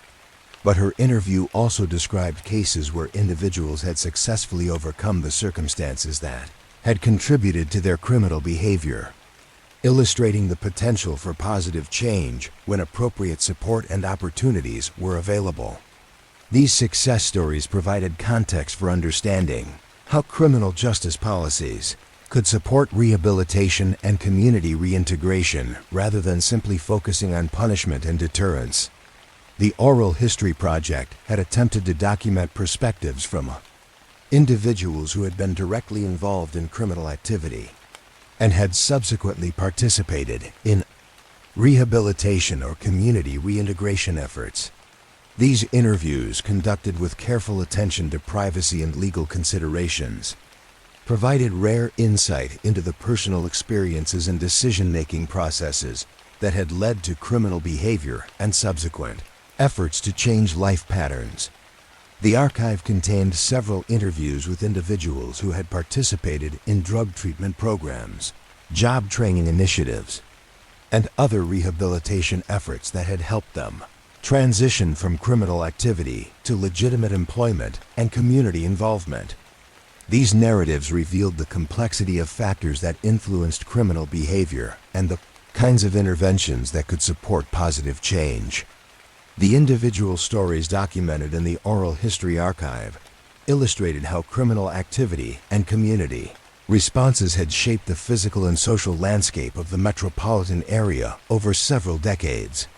But her interview also described cases where individuals had successfully overcome the circumstances that had contributed to their criminal behavior, illustrating the potential for positive change when appropriate support and opportunities were available. These success stories provided context for understanding how criminal justice policies could support rehabilitation and community reintegration rather than simply focusing on punishment and deterrence. The Oral History Project had attempted to document perspectives from individuals who had been directly involved in criminal activity and had subsequently participated in rehabilitation or community reintegration efforts. These interviews, conducted with careful attention to privacy and legal considerations, provided rare insight into the personal experiences and decision-making processes that had led to criminal behavior and subsequent efforts to change life patterns. The archive contained several interviews with individuals who had participated in drug treatment programs, job training initiatives, and other rehabilitation efforts that had helped them transition from criminal activity to legitimate employment and community involvement. These narratives revealed the complexity of factors that influenced criminal behavior and the kinds of interventions that could support positive change. The individual stories documented in the Oral History Archive illustrated how criminal activity and community responses had shaped the physical and social landscape of the metropolitan area over several decades.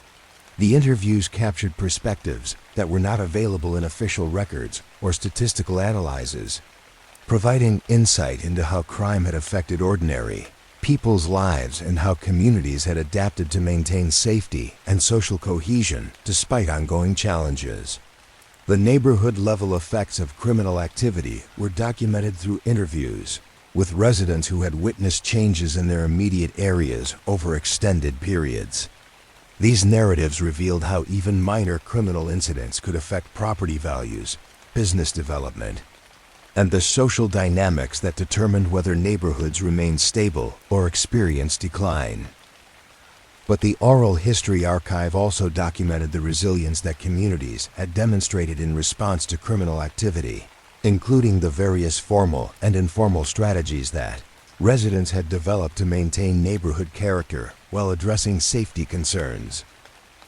The interviews captured perspectives that were not available in official records or statistical analyses, providing insight into how crime had affected ordinary people's lives and how communities had adapted to maintain safety and social cohesion despite ongoing challenges. The neighborhood-level effects of criminal activity were documented through interviews with residents who had witnessed changes in their immediate areas over extended periods. These narratives revealed how even minor criminal incidents could affect property values, business development, and the social dynamics that determined whether neighborhoods remained stable or experienced decline. But the Oral History Archive also documented the resilience that communities had demonstrated in response to criminal activity, including the various formal and informal strategies that residents had developed to maintain neighborhood character while addressing safety concerns.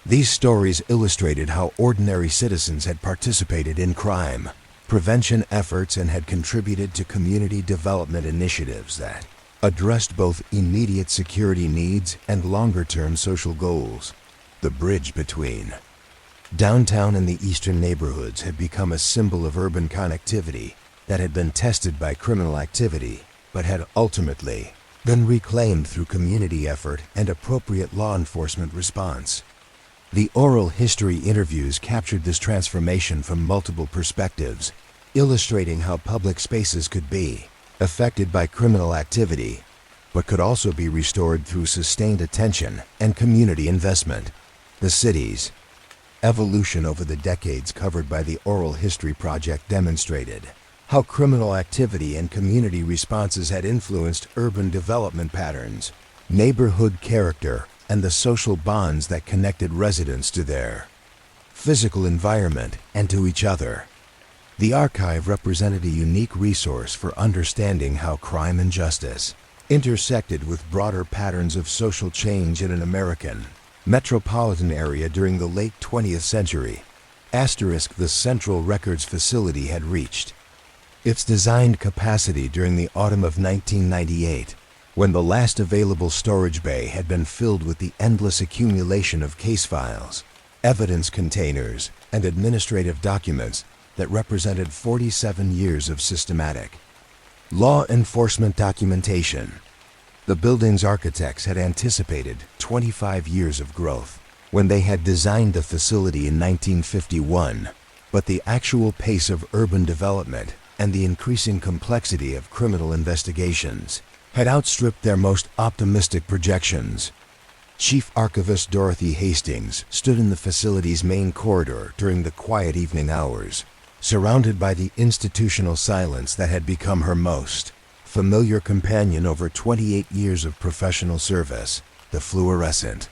These stories illustrated how ordinary citizens had participated in crime prevention efforts and had contributed to community development initiatives that addressed both immediate security needs and longer-term social goals. The bridge between downtown and the eastern neighborhoods had become a symbol of urban connectivity that had been tested by criminal activity, but had ultimately been reclaimed through community effort and appropriate law enforcement response. The oral history interviews captured this transformation from multiple perspectives, illustrating how public spaces could be affected by criminal activity, but could also be restored through sustained attention and community investment. The city's evolution over the decades covered by the Oral History Project demonstrated how criminal activity and community responses had influenced urban development patterns, neighborhood character, and the social bonds that connected residents to their physical environment and to each other. The archive represented a unique resource for understanding how crime and justice intersected with broader patterns of social change in an American metropolitan area during the late 20th century. The Central Records Facility had reached its designed capacity during the autumn of 1998, when the last available storage bay had been filled with the endless accumulation of case files, evidence containers, and administrative documents that represented 47 years of systematic law enforcement documentation. The building's architects had anticipated 25 years of growth when they had designed the facility in 1951, but the actual pace of urban development and the increasing complexity of criminal investigations had outstripped their most optimistic projections. Chief Archivist Dorothy Hastings stood in the facility's main corridor during the quiet evening hours, surrounded by the institutional silence that had become her most familiar companion over 28 years of professional service. The fluorescent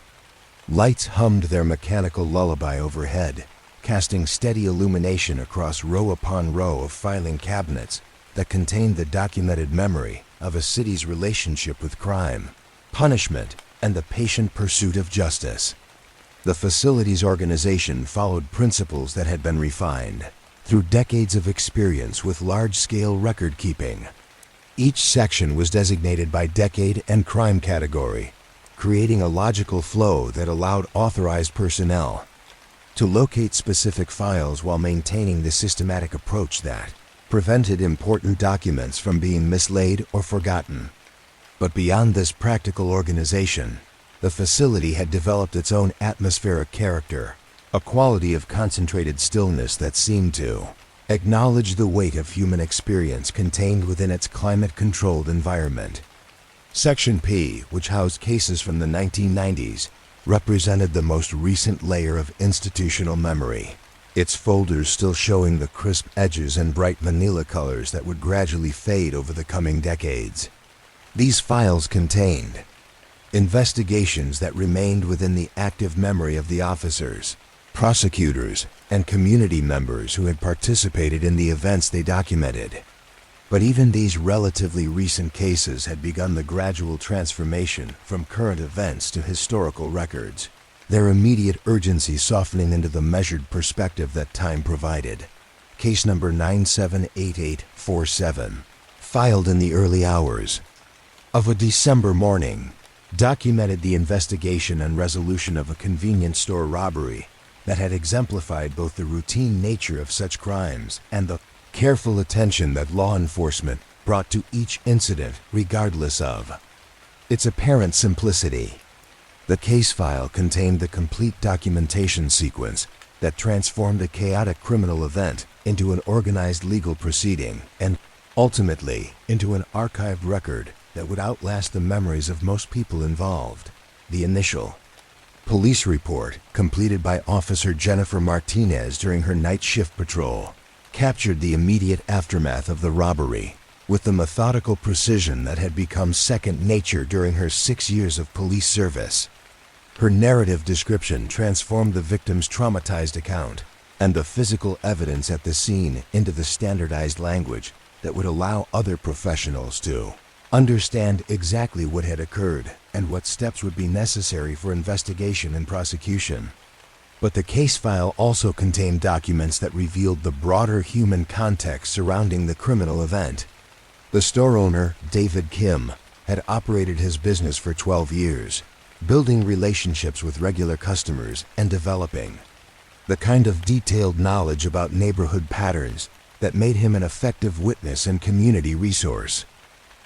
lights hummed their mechanical lullaby overhead, casting steady illumination across row upon row of filing cabinets that contained the documented memory of a city's relationship with crime, punishment, and the patient pursuit of justice. The facility's organization followed principles that had been refined through decades of experience with large-scale record-keeping. Each section was designated by decade and crime category, creating a logical flow that allowed authorized personnel to locate specific files while maintaining the systematic approach that prevented important documents from being mislaid or forgotten. But beyond this practical organization, the facility had developed its own atmospheric character, a quality of concentrated stillness that seemed to acknowledge the weight of human experience contained within its climate-controlled environment. Section P, which housed cases from the 1990s, represented the most recent layer of institutional memory, its folders still showing the crisp edges and bright manila colors that would gradually fade over the coming decades. These files contained investigations that remained within the active memory of the officers, prosecutors, and community members who had participated in the events they documented. But even these relatively recent cases had begun the gradual transformation from current events to historical records, their immediate urgency softening into the measured perspective that time provided. Case number 978847, filed in the early hours of a December morning, documented the investigation and resolution of a convenience store robbery that had exemplified both the routine nature of such crimes and the careful attention that law enforcement brought to each incident regardless of its apparent simplicity. The case file contained the complete documentation sequence that transformed a chaotic criminal event into an organized legal proceeding and, ultimately, into an archived record that would outlast the memories of most people involved. The initial police report, completed by Officer Jennifer Martinez during her night shift patrol, captured the immediate aftermath of the robbery with the methodical precision that had become second nature during her 6 years of police service. Her narrative description transformed the victim's traumatized account and the physical evidence at the scene into the standardized language that would allow other professionals to understand exactly what had occurred and what steps would be necessary for investigation and prosecution. But the case file also contained documents that revealed the broader human context surrounding the criminal event. The store owner, David Kim, had operated his business for 12 years, building relationships with regular customers and developing the kind of detailed knowledge about neighborhood patterns that made him an effective witness and community resource.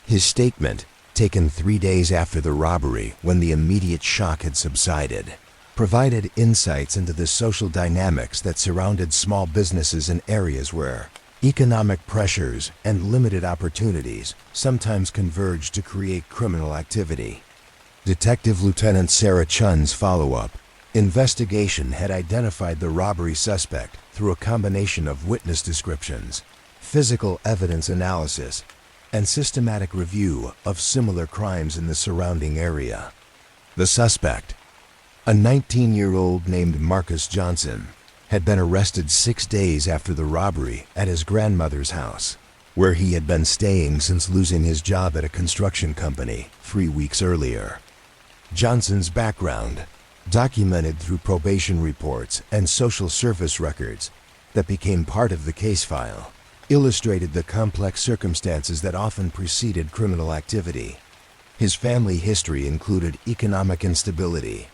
His statement, taken 3 days after the robbery when the immediate shock had subsided, provided insights into the social dynamics that surrounded small businesses in areas where economic pressures and limited opportunities sometimes converge to create criminal activity. Detective Lieutenant Sarah Chun's follow-up investigation had identified the robbery suspect through a combination of witness descriptions, physical evidence analysis, and systematic review of similar crimes in the surrounding area. The suspect, a 19-year-old named Marcus Johnson, had been arrested 6 days after the robbery at his grandmother's house, where he had been staying since losing his job at a construction company 3 weeks earlier. Johnson's background, documented through probation reports and social service records that became part of the case file, illustrated the complex circumstances that often preceded criminal activity. His family history included economic instability,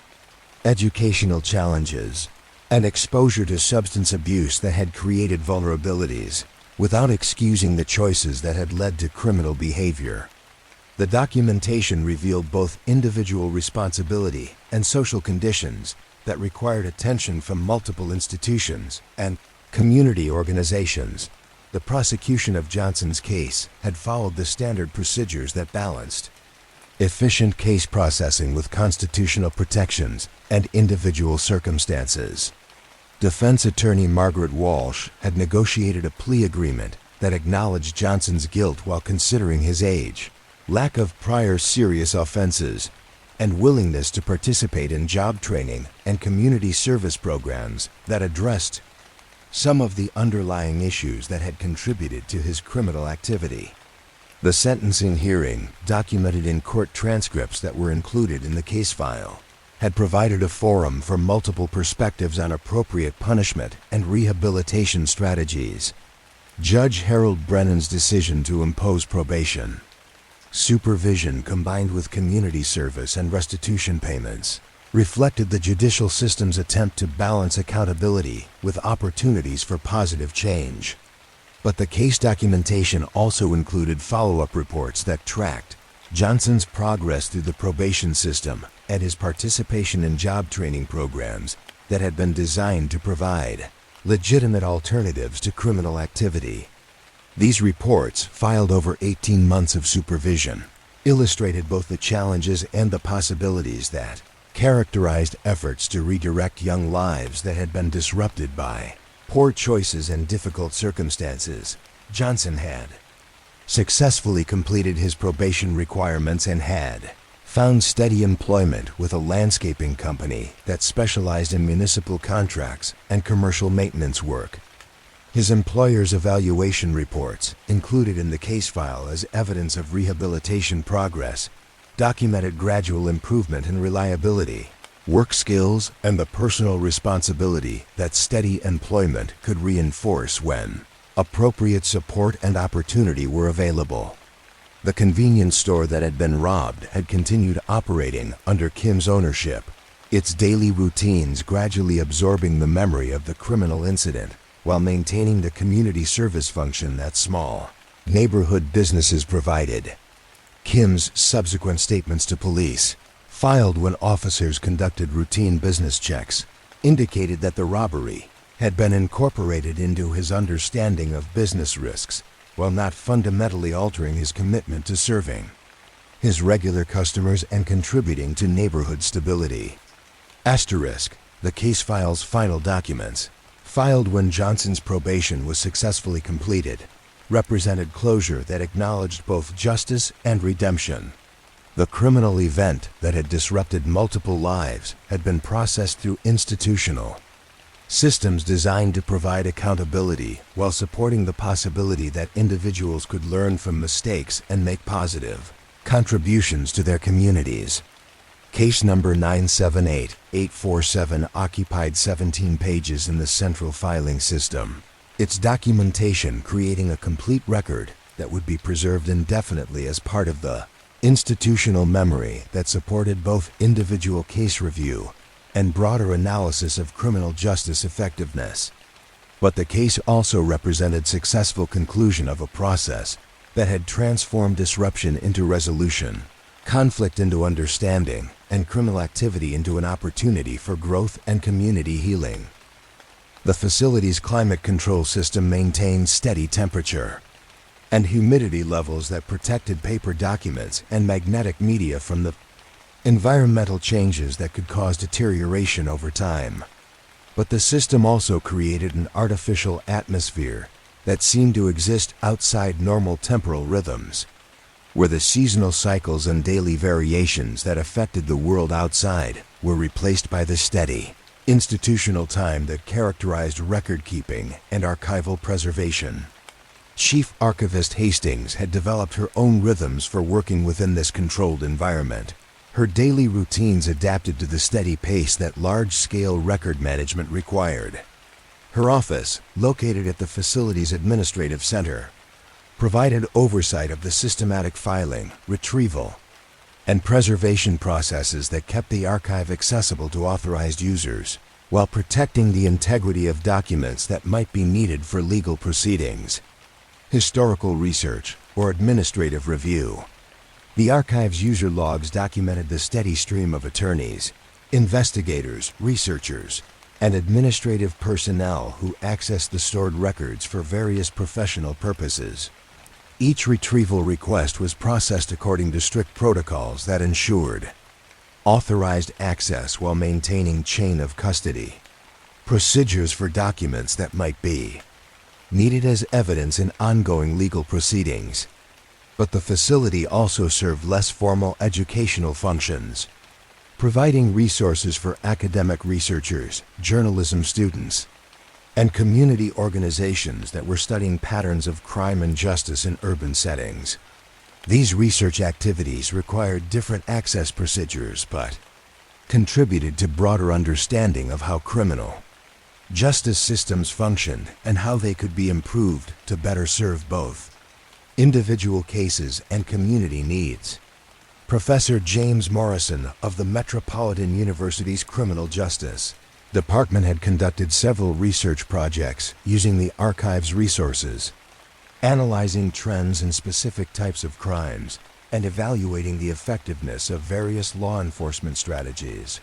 educational challenges, and exposure to substance abuse that had created vulnerabilities, without excusing the choices that had led to criminal behavior. The documentation revealed both individual responsibility and social conditions that required attention from multiple institutions and community organizations. The prosecution of Johnson's case had followed the standard procedures that balanced efficient case processing with constitutional protections and individual circumstances. Defense attorney Margaret Walsh had negotiated a plea agreement that acknowledged Johnson's guilt while considering his age, lack of prior serious offenses, and willingness to participate in job training and community service programs that addressed some of the underlying issues that had contributed to his criminal activity. The sentencing hearing, documented in court transcripts that were included in the case file, had provided a forum for multiple perspectives on appropriate punishment and rehabilitation strategies. Judge Harold Brennan's decision to impose probation, supervision combined with community service and restitution payments, reflected the judicial system's attempt to balance accountability with opportunities for positive change. But the case documentation also included follow-up reports that tracked Johnson's progress through the probation system and his participation in job training programs that had been designed to provide legitimate alternatives to criminal activity. These reports, filed over 18 months of supervision, illustrated both the challenges and the possibilities that characterized efforts to redirect young lives that had been disrupted by poor choices and difficult circumstances. Johnson had successfully completed his probation requirements and had found steady employment with a landscaping company that specialized in municipal contracts and commercial maintenance work. His employer's evaluation reports, included in the case file as evidence of rehabilitation progress, documented gradual improvement in reliability, work skills, and the personal responsibility that steady employment could reinforce when appropriate support and opportunity were available. The convenience store that had been robbed had continued operating under Kim's ownership, its daily routines gradually absorbing the memory of the criminal incident while maintaining the community service function that small neighborhood businesses provided. Kim's subsequent statements to police, filed when officers conducted routine business checks, indicated that the robbery had been incorporated into his understanding of business risks while not fundamentally altering his commitment to serving his regular customers and contributing to neighborhood stability. Asterisk, the case file's final documents, filed when Johnson's probation was successfully completed, represented closure that acknowledged both justice and redemption. The criminal event that had disrupted multiple lives had been processed through institutional systems designed to provide accountability while supporting the possibility that individuals could learn from mistakes and make positive contributions to their communities. Case number 978847 occupied 17 pages in the central filing system, its documentation creating a complete record that would be preserved indefinitely as part of the institutional memory that supported both individual case review and broader analysis of criminal justice effectiveness. But the case also represented successful conclusion of a process that had transformed disruption into resolution, conflict into understanding, and criminal activity into an opportunity for growth and community healing. The facility's climate control system maintained steady temperature and humidity levels that protected paper documents and magnetic media from the environmental changes that could cause deterioration over time. But the system also created an artificial atmosphere that seemed to exist outside normal temporal rhythms, where the seasonal cycles and daily variations that affected the world outside were replaced by the steady, institutional time that characterized record-keeping and archival preservation. Chief Archivist Hastings had developed her own rhythms for working within this controlled environment. Her daily routines adapted to the steady pace that large-scale record management required. Her office, located at the facility's administrative center, provided oversight of the systematic filing, retrieval, and preservation processes that kept the archive accessible to authorized users, while protecting the integrity of documents that might be needed for legal proceedings, historical research, or administrative review. The archive's user logs documented the steady stream of attorneys, investigators, researchers, and administrative personnel who accessed the stored records for various professional purposes. Each retrieval request was processed according to strict protocols that ensured authorized access while maintaining chain of custody, procedures for documents that might be needed as evidence in ongoing legal proceedings. But the facility also served less formal educational functions, providing resources for academic researchers, journalism students, and community organizations that were studying patterns of crime and justice in urban settings. These research activities required different access procedures, but contributed to broader understanding of how criminal justice systems functioned and how they could be improved to better serve both individual cases and community needs. Professor James Morrison of the Metropolitan University's Criminal Justice Department had conducted several research projects using the archive's resources, analyzing trends in specific types of crimes and evaluating the effectiveness of various law enforcement strategies.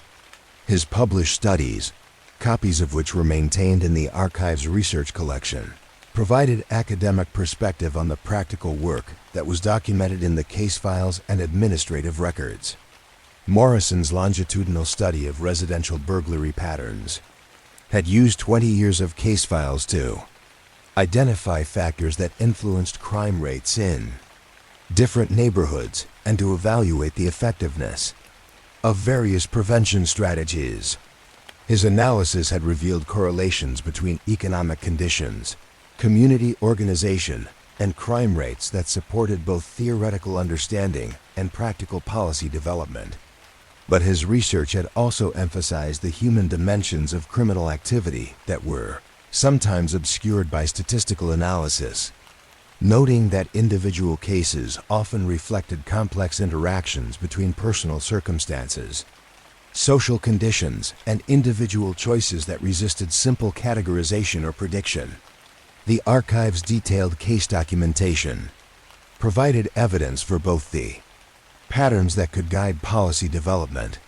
His published studies, copies of which were maintained in the archive's research collection, provided academic perspective on the practical work that was documented in the case files and administrative records. Morrison's longitudinal study of residential burglary patterns had used 20 years of case files to identify factors that influenced crime rates in different neighborhoods and to evaluate the effectiveness of various prevention strategies. His analysis had revealed correlations between economic conditions, community organization, and crime rates that supported both theoretical understanding and practical policy development. But his research had also emphasized the human dimensions of criminal activity that were sometimes obscured by statistical analysis, noting that individual cases often reflected complex interactions between personal circumstances, social conditions, and individual choices that resisted simple categorization or prediction. The archive's detailed case documentation provided evidence for both the patterns that could guide policy development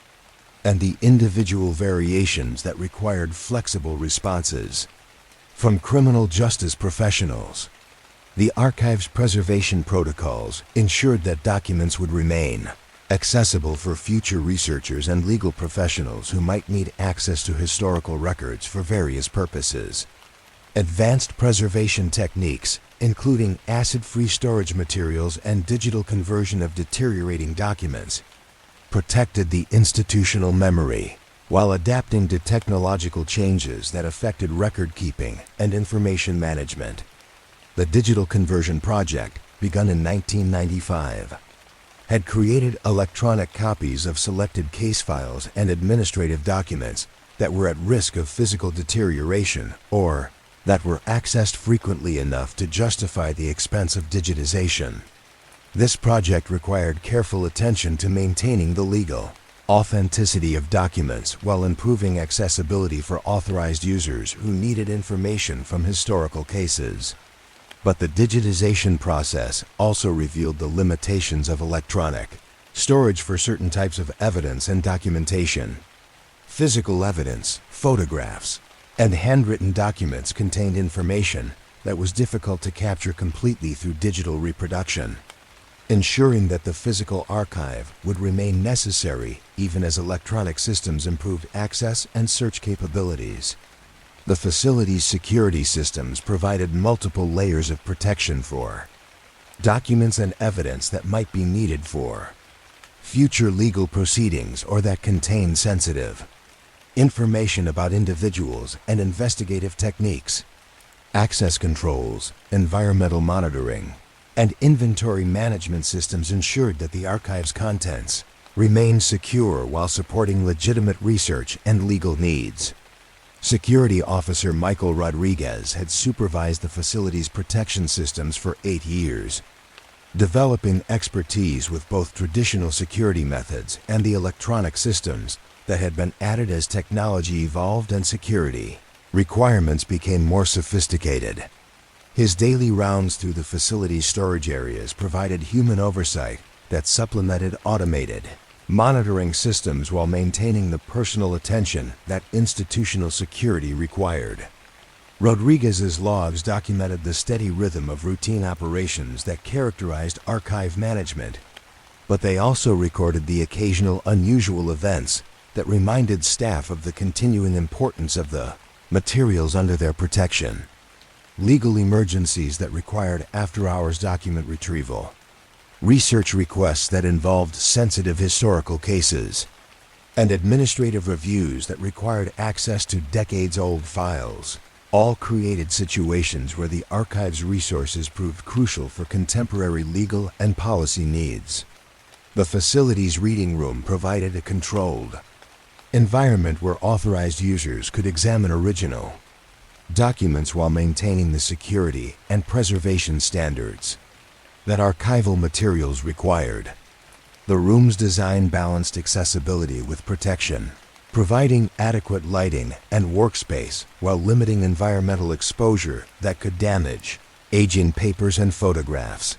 and the individual variations that required flexible responses from criminal justice professionals. The archive's preservation protocols ensured that documents would remain accessible for future researchers and legal professionals who might need access to historical records for various purposes. Advanced preservation techniques, including acid-free storage materials and digital conversion of deteriorating documents, protected the institutional memory while adapting to technological changes that affected record-keeping and information management. The Digital Conversion Project, begun in 1995, had created electronic copies of selected case files and administrative documents that were at risk of physical deterioration or that were accessed frequently enough to justify the expense of digitization. This project required careful attention to maintaining the legal authenticity of documents while improving accessibility for authorized users who needed information from historical cases. But the digitization process also revealed the limitations of electronic storage for certain types of evidence and documentation. Physical evidence, photographs, and handwritten documents contained information that was difficult to capture completely through digital reproduction, ensuring that the physical archive would remain necessary even as electronic systems improved access and search capabilities. The facility's security systems provided multiple layers of protection for documents and evidence that might be needed for future legal proceedings or that contain sensitive information about individuals and investigative techniques. Access controls, environmental monitoring, and inventory management systems ensured that the archive's contents remained secure while supporting legitimate research and legal needs. Security Officer Michael Rodriguez had supervised the facility's protection systems for 8 years, developing expertise with both traditional security methods and the electronic systems that had been added as technology evolved and security requirements became more sophisticated. His daily rounds through the facility's storage areas provided human oversight that supplemented automated monitoring systems while maintaining the personal attention that institutional security required. Rodriguez's logs documented the steady rhythm of routine operations that characterized archive management, but they also recorded the occasional unusual events that reminded staff of the continuing importance of the materials under their protection. Legal emergencies that required after-hours document retrieval, research requests that involved sensitive historical cases, and administrative reviews that required access to decades-old files, all created situations where the archive's resources proved crucial for contemporary legal and policy needs. The facility's reading room provided a controlled environment where authorized users could examine original documents while maintaining the security and preservation standards that archival materials required. The room's design balanced accessibility with protection, providing adequate lighting and workspace while limiting environmental exposure that could damage aging papers and photographs.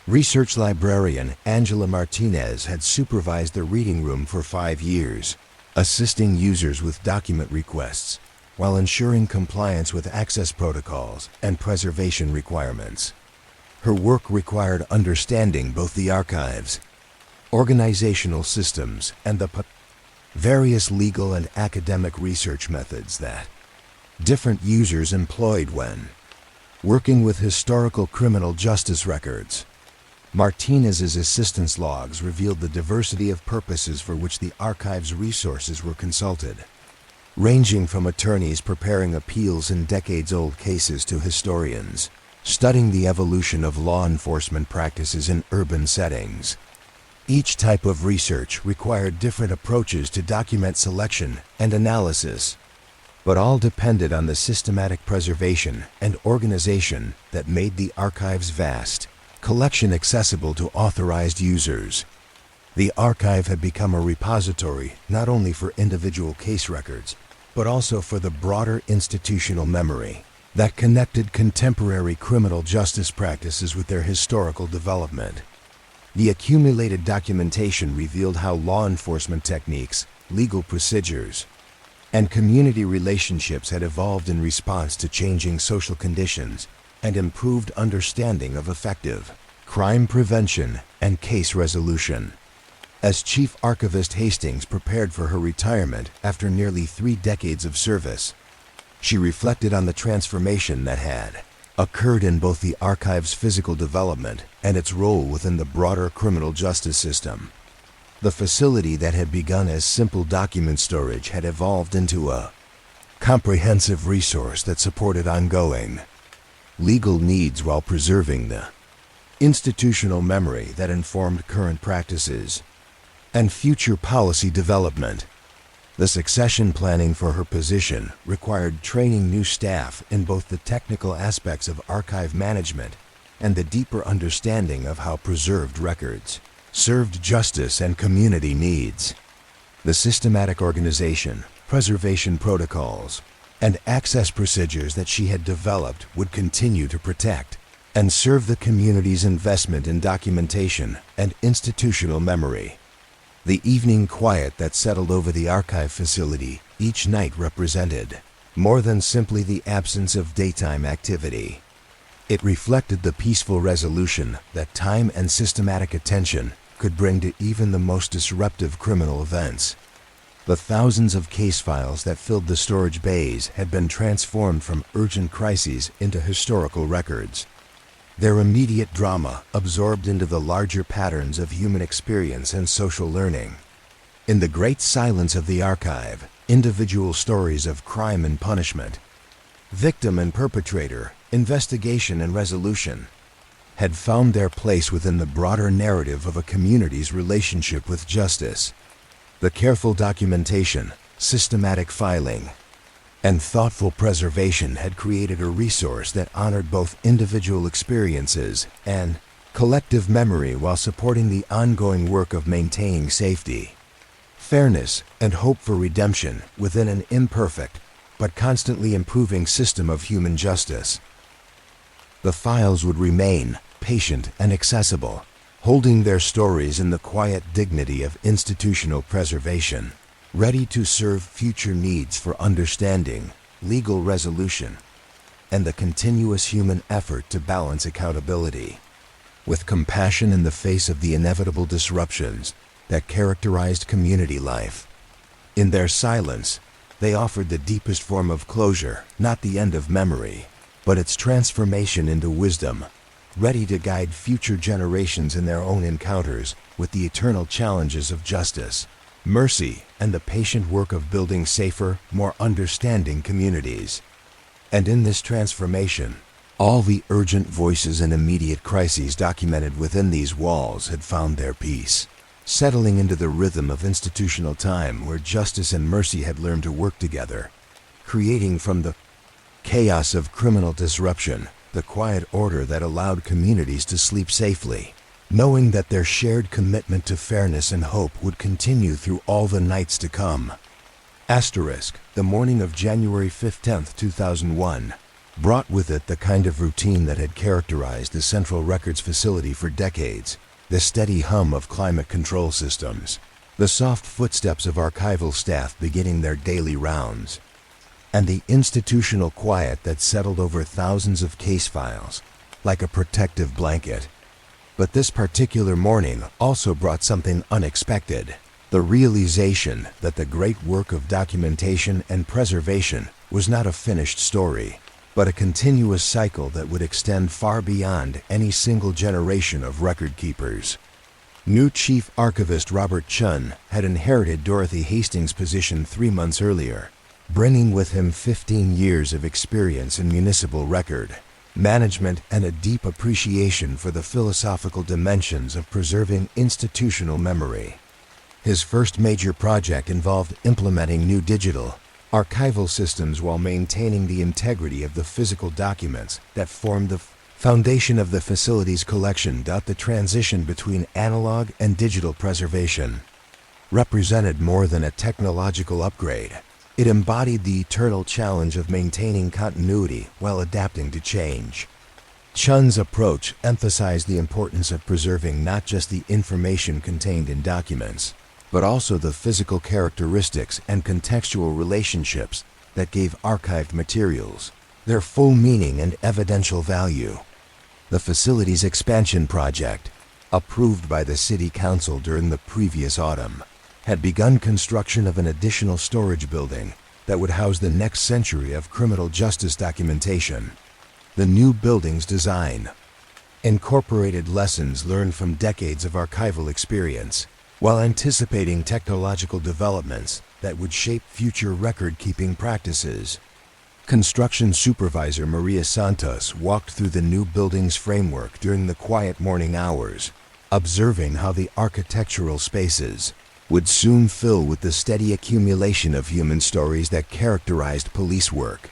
Research librarian Angela Martinez had supervised the reading room for 5 years, assisting users with document requests while ensuring compliance with access protocols and preservation requirements. Her work required understanding both the archive's organizational systems and the various legal and academic research methods that different users employed when working with historical criminal justice records. Martinez's assistance logs revealed the diversity of purposes for which the archive's resources were consulted, ranging from attorneys preparing appeals in decades-old cases to historians studying the evolution of law enforcement practices in urban settings. Each type of research required different approaches to document selection and analysis, but all depended on the systematic preservation and organization that made the archive's vast collection accessible to authorized users. The archive had become a repository not only for individual case records, but also for the broader institutional memory that connected contemporary criminal justice practices with their historical development. The accumulated documentation revealed how law enforcement techniques, legal procedures, and community relationships had evolved in response to changing social conditions and improved understanding of effective crime prevention and case resolution. As Chief Archivist Hastings prepared for her retirement after nearly 3 decades of service, she reflected on the transformation that had occurred in both the archive's physical development and its role within the broader criminal justice system. The facility that had begun as simple document storage had evolved into a comprehensive resource that supported ongoing legal needs while preserving the institutional memory that informed current practices and future policy development. The succession planning for her position required training new staff in both the technical aspects of archive management and the deeper understanding of how preserved records served justice and community needs. The systematic organization, preservation protocols, and access procedures that she had developed would continue to protect and serve the community's investment in documentation and institutional memory. The evening quiet that settled over the archive facility each night represented more than simply the absence of daytime activity. It reflected the peaceful resolution that time and systematic attention could bring to even the most disruptive criminal events. The thousands of case files that filled the storage bays had been transformed from urgent crises into historical records, their immediate drama absorbed into the larger patterns of human experience and social learning. In the great silence of the archive, individual stories of crime and punishment, victim and perpetrator, investigation and resolution, had found their place within the broader narrative of a community's relationship with justice. The careful documentation, systematic filing, and thoughtful preservation had created a resource that honored both individual experiences and collective memory while supporting the ongoing work of maintaining safety, fairness, and hope for redemption within an imperfect but constantly improving system of human justice. The files would remain patient and accessible, holding their stories in the quiet dignity of institutional preservation, ready to serve future needs for understanding, legal resolution, and the continuous human effort to balance accountability with compassion in the face of the inevitable disruptions that characterized community life. In their silence, they offered the deepest form of closure, not the end of memory, but its transformation into wisdom, ready to guide future generations in their own encounters with the eternal challenges of justice, mercy, and the patient work of building safer, more understanding communities. And in this transformation, all the urgent voices and immediate crises documented within these walls had found their peace, settling into the rhythm of institutional time where justice and mercy had learned to work together, creating from the chaos of criminal disruption the quiet order that allowed communities to sleep safely, knowing that their shared commitment to fairness and hope would continue through all the nights to come. Asterisk, the morning of January 15, 2001, brought with it the kind of routine that had characterized the Central Records facility for decades, the steady hum of climate control systems, the soft footsteps of archival staff beginning their daily rounds, and the institutional quiet that settled over thousands of case files like a protective blanket. But this particular morning also brought something unexpected, the realization that the great work of documentation and preservation was not a finished story, but a continuous cycle that would extend far beyond any single generation of record keepers. New Chief Archivist Robert Chun had inherited Dorothy Hastings' position 3 months earlier, bringing with him 15 years of experience in municipal record management and a deep appreciation for the philosophical dimensions of preserving institutional memory. His first major project involved implementing new digital, archival systems while maintaining the integrity of the physical documents that formed the foundation of the facility's collection. The transition between analog and digital preservation represented more than a technological upgrade. It embodied the eternal challenge of maintaining continuity while adapting to change. Chun's approach emphasized the importance of preserving not just the information contained in documents, but also the physical characteristics and contextual relationships that gave archived materials their full meaning and evidential value. The facility's expansion project, approved by the City Council during the previous autumn, had begun construction of an additional storage building that would house the next century of criminal justice documentation. The new building's design incorporated lessons learned from decades of archival experience, while anticipating technological developments that would shape future record-keeping practices. Construction supervisor Maria Santos walked through the new building's framework during the quiet morning hours, observing how the architectural spaces would soon fill with the steady accumulation of human stories that characterized police work.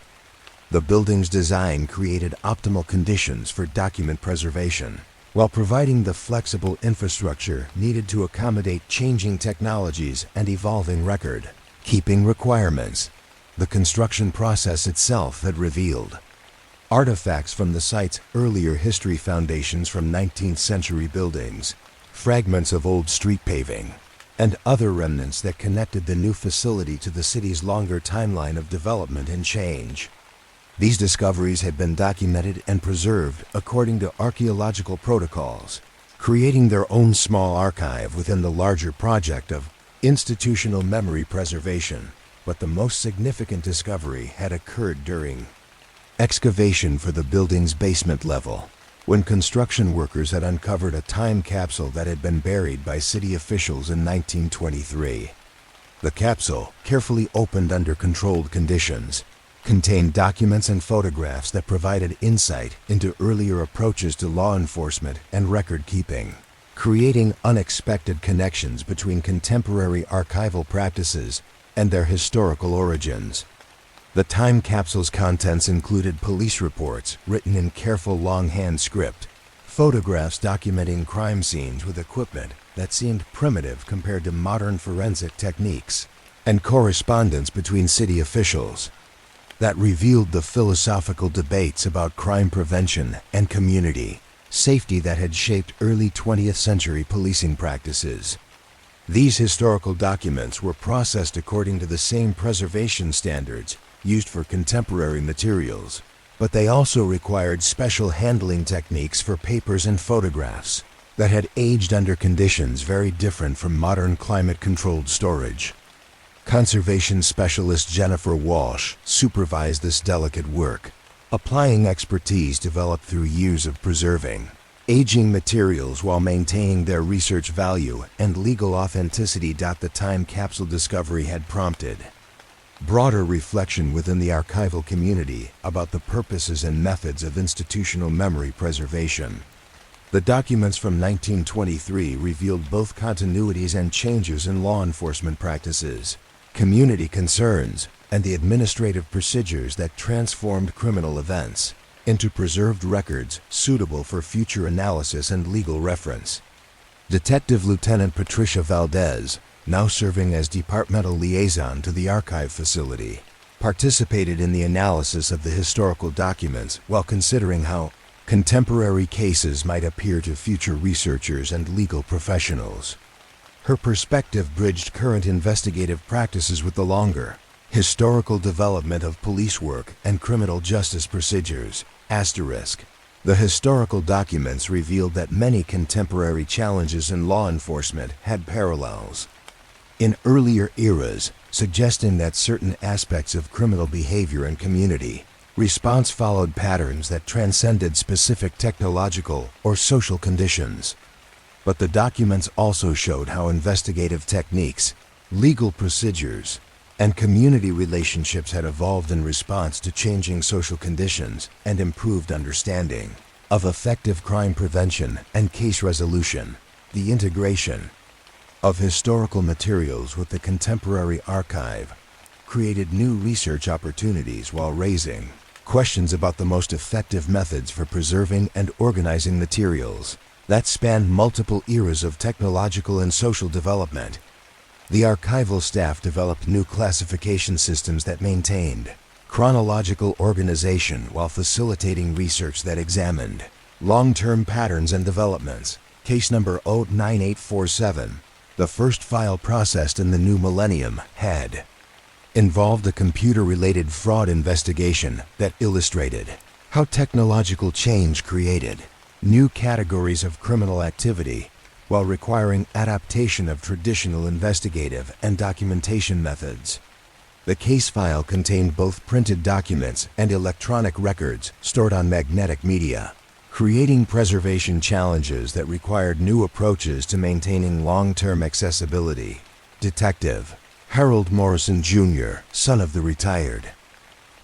The building's design created optimal conditions for document preservation, while providing the flexible infrastructure needed to accommodate changing technologies and evolving record-keeping requirements. The construction process itself had revealed artifacts from the site's earlier history, foundations from 19th century buildings, fragments of old street paving, and other remnants that connected the new facility to the city's longer timeline of development and change. These discoveries had been documented and preserved according to archaeological protocols, creating their own small archive within the larger project of institutional memory preservation. But the most significant discovery had occurred during excavation for the building's basement level, when construction workers had uncovered a time capsule that had been buried by city officials in 1923. The capsule, carefully opened under controlled conditions, contained documents and photographs that provided insight into earlier approaches to law enforcement and record-keeping, creating unexpected connections between contemporary archival practices and their historical origins. The time capsule's contents included police reports written in careful longhand script, photographs documenting crime scenes with equipment that seemed primitive compared to modern forensic techniques, and correspondence between city officials that revealed the philosophical debates about crime prevention and community safety that had shaped early 20th century policing practices. These historical documents were processed according to the same preservation standards used for contemporary materials, but they also required special handling techniques for papers and photographs that had aged under conditions very different from modern climate-controlled storage. Conservation specialist Jennifer Walsh supervised this delicate work, applying expertise developed through years of preserving aging materials while maintaining their research value and legal authenticity. The time capsule discovery had prompted broader reflection within the archival community about the purposes and methods of institutional memory preservation. The documents from 1923 revealed both continuities and changes in law enforcement practices, community concerns, and the administrative procedures that transformed criminal events into preserved records suitable for future analysis and legal reference. Detective Lieutenant Patricia Valdez, now serving as departmental liaison to the archive facility, participated in the analysis of the historical documents while considering how contemporary cases might appear to future researchers and legal professionals. Her perspective bridged current investigative practices with the longer historical development of police work and criminal justice procedures. The historical documents revealed that many contemporary challenges in law enforcement had parallels in earlier eras, suggesting that certain aspects of criminal behavior and community response followed patterns that transcended specific technological or social conditions. But the documents also showed how investigative techniques, legal procedures, and community relationships had evolved in response to changing social conditions and improved understanding of effective crime prevention and case resolution. The integration of historical materials with the contemporary archive created new research opportunities while raising questions about the most effective methods for preserving and organizing materials that spanned multiple eras of technological and social development. The archival staff developed new classification systems that maintained chronological organization while facilitating research that examined long-term patterns and developments. Case number 09847, the first file processed in the new millennium, had involved a computer-related fraud investigation that illustrated how technological change created new categories of criminal activity, while requiring adaptation of traditional investigative and documentation methods. The case file contained both printed documents and electronic records stored on magnetic media, creating preservation challenges that required new approaches to maintaining long-term accessibility. Detective Harold Morrison Jr., son of the retired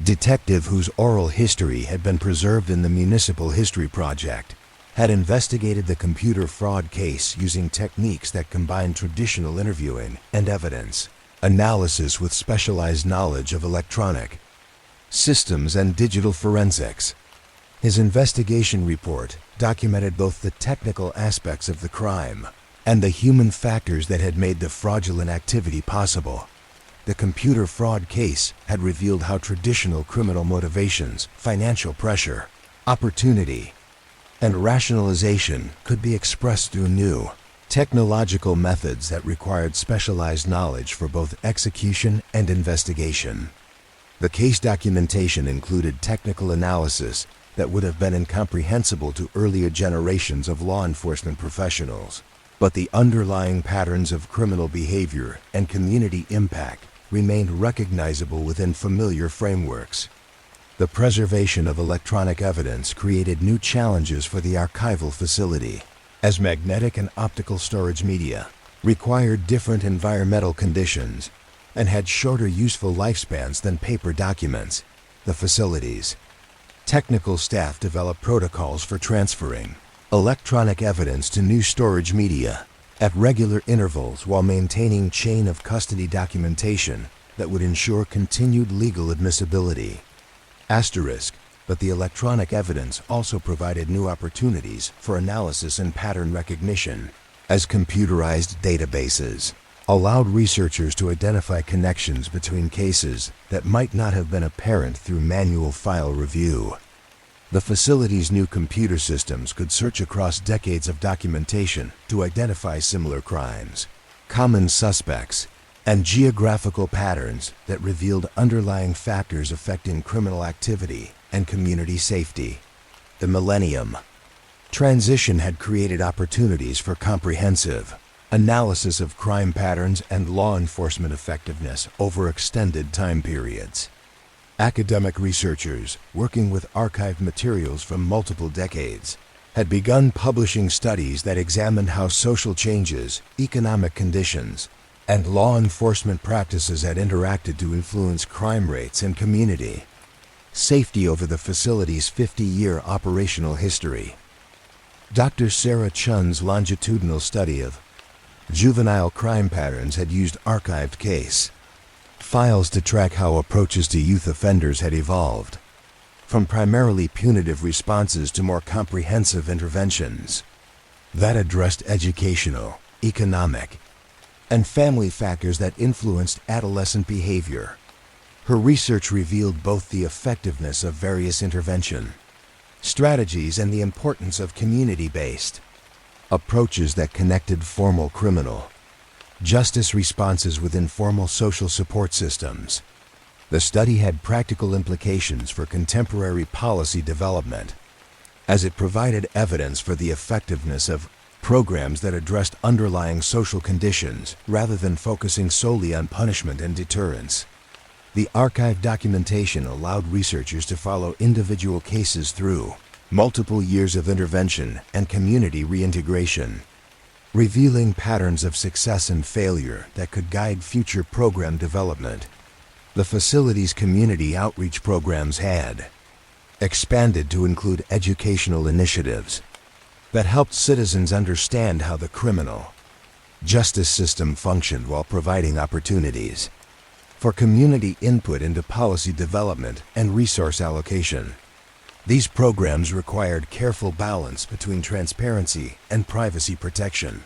detective whose oral history had been preserved in the Municipal History Project, had investigated the computer fraud case using techniques that combined traditional interviewing and evidence analysis with specialized knowledge of electronic systems and digital forensics. His investigation report documented both the technical aspects of the crime and the human factors that had made the fraudulent activity possible. The computer fraud case had revealed how traditional criminal motivations, financial pressure, opportunity, and rationalization could be expressed through new, technological methods that required specialized knowledge for both execution and investigation. The case documentation included technical analysis that would have been incomprehensible to earlier generations of law enforcement professionals, but the underlying patterns of criminal behavior and community impact remained recognizable within familiar frameworks. The preservation of electronic evidence created new challenges for the archival facility, as magnetic and optical storage media required different environmental conditions and had shorter useful lifespans than paper documents. The facility's technical staff developed protocols for transferring electronic evidence to new storage media at regular intervals while maintaining chain of custody documentation that would ensure continued legal admissibility. But the electronic evidence also provided new opportunities for analysis and pattern recognition, as computerized databases allowed researchers to identify connections between cases that might not have been apparent through manual file review. The facility's new computer systems could search across decades of documentation to identify similar crimes, common suspects, and geographical patterns that revealed underlying factors affecting criminal activity and community safety. The millennium transition had created opportunities for comprehensive analysis of crime patterns and law enforcement effectiveness over extended time periods. Academic researchers, working with archived materials from multiple decades, had begun publishing studies that examined how social changes, economic conditions, and law enforcement practices had interacted to influence crime rates and community safety over the facility's 50-year operational history. Dr. Sarah Chun's longitudinal study of juvenile crime patterns had used archived case files to track how approaches to youth offenders had evolved, from primarily punitive responses to more comprehensive interventions that addressed educational, economic, and family factors that influenced adolescent behavior. Her research revealed both the effectiveness of various intervention strategies and the importance of community-based approaches that connected formal criminal justice responses with informal social support systems. The study had practical implications for contemporary policy development, as it provided evidence for the effectiveness of programs that addressed underlying social conditions rather than focusing solely on punishment and deterrence. The archived documentation allowed researchers to follow individual cases through multiple years of intervention and community reintegration, revealing patterns of success and failure that could guide future program development. The facility's community outreach programs had expanded to include educational initiatives that helped citizens understand how the criminal justice system functioned while providing opportunities for community input into policy development and resource allocation. These programs required careful balance between transparency and privacy protection,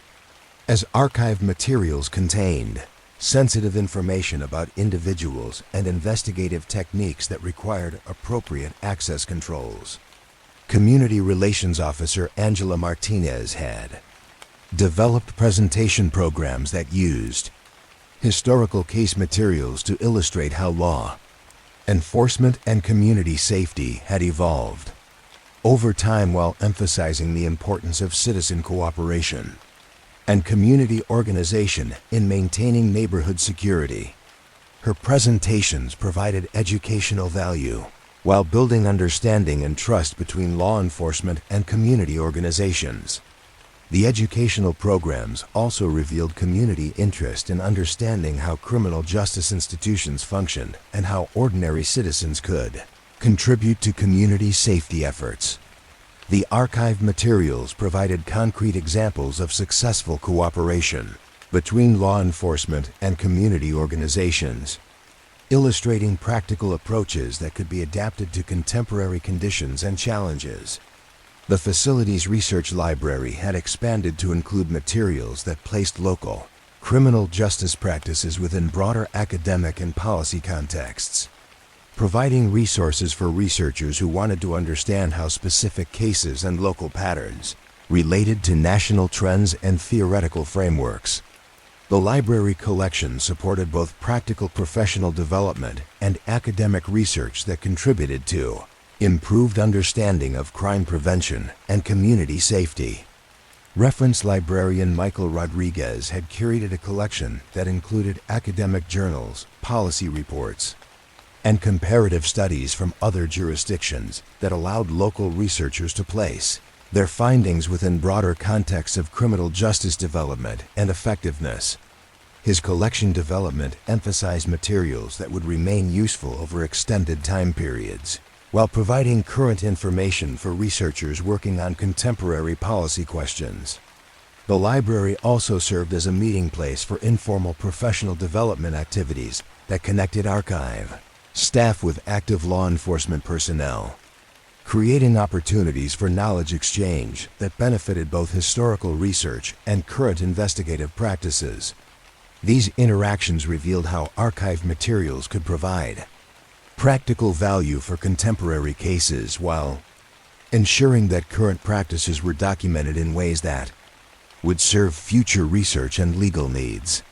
as archived materials contained sensitive information about individuals and investigative techniques that required appropriate access controls. Community Relations Officer Angela Martinez had developed presentation programs that used historical case materials to illustrate how law enforcement and community safety had evolved over time while emphasizing the importance of citizen cooperation and community organization in maintaining neighborhood security. Her presentations provided educational value while building understanding and trust between law enforcement and community organizations. The educational programs also revealed community interest in understanding how criminal justice institutions functioned and how ordinary citizens could contribute to community safety efforts. The archived materials provided concrete examples of successful cooperation between law enforcement and community organizations, illustrating practical approaches that could be adapted to contemporary conditions and challenges. The facility's research library had expanded to include materials that placed local criminal justice practices within broader academic and policy contexts, providing resources for researchers who wanted to understand how specific cases and local patterns related to national trends and theoretical frameworks. The library collection supported both practical professional development and academic research that contributed to improved understanding of crime prevention and community safety. Reference librarian Michael Rodriguez had curated a collection that included academic journals, policy reports, and comparative studies from other jurisdictions that allowed local researchers to place their findings within broader contexts of criminal justice development and effectiveness. His collection development emphasized materials that would remain useful over extended time periods, while providing current information for researchers working on contemporary policy questions. The library also served as a meeting place for informal professional development activities that connected archive staff with active law enforcement personnel, creating opportunities for knowledge exchange that benefited both historical research and current investigative practices. These interactions revealed how archived materials could provide practical value for contemporary cases while ensuring that current practices were documented in ways that would serve future research and legal needs.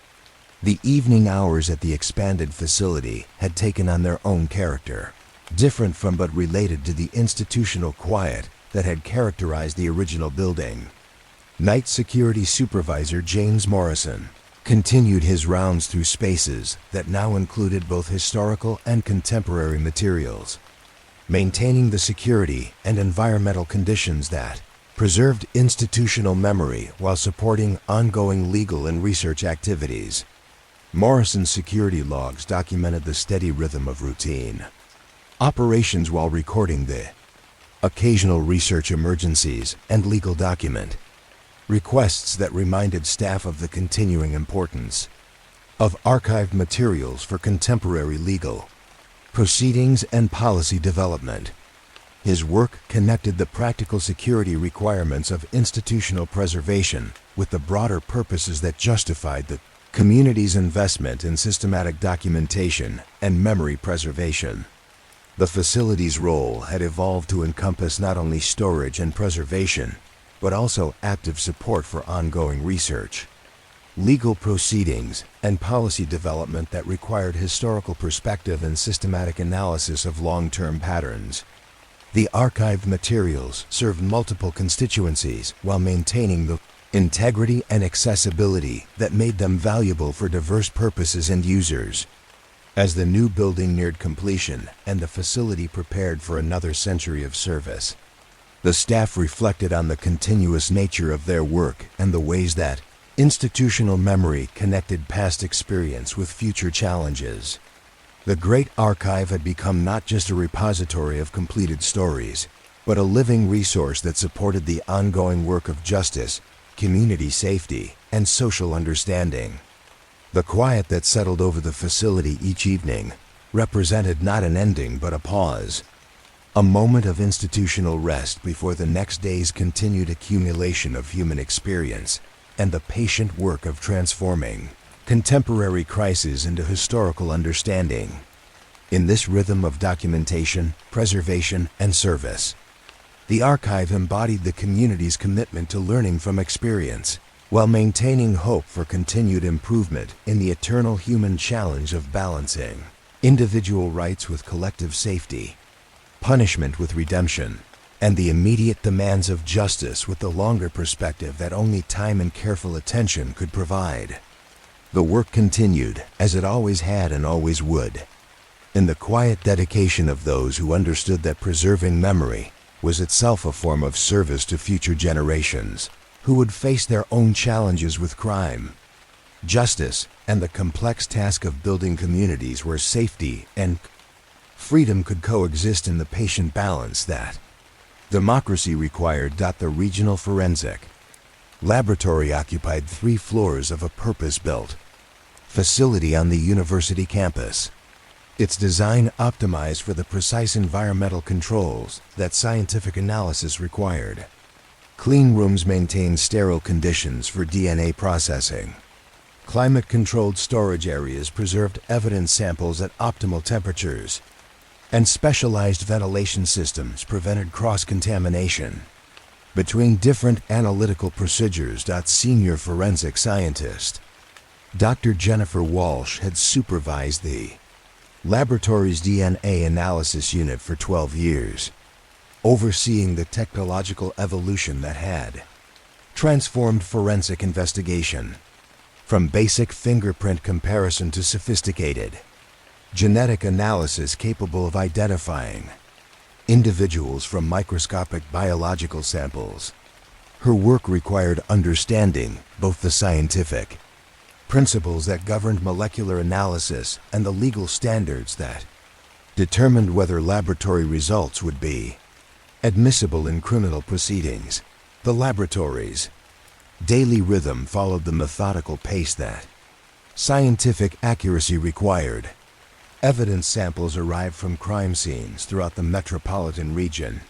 The evening hours at the expanded facility had taken on their own character, different from but related to the institutional quiet that had characterized the original building. Night Security Supervisor James Morrison continued his rounds through spaces that now included both historical and contemporary materials, maintaining the security and environmental conditions that preserved institutional memory while supporting ongoing legal and research activities. Morrison's security logs documented the steady rhythm of routine operations while recording the occasional research emergencies and legal document requests that reminded staff of the continuing importance of archived materials for contemporary legal proceedings and policy development. His work connected the practical security requirements of institutional preservation with the broader purposes that justified the community's investment in systematic documentation and memory preservation. The facility's role had evolved to encompass not only storage and preservation, but also active support for ongoing research, legal proceedings, and policy development that required historical perspective and systematic analysis of long-term patterns. The archived materials served multiple constituencies while maintaining the integrity and accessibility that made them valuable for diverse purposes and users. As the new building neared completion and the facility prepared for another century of service, the staff reflected on the continuous nature of their work and the ways that institutional memory connected past experience with future challenges. The Great Archive had become not just a repository of completed stories, but a living resource that supported the ongoing work of justice, community safety, and social understanding. The quiet that settled over the facility each evening represented not an ending but a pause, a moment of institutional rest before the next day's continued accumulation of human experience and the patient work of transforming contemporary crises into historical understanding. In this rhythm of documentation, preservation, and service, the archive embodied the community's commitment to learning from experience, while maintaining hope for continued improvement in the eternal human challenge of balancing individual rights with collective safety, punishment with redemption, and the immediate demands of justice with the longer perspective that only time and careful attention could provide. The work continued, as it always had and always would, in the quiet dedication of those who understood that preserving memory was itself a form of service to future generations, who would face their own challenges with crime, justice, and the complex task of building communities where safety and freedom could coexist in the patient balance that democracy required. The regional forensic laboratory occupied 3 floors of a purpose-built facility on the university campus. Its design optimized for the precise environmental controls that scientific analysis required. Clean rooms maintained sterile conditions for DNA processing. Climate-controlled storage areas preserved evidence samples at optimal temperatures, and specialized ventilation systems prevented cross-contamination between different analytical procedures. Senior forensic scientist Dr. Jennifer Walsh had supervised the laboratory's DNA analysis unit for 12 years, overseeing the technological evolution that had transformed forensic investigation from basic fingerprint comparison to sophisticated genetic analysis capable of identifying individuals from microscopic biological samples. Her work required understanding both the scientific principles that governed molecular analysis and the legal standards that determined whether laboratory results would be admissible in criminal proceedings. The laboratory's daily rhythm followed the methodical pace that scientific accuracy required. Evidence samples arrived from crime scenes throughout the metropolitan region,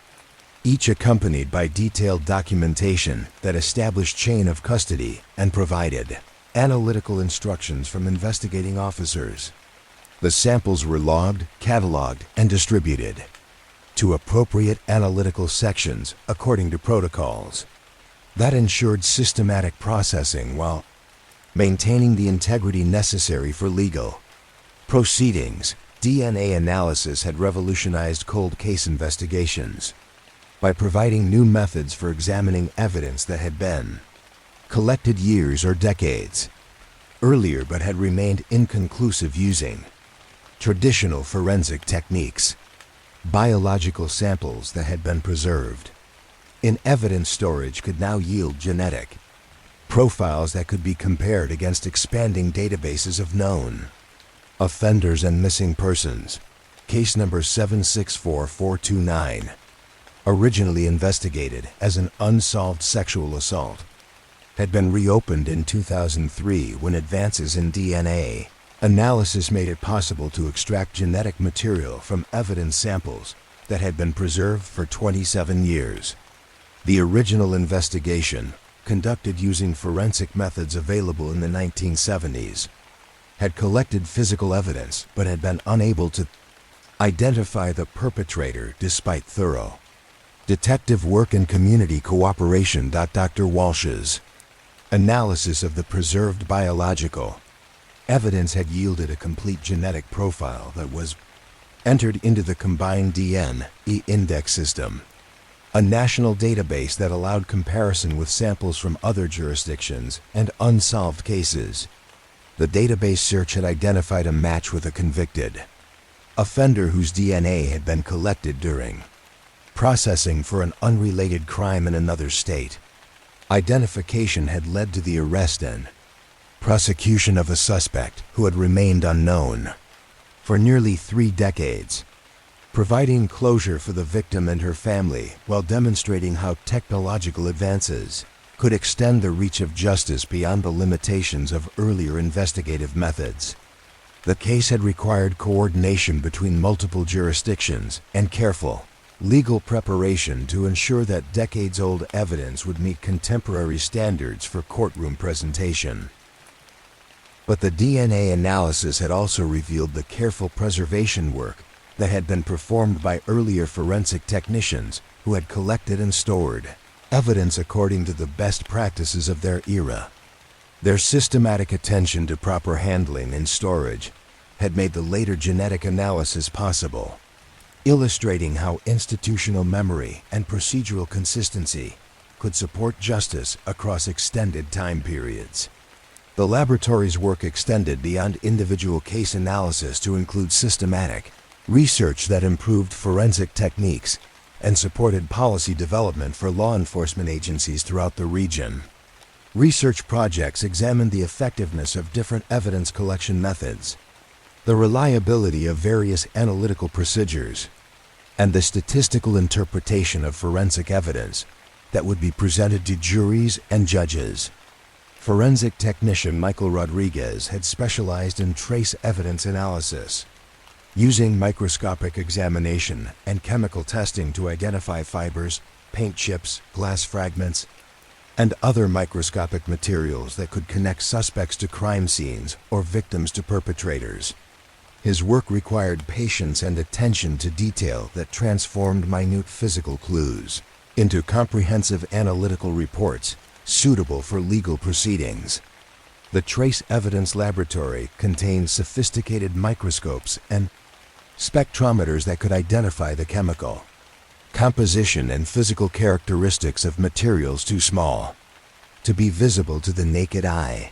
each accompanied by detailed documentation that established chain of custody and provided analytical instructions from investigating officers. The samples were logged, cataloged, and distributed to appropriate analytical sections according to protocols that ensured systematic processing while maintaining the integrity necessary for legal proceedings. DNA analysis had revolutionized cold case investigations by providing new methods for examining evidence that had been collected years or decades earlier but had remained inconclusive using traditional forensic techniques. Biological samples that had been preserved in evidence storage could now yield genetic profiles that could be compared against expanding databases of known offenders and missing persons. Case number 764429, originally investigated as an unsolved sexual assault, had been reopened in 2003 when advances in DNA analysis made it possible to extract genetic material from evidence samples that had been preserved for 27 years. The original investigation, conducted using forensic methods available in the 1970s, had collected physical evidence but had been unable to identify the perpetrator despite thorough detective work and community cooperation. Dr. Walsh's analysis of the preserved biological evidence had yielded a complete genetic profile that was entered into the combined DNA index system, a national database that allowed comparison with samples from other jurisdictions and unsolved cases. The database search had identified a match with a convicted offender whose DNA had been collected during processing for an unrelated crime in another state. Identification had led to the arrest and prosecution of a suspect who had remained unknown for nearly 3 decades, providing closure for the victim and her family while demonstrating how technological advances could extend the reach of justice beyond the limitations of earlier investigative methods. The case had required coordination between multiple jurisdictions and careful legal preparation to ensure that decades-old evidence would meet contemporary standards for courtroom presentation. But the DNA analysis had also revealed the careful preservation work that had been performed by earlier forensic technicians who had collected and stored evidence according to the best practices of their era. Their systematic attention to proper handling and storage had made the later genetic analysis possible. illustrating how institutional memory and procedural consistency could support justice across extended time periods. The laboratory's work extended beyond individual case analysis to include systematic research that improved forensic techniques and supported policy development for law enforcement agencies throughout the region. Research projects examined the effectiveness of different evidence collection methods, the reliability of various analytical procedures, and the statistical interpretation of forensic evidence that would be presented to juries and judges. Forensic technician Michael Rodriguez had specialized in trace evidence analysis, using microscopic examination and chemical testing to identify fibers, paint chips, glass fragments, and other microscopic materials that could connect suspects to crime scenes or victims to perpetrators. His work required patience and attention to detail that transformed minute physical clues into comprehensive analytical reports suitable for legal proceedings. The Trace Evidence Laboratory contained sophisticated microscopes and spectrometers that could identify the chemical, composition, and physical characteristics of materials too small to be visible to the naked eye.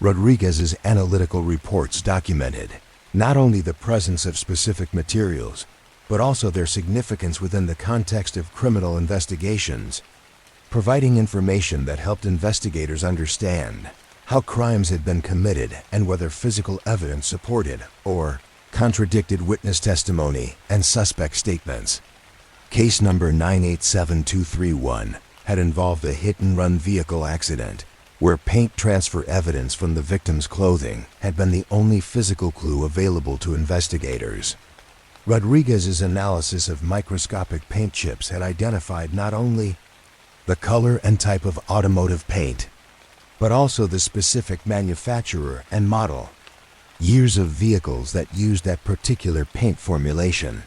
Rodriguez's analytical reports documented not only the presence of specific materials, but also their significance within the context of criminal investigations, providing information that helped investigators understand how crimes had been committed and whether physical evidence supported or contradicted witness testimony and suspect statements. Case number 987231 had involved a hit-and-run vehicle accident where paint transfer evidence from the victim's clothing had been the only physical clue available to investigators. Rodriguez's analysis of microscopic paint chips had identified not only the color and type of automotive paint, but also the specific manufacturer and model, years of vehicles that used that particular paint formulation.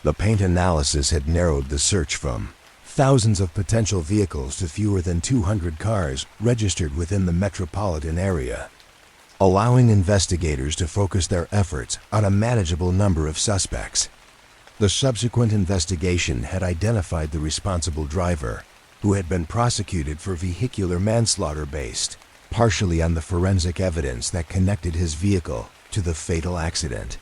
The paint analysis had narrowed the search from thousands of potential vehicles to fewer than 200 cars registered within the metropolitan area, allowing investigators to focus their efforts on a manageable number of suspects. The subsequent investigation had identified the responsible driver, who had been prosecuted for vehicular manslaughter based partially on the forensic evidence that connected his vehicle to the fatal accident.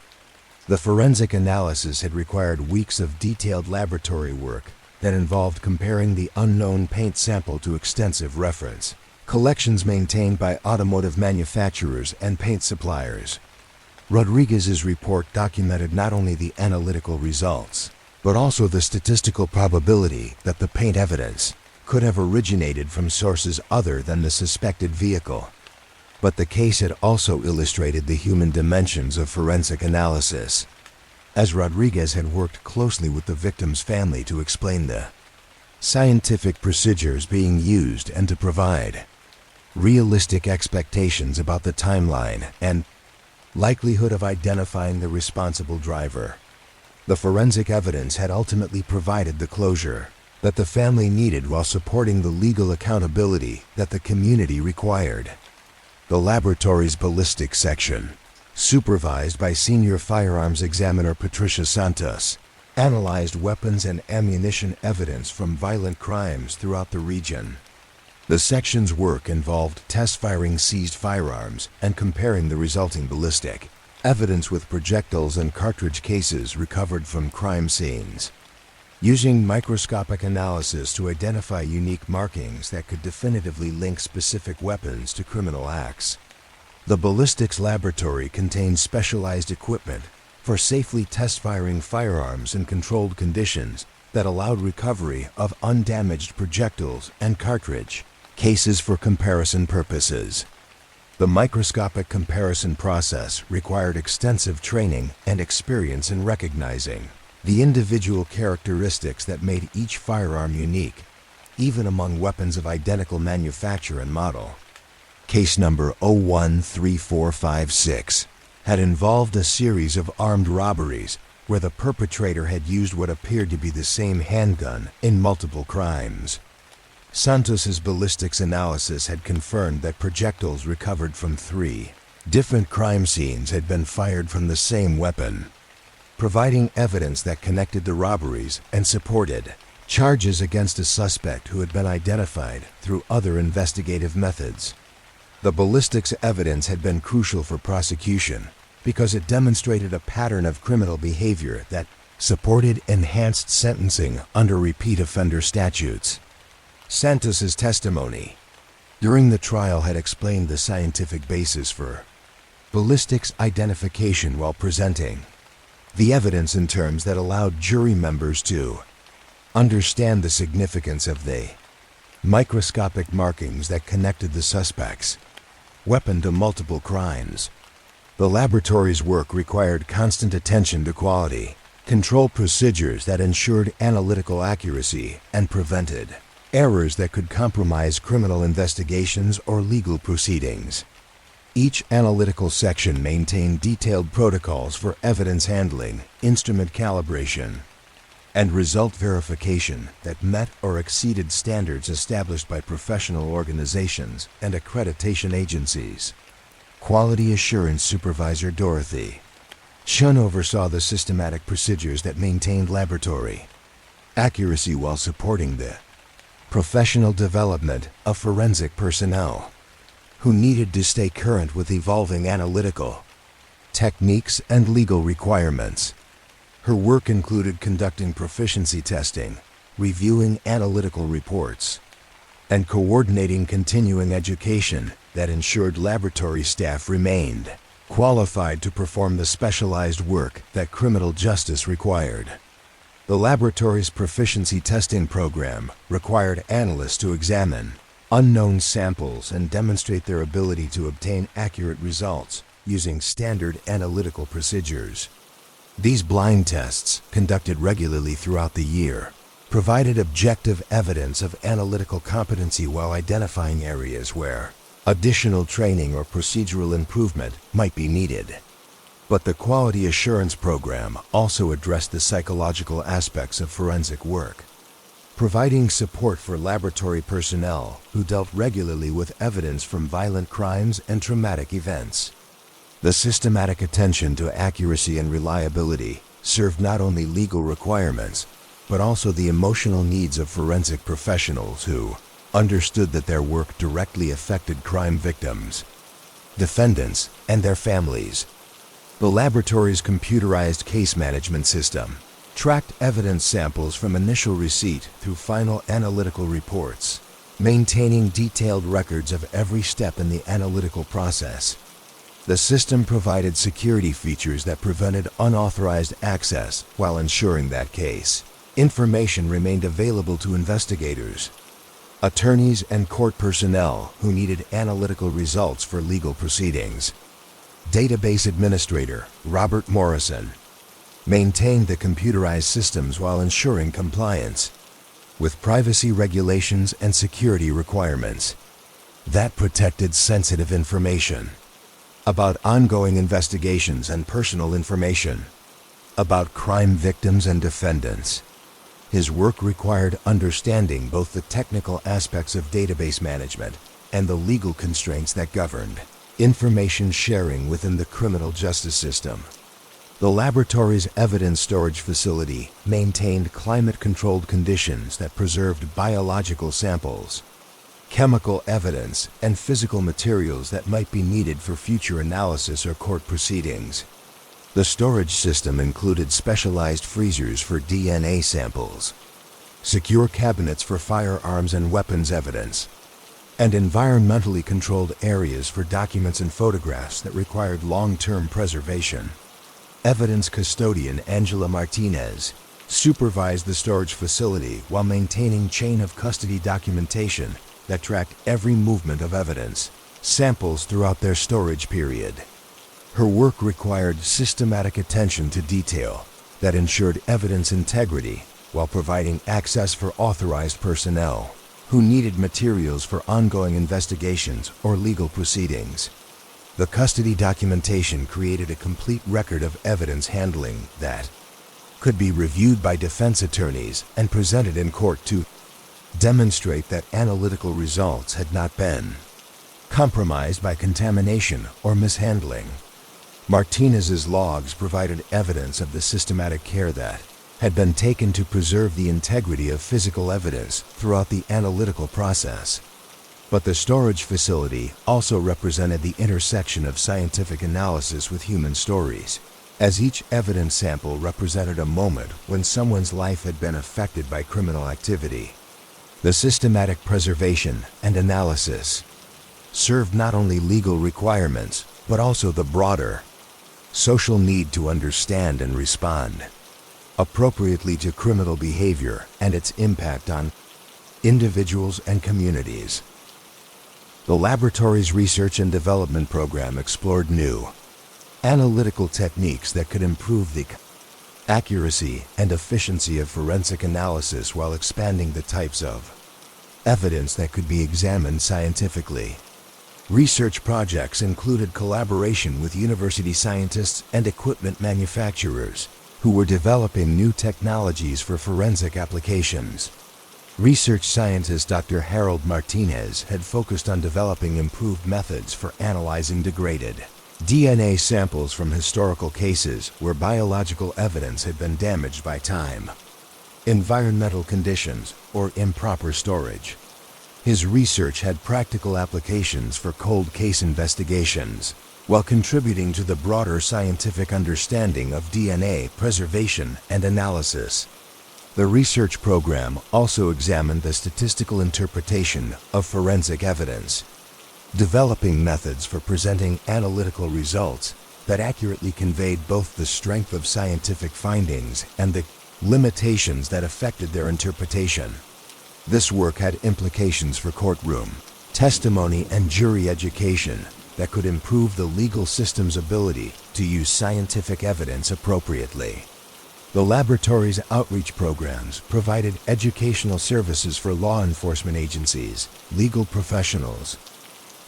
The forensic analysis had required weeks of detailed laboratory work that involved comparing the unknown paint sample to extensive reference collections maintained by automotive manufacturers and paint suppliers. Rodriguez's report documented not only the analytical results, but also the statistical probability that the paint evidence could have originated from sources other than the suspected vehicle. But the case had also illustrated the human dimensions of forensic analysis, as Rodriguez had worked closely with the victim's family to explain the scientific procedures being used and to provide realistic expectations about the timeline and likelihood of identifying the responsible driver. The forensic evidence had ultimately provided the closure that the family needed while supporting the legal accountability that the community required. The laboratory's ballistics section, supervised by senior firearms examiner Patricia Santos, analyzed weapons and ammunition evidence from violent crimes throughout the region. The section's work involved test-firing seized firearms and comparing the resulting ballistic evidence with projectiles and cartridge cases recovered from crime scenes, using microscopic analysis to identify unique markings that could definitively link specific weapons to criminal acts. The ballistics laboratory contained specialized equipment for safely test-firing firearms in controlled conditions that allowed recovery of undamaged projectiles and cartridge cases for comparison purposes. The microscopic comparison process required extensive training and experience in recognizing the individual characteristics that made each firearm unique, even among weapons of identical manufacture and model. Case number 013456 had involved a series of armed robberies where the perpetrator had used what appeared to be the same handgun in multiple crimes. Santos's ballistics analysis had confirmed that projectiles recovered from 3 different crime scenes had been fired from the same weapon. providing evidence that connected the robberies and supported charges against a suspect who had been identified through other investigative methods. The ballistics evidence had been crucial for prosecution because it demonstrated a pattern of criminal behavior that supported enhanced sentencing under repeat offender statutes. Santos's testimony during the trial had explained the scientific basis for ballistics identification while presenting the evidence in terms that allowed jury members to understand the significance of the microscopic markings that connected the suspect's weapon to multiple crimes. The laboratory's work required constant attention to quality control procedures that ensured analytical accuracy and prevented errors that could compromise criminal investigations or legal proceedings. Each analytical section maintained detailed protocols for evidence handling, instrument calibration, and result verification that met or exceeded standards established by professional organizations and accreditation agencies. Quality Assurance Supervisor Dorothy Shun oversaw the systematic procedures that maintained laboratory accuracy while supporting the professional development of forensic personnel who needed to stay current with evolving analytical techniques and legal requirements. Her work included conducting proficiency testing, reviewing analytical reports, and coordinating continuing education that ensured laboratory staff remained qualified to perform the specialized work that criminal justice required. The laboratory's proficiency testing program required analysts to examine unknown samples and demonstrate their ability to obtain accurate results using standard analytical procedures. These blind tests, conducted regularly throughout the year, provided objective evidence of analytical competency while identifying areas where additional training or procedural improvement might be needed. But the Quality Assurance Program also addressed the psychological aspects of forensic work, providing support for laboratory personnel who dealt regularly with evidence from violent crimes and traumatic events. The systematic attention to accuracy and reliability served not only legal requirements, but also the emotional needs of forensic professionals who understood that their work directly affected crime victims, defendants, and their families. The laboratory's computerized case management system tracked evidence samples from initial receipt through final analytical reports, maintaining detailed records of every step in the analytical process. The system provided security features that prevented unauthorized access while ensuring that case information remained available to investigators, attorneys, and court personnel who needed analytical results for legal proceedings. Database Administrator Robert Morrison maintained the computerized systems while ensuring compliance with privacy regulations and security requirements that protected sensitive information about ongoing investigations and personal information about crime victims and defendants. His work required understanding both the technical aspects of database management and the legal constraints that governed information sharing within the criminal justice system. The laboratory's evidence storage facility maintained climate-controlled conditions that preserved biological samples, chemical evidence, and physical materials that might be needed for future analysis or court proceedings. The storage system included specialized freezers for DNA samples, secure cabinets for firearms and weapons evidence, and environmentally controlled areas for documents and photographs that required long-term preservation. Evidence custodian Angela Martinez supervised the storage facility while maintaining chain of custody documentation that tracked every movement of evidence samples throughout their storage period. Her work required systematic attention to detail that ensured evidence integrity while providing access for authorized personnel who needed materials for ongoing investigations or legal proceedings. The custody documentation created a complete record of evidence handling that could be reviewed by defense attorneys and presented in court to demonstrate that analytical results had not been compromised by contamination or mishandling. Martinez's logs provided evidence of the systematic care that had been taken to preserve the integrity of physical evidence throughout the analytical process. But the storage facility also represented the intersection of scientific analysis with human stories, as each evidence sample represented a moment when someone's life had been affected by criminal activity. The systematic preservation and analysis served not only legal requirements, but also the broader social need to understand and respond appropriately to criminal behavior and its impact on individuals and communities. The laboratory's research and development program explored new analytical techniques that could improve the accuracy and efficiency of forensic analysis while expanding the types of evidence that could be examined scientifically. Research projects included collaboration with university scientists and equipment manufacturers who were developing new technologies for forensic applications. Research scientist Dr. Harold Martinez had focused on developing improved methods for analyzing degraded DNA samples from historical cases where biological evidence had been damaged by time, environmental conditions, or improper storage. His research had practical applications for cold case investigations, while contributing to the broader scientific understanding of DNA preservation and analysis. The research program also examined the statistical interpretation of forensic evidence, developing methods for presenting analytical results that accurately conveyed both the strength of scientific findings and the limitations that affected their interpretation. This work had implications for courtroom, testimony, and jury education that could improve the legal system's ability to use scientific evidence appropriately. The laboratory's outreach programs provided educational services for law enforcement agencies, legal professionals,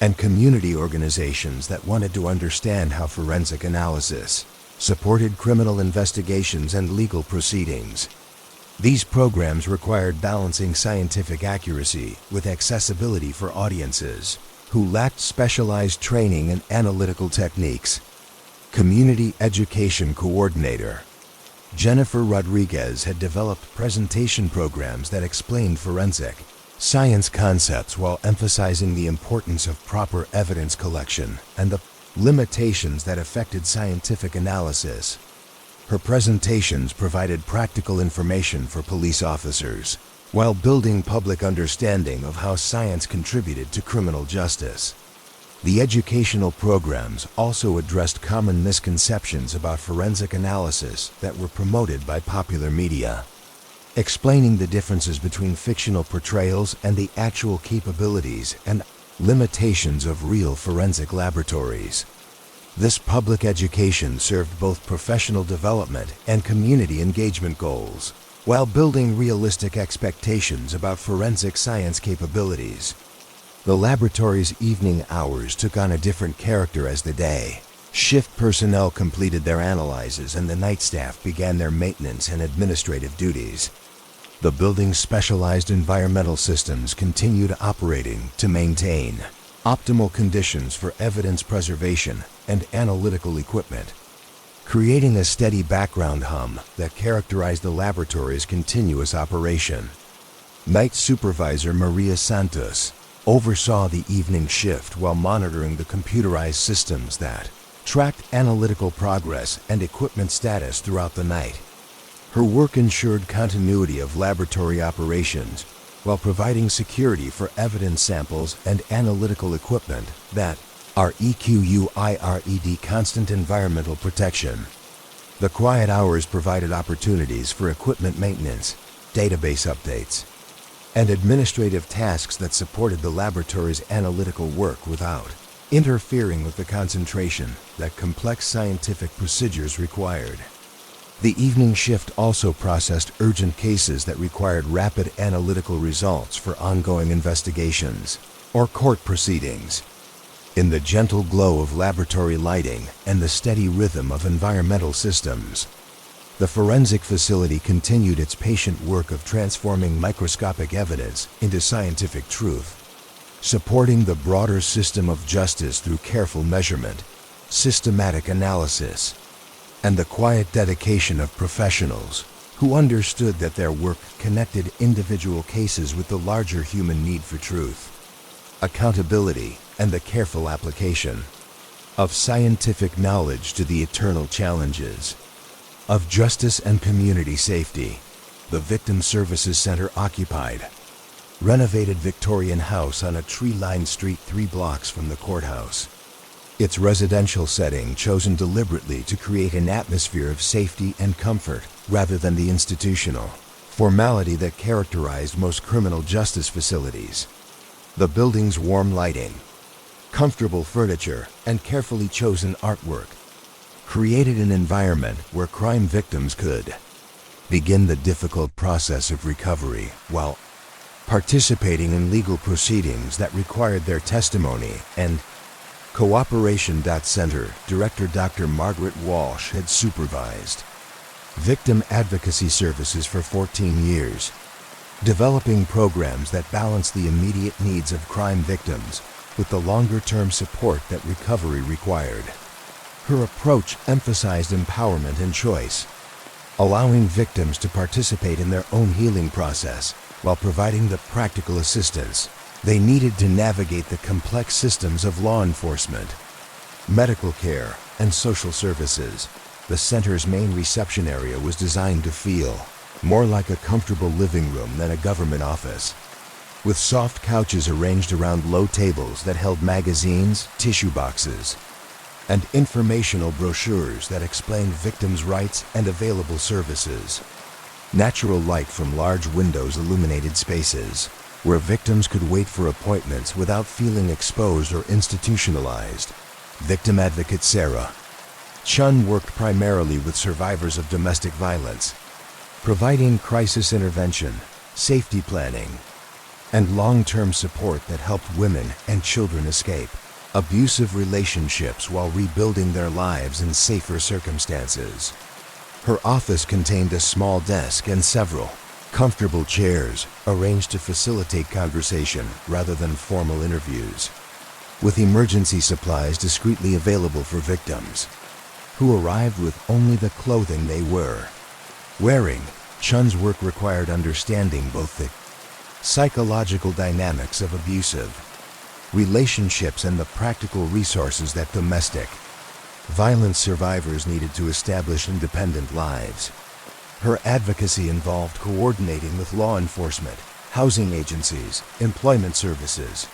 and community organizations that wanted to understand how forensic analysis supported criminal investigations and legal proceedings. These programs required balancing scientific accuracy with accessibility for audiences who lacked specialized training in analytical techniques. Community Education Coordinator Jennifer Rodriguez had developed presentation programs that explained forensic science concepts while emphasizing the importance of proper evidence collection and the limitations that affected scientific analysis. Her presentations provided practical information for police officers, while building public understanding of how science contributed to criminal justice. The educational programs also addressed common misconceptions about forensic analysis that were promoted by popular media, explaining the differences between fictional portrayals and the actual capabilities and limitations of real forensic laboratories. This public education served both professional development and community engagement goals, while building realistic expectations about forensic science capabilities. The laboratory's evening hours took on a different character as the day shift personnel completed their analyses and the night staff began their maintenance and administrative duties. The building's specialized environmental systems continued operating to maintain optimal conditions for evidence preservation and analytical equipment, creating a steady background hum that characterized the laboratory's continuous operation. Night Supervisor Maria Santos oversaw the evening shift while monitoring the computerized systems that tracked analytical progress and equipment status throughout the night. Her work ensured continuity of laboratory operations while providing security for evidence samples and analytical equipment that are EQUIRED constant environmental protection. The quiet hours provided opportunities for equipment maintenance, database updates, and administrative tasks that supported the laboratory's analytical work without interfering with the concentration that complex scientific procedures required. The evening shift also processed urgent cases that required rapid analytical results for ongoing investigations or court proceedings. In the gentle glow of laboratory lighting and the steady rhythm of environmental systems, the forensic facility continued its patient work of transforming microscopic evidence into scientific truth, supporting the broader system of justice through careful measurement, systematic analysis, and the quiet dedication of professionals who understood that their work connected individual cases with the larger human need for truth, accountability, and the careful application of scientific knowledge to the eternal challenges of justice and community safety. The Victim Services Center occupied renovated Victorian house on a tree-lined street 3 blocks from the courthouse. Its residential setting chosen deliberately to create an atmosphere of safety and comfort rather than the institutional formality that characterized most criminal justice facilities. The building's warm lighting, comfortable furniture, and carefully chosen artwork created an environment where crime victims could begin the difficult process of recovery while participating in legal proceedings that required their testimony and cooperation. Center Director Dr. Margaret Walsh had supervised victim advocacy services for 14 years, developing programs that balance the immediate needs of crime victims with the longer-term support that recovery required. Her approach emphasized empowerment and choice, allowing victims to participate in their own healing process while providing the practical assistance they needed to navigate the complex systems of law enforcement, medical care, and social services. The center's main reception area was designed to feel more like a comfortable living room than a government office, with soft couches arranged around low tables that held magazines, tissue boxes, and informational brochures that explained victims' rights and available services. Natural light from large windows illuminated spaces where victims could wait for appointments without feeling exposed or institutionalized. Victim advocate Sarah Chun worked primarily with survivors of domestic violence, providing crisis intervention, safety planning, and long-term support that helped women and children escape abusive relationships while rebuilding their lives in safer circumstances. Her office contained a small desk and several comfortable chairs arranged to facilitate conversation rather than formal interviews, with emergency supplies discreetly available for victims who arrived with only the clothing they were wearing. Chun's work required understanding both the psychological dynamics of abusive relationships and the practical resources that domestic violence survivors needed to establish independent lives. Her advocacy involved coordinating with law enforcement, housing agencies, employment services,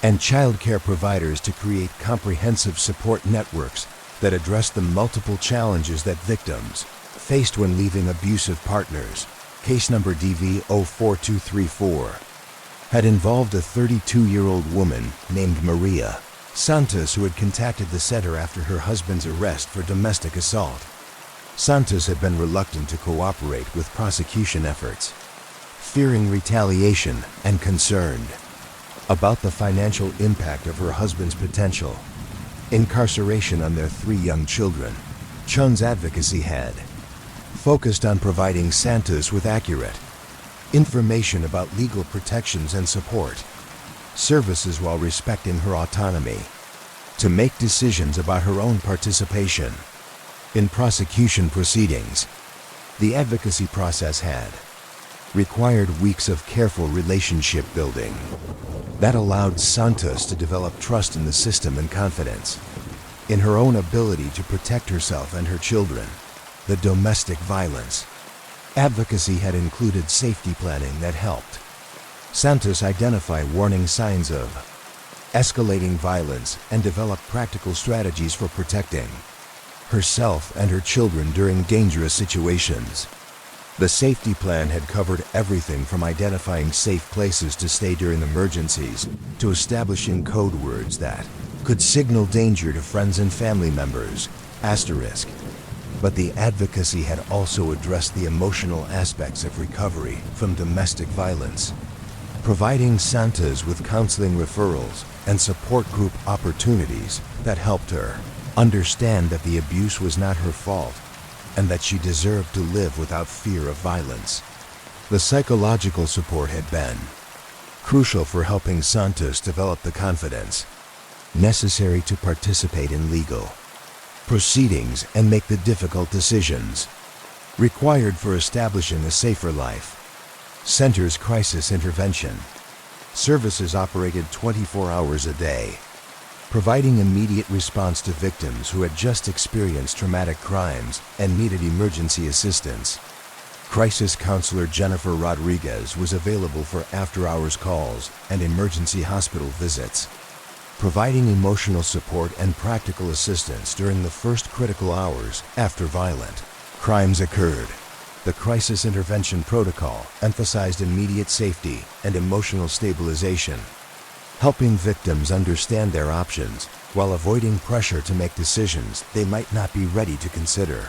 and child care providers to create comprehensive support networks that addressed the multiple challenges that victims faced when leaving abusive partners. Case number DV-04234 had involved a 32-year-old woman named Maria Santos who had contacted the center after her husband's arrest for domestic assault. Santos had been reluctant to cooperate with prosecution efforts, fearing retaliation and concerned about the financial impact of her husband's potential incarceration on their 3 young children. Chun's advocacy had focused on providing Santos with accurate information about legal protections and support services while respecting her autonomy to make decisions about her own participation in prosecution proceedings. The advocacy process had required weeks of careful relationship building that allowed Santos to develop trust in the system and confidence in her own ability to protect herself and her children. The domestic violence advocacy had included safety planning that helped Santos identify warning signs of escalating violence and develop practical strategies for protecting herself and her children during dangerous situations. The safety plan had covered everything from identifying safe places to stay during emergencies to establishing code words that could signal danger to friends and family members. But the advocacy had also addressed the emotional aspects of recovery from domestic violence, providing Santos with counseling referrals and support group opportunities that helped her understand that the abuse was not her fault and that she deserved to live without fear of violence. The psychological support had been crucial for helping Santos develop the confidence necessary to participate in legal proceedings and make the difficult decisions required for establishing a safer life. Center's crisis intervention services operated 24 hours a day, providing immediate response to victims who had just experienced traumatic crimes and needed emergency assistance. Crisis counselor Jennifer Rodriguez was available for after-hours calls and emergency hospital visits, providing emotional support and practical assistance during the first critical hours after violent crimes occurred. The crisis intervention protocol emphasized immediate safety and emotional stabilization, helping victims understand their options while avoiding pressure to make decisions they might not be ready to consider.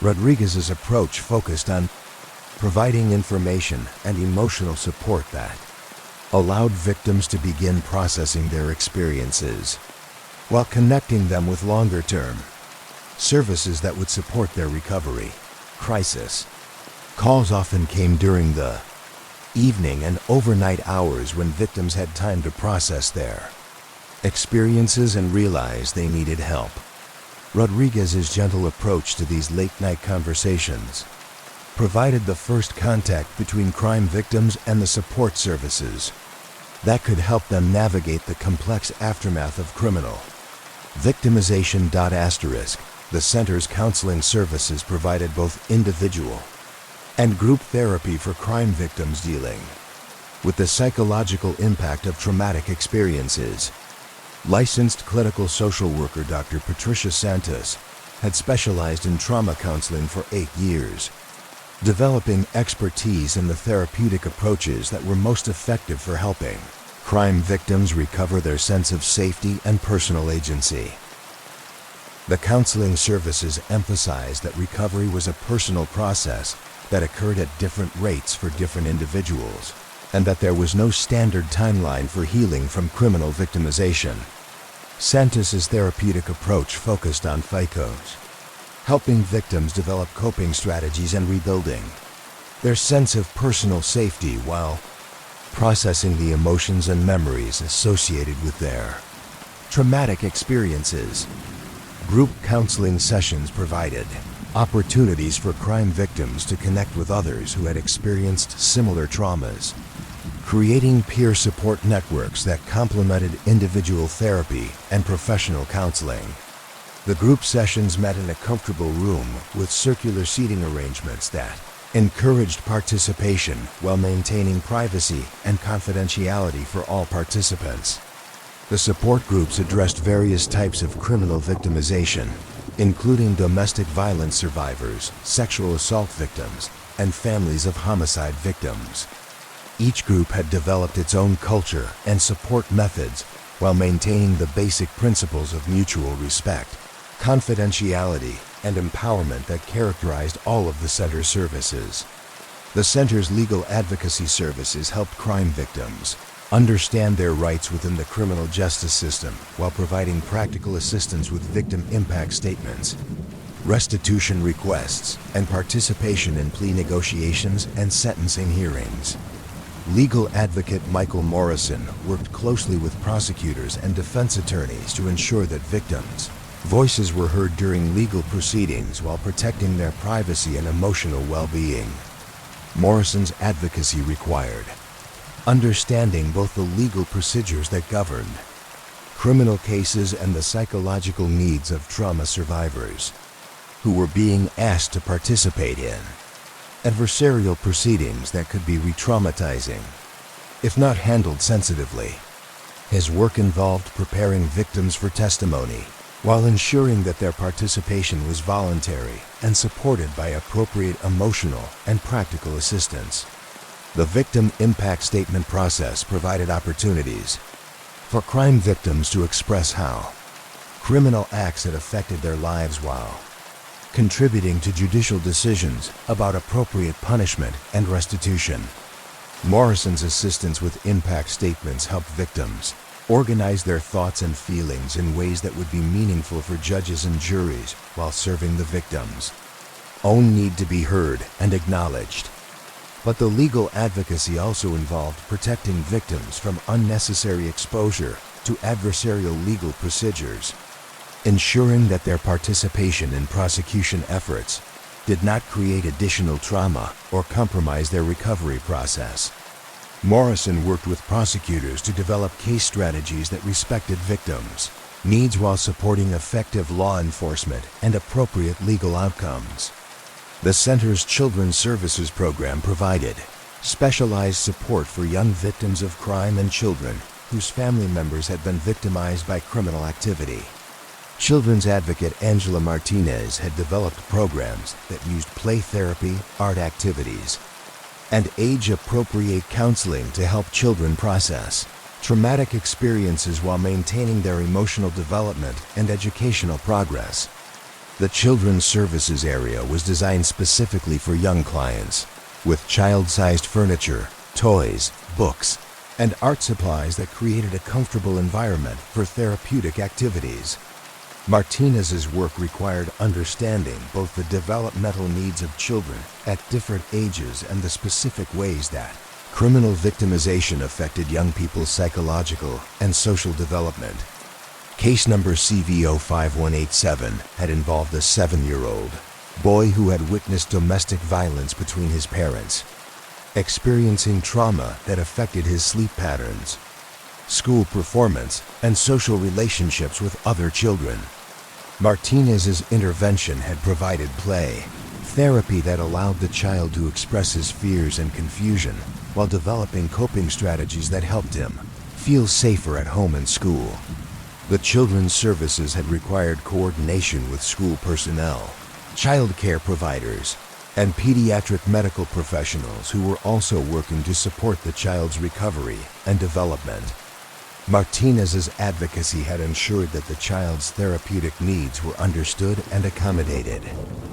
Rodriguez's approach focused on providing information and emotional support that allowed victims to begin processing their experiences, while connecting them with longer-term services that would support their recovery. Crisis calls often came during the evening and overnight hours when victims had time to process their experiences and realize they needed help. Rodriguez's gentle approach to these late-night conversations provided the first contact between crime victims and the support services that could help them navigate the complex aftermath of criminal victimization. The center's counseling services provided both individual and group therapy for crime victims dealing with the psychological impact of traumatic experiences. Licensed clinical social worker Dr. Patricia Santos had specialized in trauma counseling for 8 years, developing expertise in the therapeutic approaches that were most effective for helping crime victims recover their sense of safety and personal agency. The counseling services emphasized that recovery was a personal process that occurred at different rates for different individuals, and that there was no standard timeline for healing from criminal victimization. Santos's therapeutic approach focused on FICOs, helping victims develop coping strategies and rebuilding their sense of personal safety while processing the emotions and memories associated with their traumatic experiences. Group counseling sessions provided opportunities for crime victims to connect with others who had experienced similar traumas, creating peer support networks that complemented individual therapy and professional counseling. The group sessions met in a comfortable room with circular seating arrangements that encouraged participation while maintaining privacy and confidentiality for all participants. The support groups addressed various types of criminal victimization, including domestic violence survivors, sexual assault victims, and families of homicide victims. Each group had developed its own culture and support methods while maintaining the basic principles of mutual respect, confidentiality, and empowerment that characterized all of the center's services. The center's legal advocacy services helped crime victims understand their rights within the criminal justice system while providing practical assistance with victim impact statements, restitution requests, and participation in plea negotiations and sentencing hearings. Legal advocate Michael Morrison worked closely with prosecutors and defense attorneys to ensure that victims' voices were heard during legal proceedings while protecting their privacy and emotional well-being. Morrison's advocacy required understanding both the legal procedures that governed criminal cases and the psychological needs of trauma survivors who were being asked to participate in adversarial proceedings that could be re-traumatizing if not handled sensitively. His work involved preparing victims for testimony while ensuring that their participation was voluntary and supported by appropriate emotional and practical assistance. The victim impact statement process provided opportunities for crime victims to express how criminal acts had affected their lives while contributing to judicial decisions about appropriate punishment and restitution. Morrison's assistance with impact statements helped victims organize their thoughts and feelings in ways that would be meaningful for judges and juries while serving the victim's own need to be heard and acknowledged. But the legal advocacy also involved protecting victims from unnecessary exposure to adversarial legal procedures. ensuring that their participation in prosecution efforts did not create additional trauma or compromise their recovery process. Morrison worked with prosecutors to develop case strategies that respected victims' needs while supporting effective law enforcement and appropriate legal outcomes. The Center's Children's Services Program provided specialized support for young victims of crime and children whose family members had been victimized by criminal activity. Children's advocate Angela Martinez had developed programs that used play therapy, art activities, and age-appropriate counseling to help children process traumatic experiences while maintaining their emotional development and educational progress. The Children's Services area was designed specifically for young clients, with child-sized furniture, toys, books, and art supplies that created a comfortable environment for therapeutic activities. Martinez's work required understanding both the developmental needs of children at different ages and the specific ways that criminal victimization affected young people's psychological and social development. Case number CVO5187 had involved a 7-year-old boy who had witnessed domestic violence between his parents, experiencing trauma that affected his sleep patterns, school performance, and social relationships with other children. Martinez's intervention had provided play, therapy that allowed the child to express his fears and confusion while developing coping strategies that helped him feel safer at home and school. The Children's Services had required coordination with school personnel, child care providers, and pediatric medical professionals who were also working to support the child's recovery and development. Martinez's advocacy had ensured that the child's therapeutic needs were understood and accommodated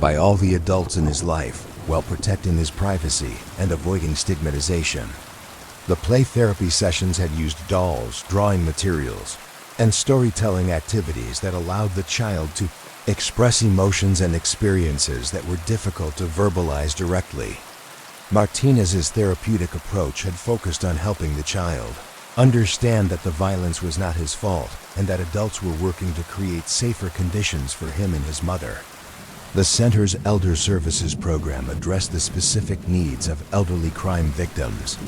by all the adults in his life while protecting his privacy and avoiding stigmatization. The play therapy sessions had used dolls, drawing materials, and storytelling activities that allowed the child to express emotions and experiences that were difficult to verbalize directly. Martinez's therapeutic approach had focused on helping the child understand that the violence was not his fault and that adults were working to create safer conditions for him and his mother. The Center's Elder Services Program addressed the specific needs of elderly crime victims,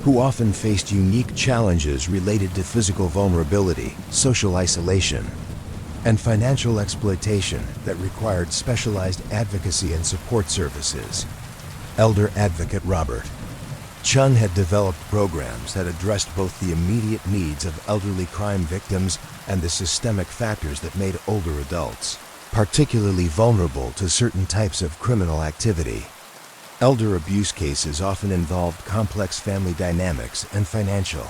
who often faced unique challenges related to physical vulnerability, social isolation, and financial exploitation that required specialized advocacy and support services. Elder Advocate Robert Chung had developed programs that addressed both the immediate needs of elderly crime victims and the systemic factors that made older adults particularly vulnerable to certain types of criminal activity. Elder abuse cases often involved complex family dynamics and financial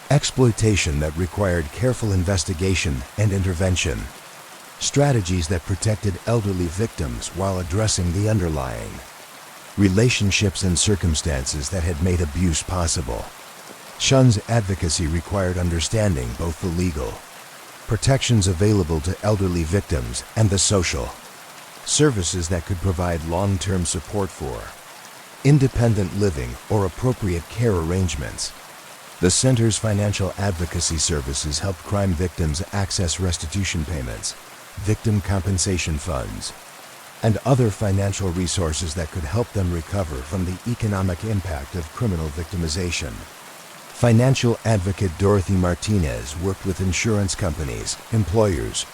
exploitation that required careful investigation and intervention, strategies that protected elderly victims while addressing the underlying relationships and circumstances that had made abuse possible. Chun's advocacy required understanding both the legal protections available to elderly victims and the social services that could provide long-term support for independent living or appropriate care arrangements. The Center's financial advocacy services helped crime victims access restitution payments, victim compensation funds, and other financial resources that could help them recover from the economic impact of criminal victimization. Financial advocate Dorothy Martinez worked with insurance companies, employers,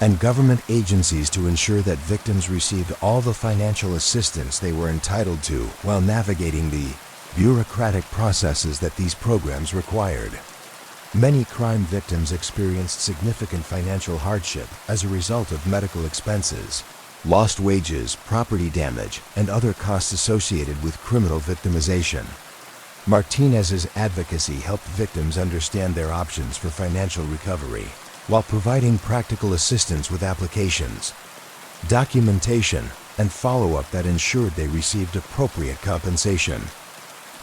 and government agencies to ensure that victims received all the financial assistance they were entitled to while navigating the bureaucratic processes that these programs required. Many crime victims experienced significant financial hardship as a result of medical expenses, lost wages, property damage, and other costs associated with criminal victimization. Martinez's advocacy helped victims understand their options for financial recovery, while providing practical assistance with applications, documentation, and follow-up that ensured they received appropriate compensation.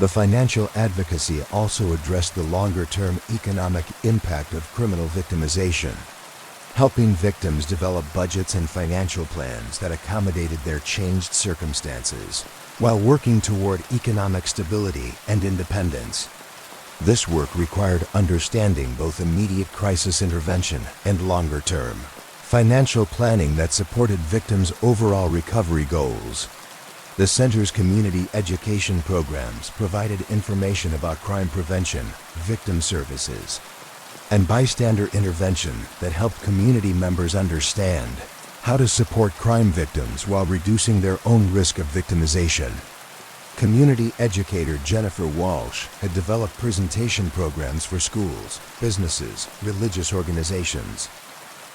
The financial advocacy also addressed the longer-term economic impact of criminal victimization, helping victims develop budgets and financial plans that accommodated their changed circumstances, while working toward economic stability and independence. This work required understanding both immediate crisis intervention and longer-term financial planning that supported victims' overall recovery goals. The center's community education programs provided information about crime prevention, victim services, and bystander intervention that helped community members understand how to support crime victims while reducing their own risk of victimization. Community educator Jennifer Walsh had developed presentation programs for schools, businesses, religious organizations,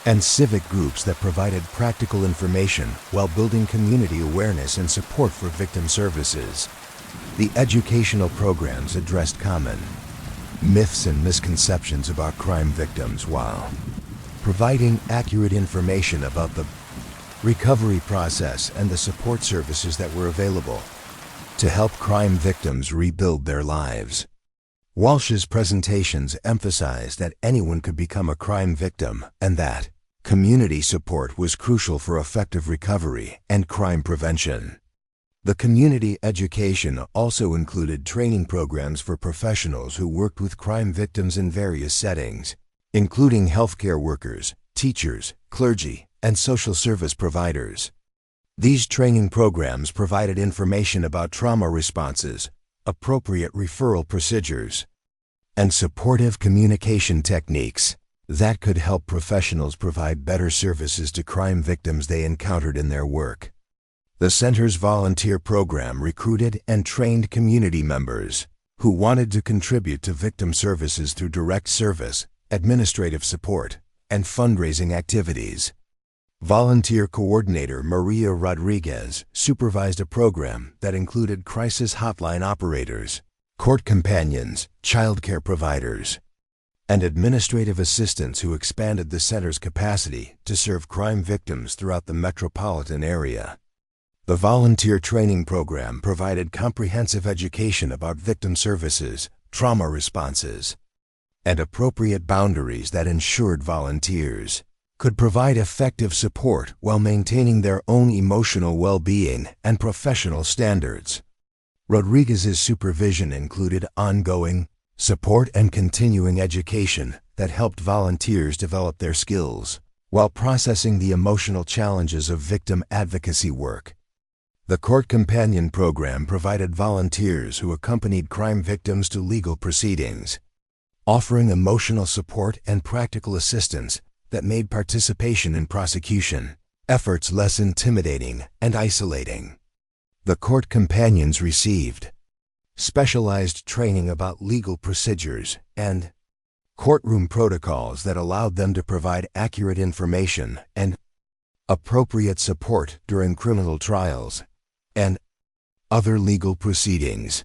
and civic groups that provided practical information while building community awareness and support for victim services. The educational programs addressed common myths and misconceptions about crime victims while providing accurate information about the recovery process and the support services that were available to help crime victims rebuild their lives. Walsh's presentations emphasized that anyone could become a crime victim and that community support was crucial for effective recovery and crime prevention. The community education also included training programs for professionals who worked with crime victims in various settings, including healthcare workers, teachers, clergy, and social service providers. These training programs provided information about trauma responses, appropriate referral procedures, and supportive communication techniques that could help professionals provide better services to crime victims they encountered in their work. The center's volunteer program recruited and trained community members who wanted to contribute to victim services through direct service, administrative support, and fundraising activities. Volunteer coordinator Maria Rodriguez supervised a program that included crisis hotline operators, court companions, childcare providers, and administrative assistants who expanded the center's capacity to serve crime victims throughout the metropolitan area. The volunteer training program provided comprehensive education about victim services, trauma responses, and appropriate boundaries that ensured volunteers could provide effective support while maintaining their own emotional well-being and professional standards. Rodriguez's supervision included ongoing support and continuing education that helped volunteers develop their skills while processing the emotional challenges of victim advocacy work. The Court Companion Program provided volunteers who accompanied crime victims to legal proceedings, offering emotional support and practical assistance that made participation in prosecution efforts less intimidating and isolating. The court companions received specialized training about legal procedures and courtroom protocols that allowed them to provide accurate information and appropriate support during criminal trials and other legal proceedings.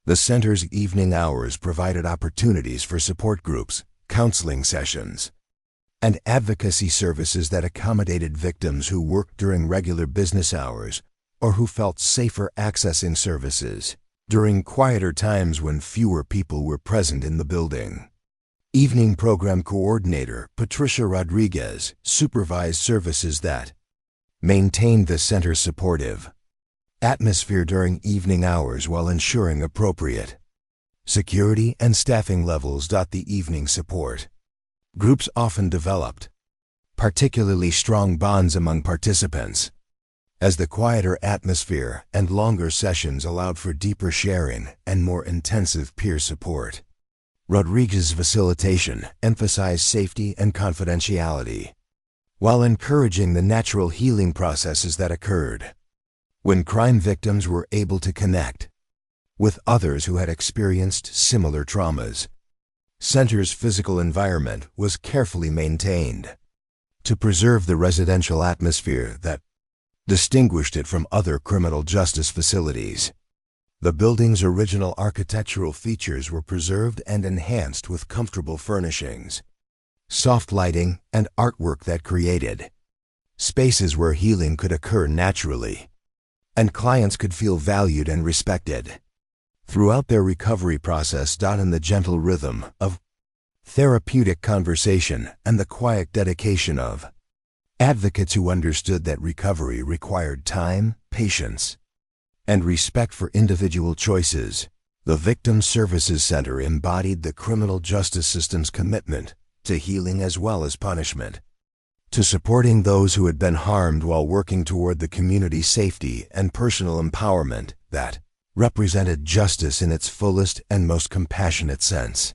The center's evening hours provided opportunities for support groups, counseling sessions, and advocacy services that accommodated victims who worked during regular business hours or who felt safer accessing services during quieter times when fewer people were present in the building. Evening Program Coordinator Patricia Rodriguez supervised services that maintained the center's supportive atmosphere during evening hours while ensuring appropriate security and staffing levels. The evening support groups often developed particularly strong bonds among participants, as the quieter atmosphere and longer sessions allowed for deeper sharing and more intensive peer support. Rodriguez's facilitation emphasized safety and confidentiality, while encouraging the natural healing processes that occurred when crime victims were able to connect with others who had experienced similar traumas. Center's physical environment was carefully maintained to preserve the residential atmosphere that distinguished it from other criminal justice facilities. The building's original architectural features were preserved and enhanced with comfortable furnishings, soft lighting, and artwork that created spaces where healing could occur naturally, and clients could feel valued and respected throughout their recovery process. In the gentle rhythm of therapeutic conversation and the quiet dedication of advocates who understood that recovery required time, patience, and respect for individual choices, the Victim Services Center embodied the criminal justice system's commitment to healing as well as punishment. to supporting those who had been harmed while working toward the community safety and personal empowerment that represented justice in its fullest and most compassionate sense.